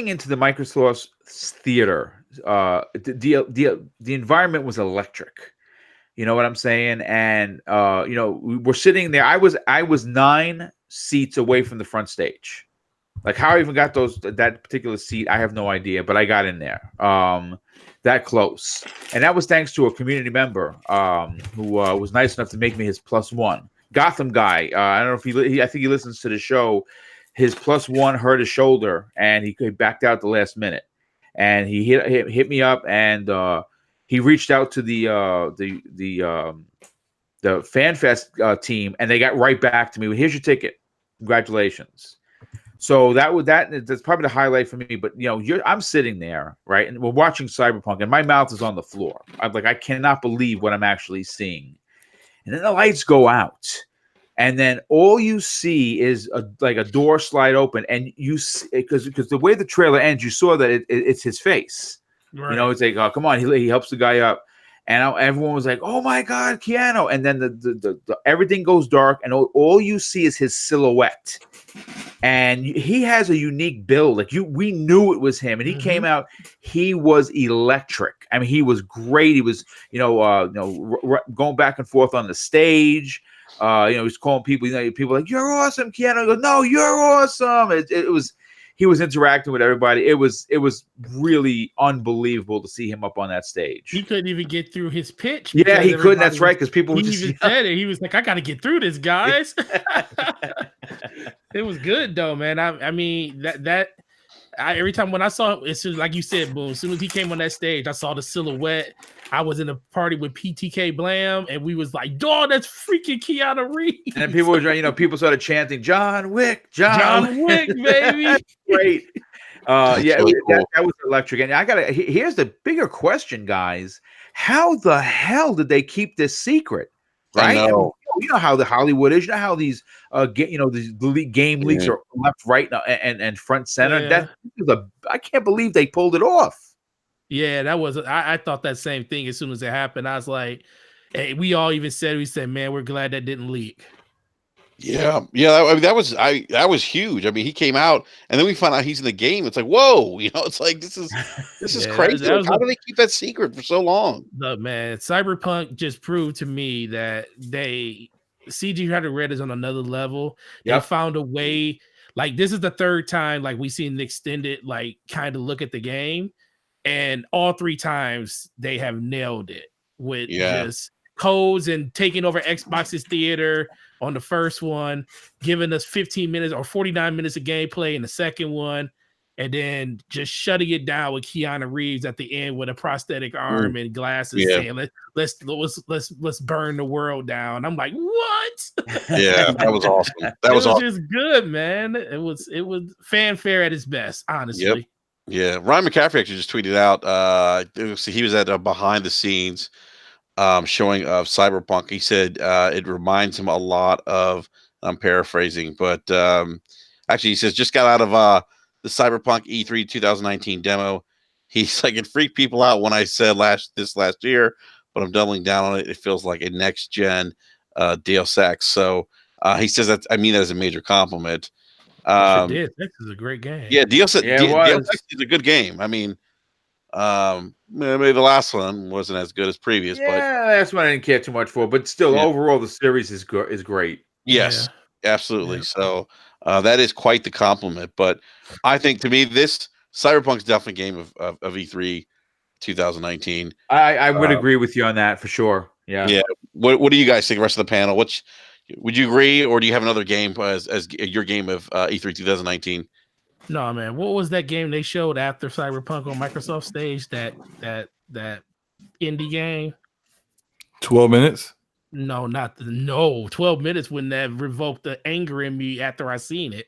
into the Microsoft theater, the environment was electric. You know what I'm saying? And we're sitting there. I was 9 seats away from the front stage. Like how I even got that particular seat, I have no idea, but I got in there. That close, and that was thanks to a community member who was nice enough to make me his +1. Gotham guy. I don't know if I think he listens to the show. His +1 hurt his shoulder, and he backed out the last minute. And he hit me up, and he reached out to the FanFest team, and they got right back to me. Here's your ticket. Congratulations. So that's probably the highlight for me. But I'm sitting there, right, and we're watching Cyberpunk, and my mouth is on the floor. I cannot believe what I'm actually seeing. And then the lights go out, and then all you see is a door slide open, and you because the way the trailer ends, you saw that it's his face. Right. It's like, oh, come on, he helps the guy up, and everyone was like, oh my God, Keanu, and then the everything goes dark, and all you see is his silhouette. And he has a unique build. Like we knew it was him, and he came out. He was electric. I mean, he was great. He was, going back and forth on the stage. He's calling people. People like, "You're awesome, Keanu." I go, "No, you're awesome." He was interacting with everybody. It was really unbelievable to see him up on that stage. He couldn't even get through his pitch. Yeah, he couldn't. That's right, because people he even said it. He was like, "I got to get through this, guys." It was good though, man. I mean every time when I saw it, it's like you said, Boom. As soon as he came on that stage, I saw the silhouette. I was in a party with PTK Blam, and we was like, "Dog, that's freaking Keanu Reeves!" And people were, people started chanting, "John Wick, John Wick, baby!" Great. That was electric. And here's the bigger question, guys: how the hell did they keep this secret? Right? I know. You know how the Hollywood is. You know how these these game leaks are left, right, and front center. Yeah. I can't believe they pulled it off. Yeah, that was. I thought that same thing as soon as it happened. I was like, hey, we said, man, we're glad that didn't leak. Yeah. I mean, that was huge. I mean, he came out, and then we found out he's in the game. It's like, whoa, it's like this is crazy. How do they keep that secret for so long? Look, man, Cyberpunk just proved to me that CG Hunter Red is on another level. They found a way. Like this is the third time like we seen an extended like kind of look at the game, and all 3 times they have nailed it with just codes and taking over Xbox's theater on the first one, giving us 15 minutes or 49 minutes of gameplay in the second one, and then just shutting it down with Keanu Reeves at the end with a prosthetic arm and glasses, saying let's burn the world down. I'm like, what? Yeah, that was awesome. That was awesome. Just good, man. It was fanfare at its best, honestly. Yep. Yeah, Ryan McCaffrey actually just tweeted out. He was at a behind the scenes showing of Cyberpunk. He said it reminds him a lot of. I'm paraphrasing, but actually, he says just got out of the Cyberpunk E3 2019 demo. He's like, it freaked people out when I said this last year, but I'm doubling down on it. It feels like a next gen Deus Ex. So he says that. I mean that as a major compliment. Deus Ex is a great game. Yeah, Deus Ex is a good game. I mean, maybe the last one wasn't as good as previous. Yeah, but that's what I didn't care too much for. But still, overall, the series is great. Yes, absolutely. Yeah. So that is quite the compliment. But I think to me, this Cyberpunk is definitely a game of E3 2019. I would agree with you on that for sure. Yeah. Yeah. What do you guys think? The rest of the panel, would you agree, or do you have another game as your game of E3 2019? No, man. What was that game they showed after Cyberpunk on Microsoft stage? That indie game. 12 minutes. No, 12 minutes wouldn't have revoked the anger in me after I seen it.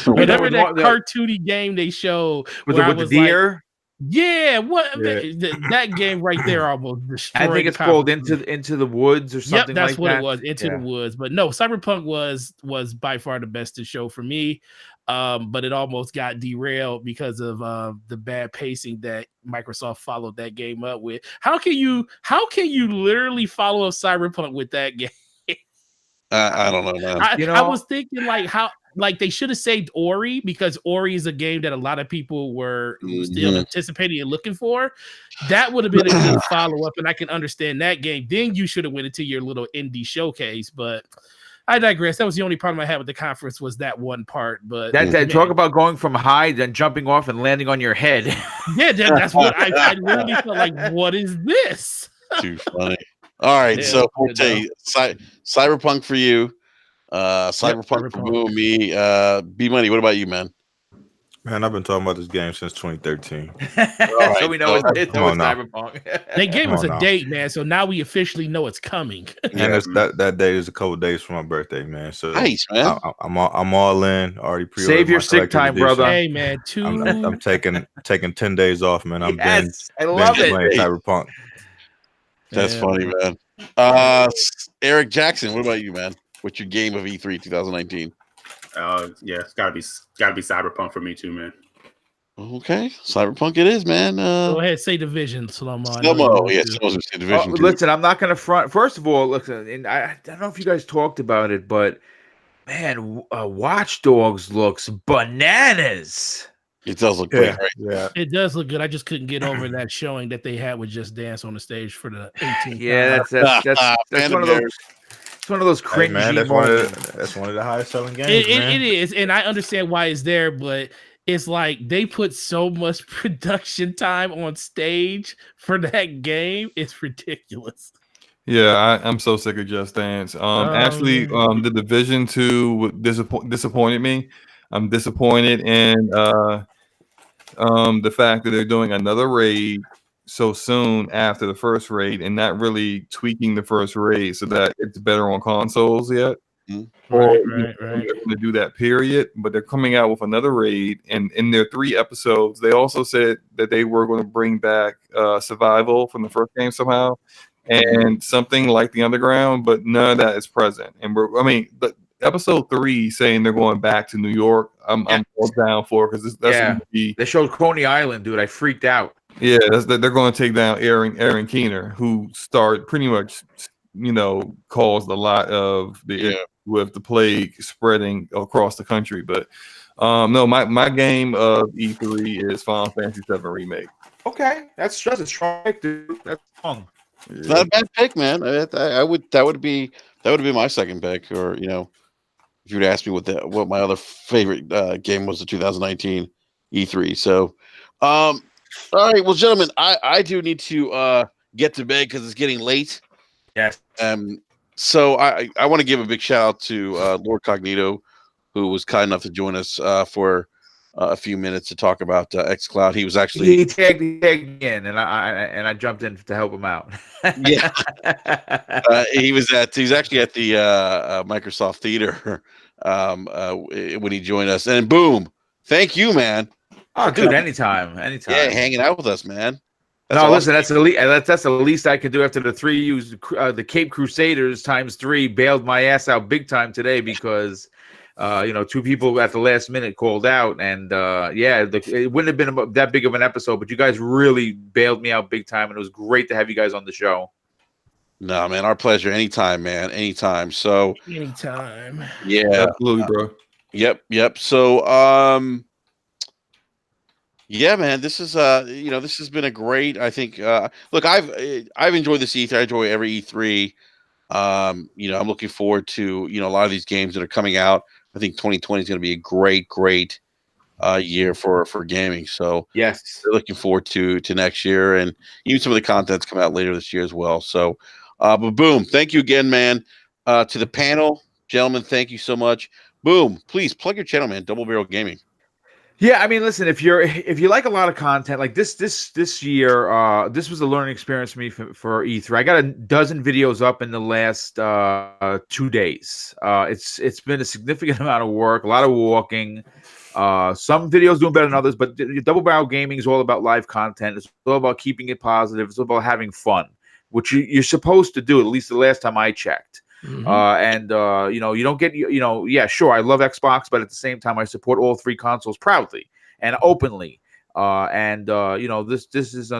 Whatever that cartoony game they showed with the deer. Like, that game right there almost destroyed. I think it's called Into the Woods or something. That's like what it was. Into the Woods. But no, Cyberpunk was by far the best to show for me. but it almost got derailed because of the bad pacing that Microsoft followed that game up with. How can you literally follow up Cyberpunk with that game? I don't know, man. I was thinking like they should have saved Ori, because Ori is a game that a lot of people were still anticipating and looking for. That would have been a good follow-up, and I can understand that game. Then you should have went into your little indie showcase, but I digress. That was the only problem I had with the conference, was that one part. But that talk about going from high, then jumping off and landing on your head. Yeah, that's what I literally felt like. What is this? Too funny. All right, Yeah, so Forte, Cyberpunk for you, Cyberpunk for Boom, me. B Money, what about you, man? Man, I've been talking about this game since 2013. Right, so we know it's Cyberpunk. They gave us a date, man, so now we officially know it's coming. And that date is a couple days for my birthday, man. So nice, man. I'm all in. Already pre-ordered. Save your sick time, brother. Hey, man, I'm taking 10 days off, man. I'm I love it. playing Cyberpunk. That's funny, man. Eric Jackson, what about you, man? What's your game of E3 2019? Yeah, it's gotta be Cyberpunk for me too, man. Okay, Cyberpunk it is, man. Go ahead, say Division, Slow-Mo. Yes, say Division. Listen, I'm not gonna front. First of all, listen, and I don't know if you guys talked about it, but man, Watch Dogs looks bananas. It does look great, right? Yeah, it does look good. I just couldn't get over that showing that they had with Just Dance on the stage for the 18th. Yeah, that's one of those. It's one of those cringy moments. That's one of the highest selling games. It is, and I understand why it's there, but it's like they put so much production time on stage for that game. It's ridiculous. Yeah, I'm so sick of Just Dance. Actually, the Division 2 disappointed me. I'm disappointed in the fact that they're doing another raid so soon after the first raid and not really tweaking the first raid so that it's better on consoles yet. Right. They're going to do that, period. But they're coming out with another raid, and in their 3 episodes, they also said that they were going to bring back survival from the first game somehow, and something like the Underground, but none of that is present. And the episode 3 saying they're going back to New York, I'm all down for, because that's going to be. They showed Coney Island, dude. I freaked out. Yeah, they're going to take down Aaron Keener, who pretty much, caused a lot of the with the plague spreading across the country. But no, my game of E3 is Final Fantasy VII Remake. Okay, that's a strong pick, dude. That's strong. It's not a bad pick, man. That would be my second pick, or if you'd ask me what my other favorite game was of 2019 E3. So, all right, well, gentlemen, I do need to get to bed because it's getting late. Yes. So I want to give a big shout out to Lord Cognito, who was kind enough to join us for a few minutes to talk about xCloud. He was actually he tagged in, and I jumped in to help him out. Yeah, he's actually at the Microsoft Theater when he joined us, and boom, thank you, man. Oh, dude, anytime. Yeah, hanging out with us, man. Listen, that's the least I can do after the 3 U's. The Cape Crusaders ×3 bailed my ass out big time today because, 2 people at the last minute called out, and it wouldn't have been that big of an episode, but you guys really bailed me out big time, and it was great to have you guys on the show. No, man, our pleasure. Anytime, man. Anytime. So anytime. Yeah, absolutely, bro. Yep. So yeah, man, this is this has been a great. I think look, I've enjoyed this E3. I enjoy every E3. I'm looking forward to a lot of these games that are coming out. I think 2020 is going to be a great year for gaming. So yes, we're looking forward to next year, and even some of the content's come out later this year as well. So, but boom, thank you again, man. To the panel, gentlemen, thank you so much. Boom, please plug your channel, man. Double Barrel Gaming. Yeah, I mean, listen, if you like a lot of content like this year, this was a learning experience for me for E3. I got a dozen videos up in the last 2 days. It's been a significant amount of work, a lot of walking. Some videos doing better than others, but Double Barrel Gaming is all about live content. It's all about keeping it positive. It's all about having fun, which you're supposed to do, at least the last time I checked. And you don't get yeah, sure, I love Xbox, but at the same time, I support all three consoles proudly and openly. This is a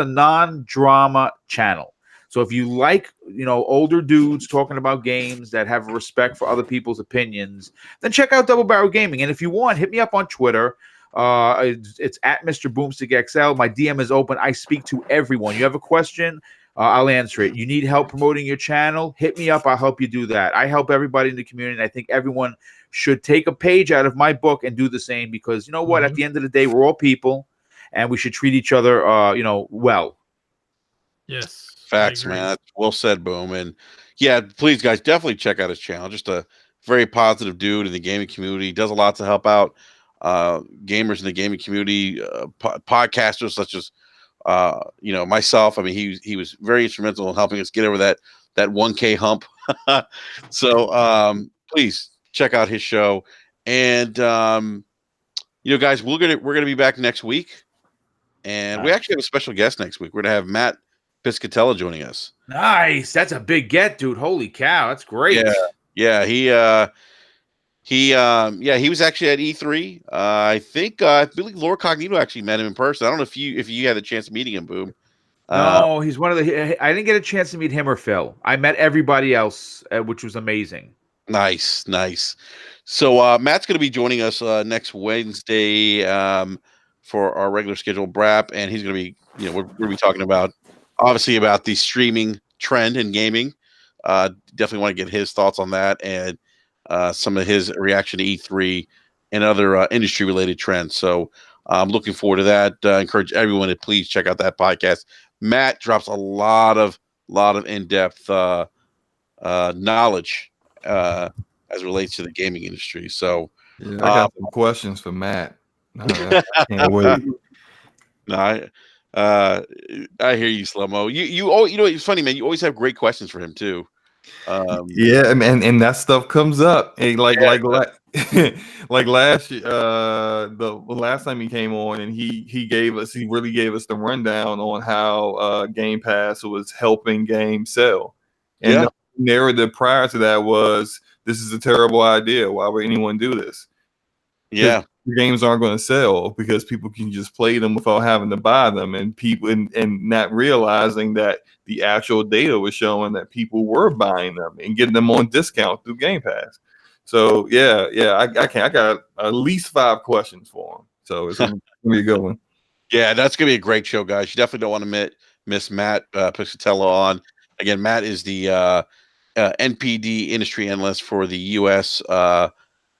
non-drama channel. So if you like, older dudes talking about games that have respect for other people's opinions, then check out Double Barrel Gaming. And if you want, hit me up on Twitter. It's at Mr. Boomstick XL. My DM is open. I speak to everyone. You have a question, I'll answer it. You need help promoting your channel? Hit me up. I'll help you do that. I help everybody in the community. And I think everyone should take a page out of my book and do the same, because you know what? At the end of the day, we're all people, and we should treat each other, well. Yes. Facts, man. That's well said, Boom. And yeah, please, guys, definitely check out his channel. Just a very positive dude in the gaming community. He does a lot to help out gamers in the gaming community, podcasters such as myself. I mean, he was very instrumental in helping us get over that 1K hump. So please check out his show. And guys, we're gonna be back next week, and we actually have a special guest next week. We're gonna have Matt Piscatella joining us. Nice. That's a big get, dude. Holy cow. That's great. Yeah. He was actually at E3. I believe Laura Cognito actually met him in person. I don't know if you had the chance of meeting him, Boom. No, he's one of the. I didn't get a chance to meet him or Phil. I met everybody else, which was amazing. Nice. So Matt's going to be joining us next Wednesday for our regular scheduled BRAP, and he's going to be, we're going to be talking about the streaming trend in gaming. Definitely want to get his thoughts on that and some of his reaction to E3 and other industry related trends. So I'm looking forward to that. Encourage everyone to please check out that podcast. Matt drops a lot of in-depth knowledge as it relates to the gaming industry. So I got some questions for Matt. I can't wait. No, I hear you, Slow-Mo. It's funny, man. You always have great questions for him too. Yeah, and that stuff comes up. Like last year, the last time he came on, and he really gave us the rundown on how Game Pass was helping games sell. And the narrative prior to that was, this is a terrible idea. Why would anyone do this? Yeah. Games aren't going to sell because people can just play them without having to buy them, and people and not realizing that the actual data was showing that people were buying them and getting them on discount through Game Pass. So I got at least 5 questions for him. So it's gonna be a good one. Yeah, that's gonna be a great show, guys. You definitely don't want to miss Matt Piscatella on. Again, Matt is the NPD industry analyst for the U.S.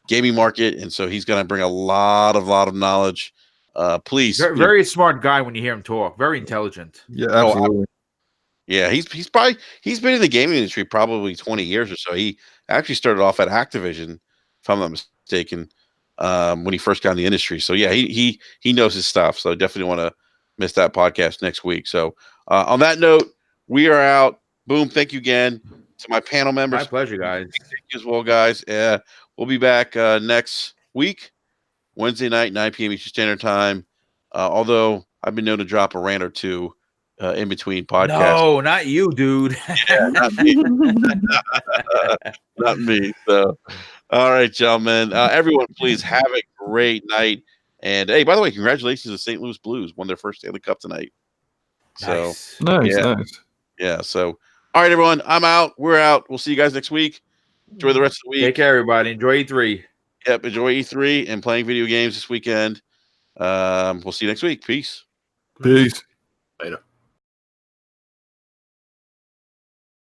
Gaming market, and so he's going to bring a lot of knowledge. Please, very smart guy when you hear him talk. Very intelligent. Yeah, absolutely. He's been in the gaming industry probably 20 years or so. He actually started off at Activision, if I'm not mistaken, when he first got in the industry. So yeah, he knows his stuff. So definitely want to miss that podcast next week. So on that note, we are out. Boom! Thank you again to my panel members. My pleasure, guys. Thank you as well, guys. We'll be back next week, Wednesday night, 9 p.m. Eastern Standard Time. Although I've been known to drop a rant or two in between podcasts. No, not you, dude. Yeah, not me. Not me. So, all right, gentlemen. Everyone, please have a great night. And hey, by the way, congratulations to the St. Louis Blues. Won their first Stanley Cup tonight. So Nice. Yeah. So, all right, everyone. I'm out. We're out. We'll see you guys next week. Enjoy the rest of the week. Take care, everybody. Enjoy E3. Yep, enjoy E3 and playing video games this weekend. We'll see you next week. Peace. Peace. Later.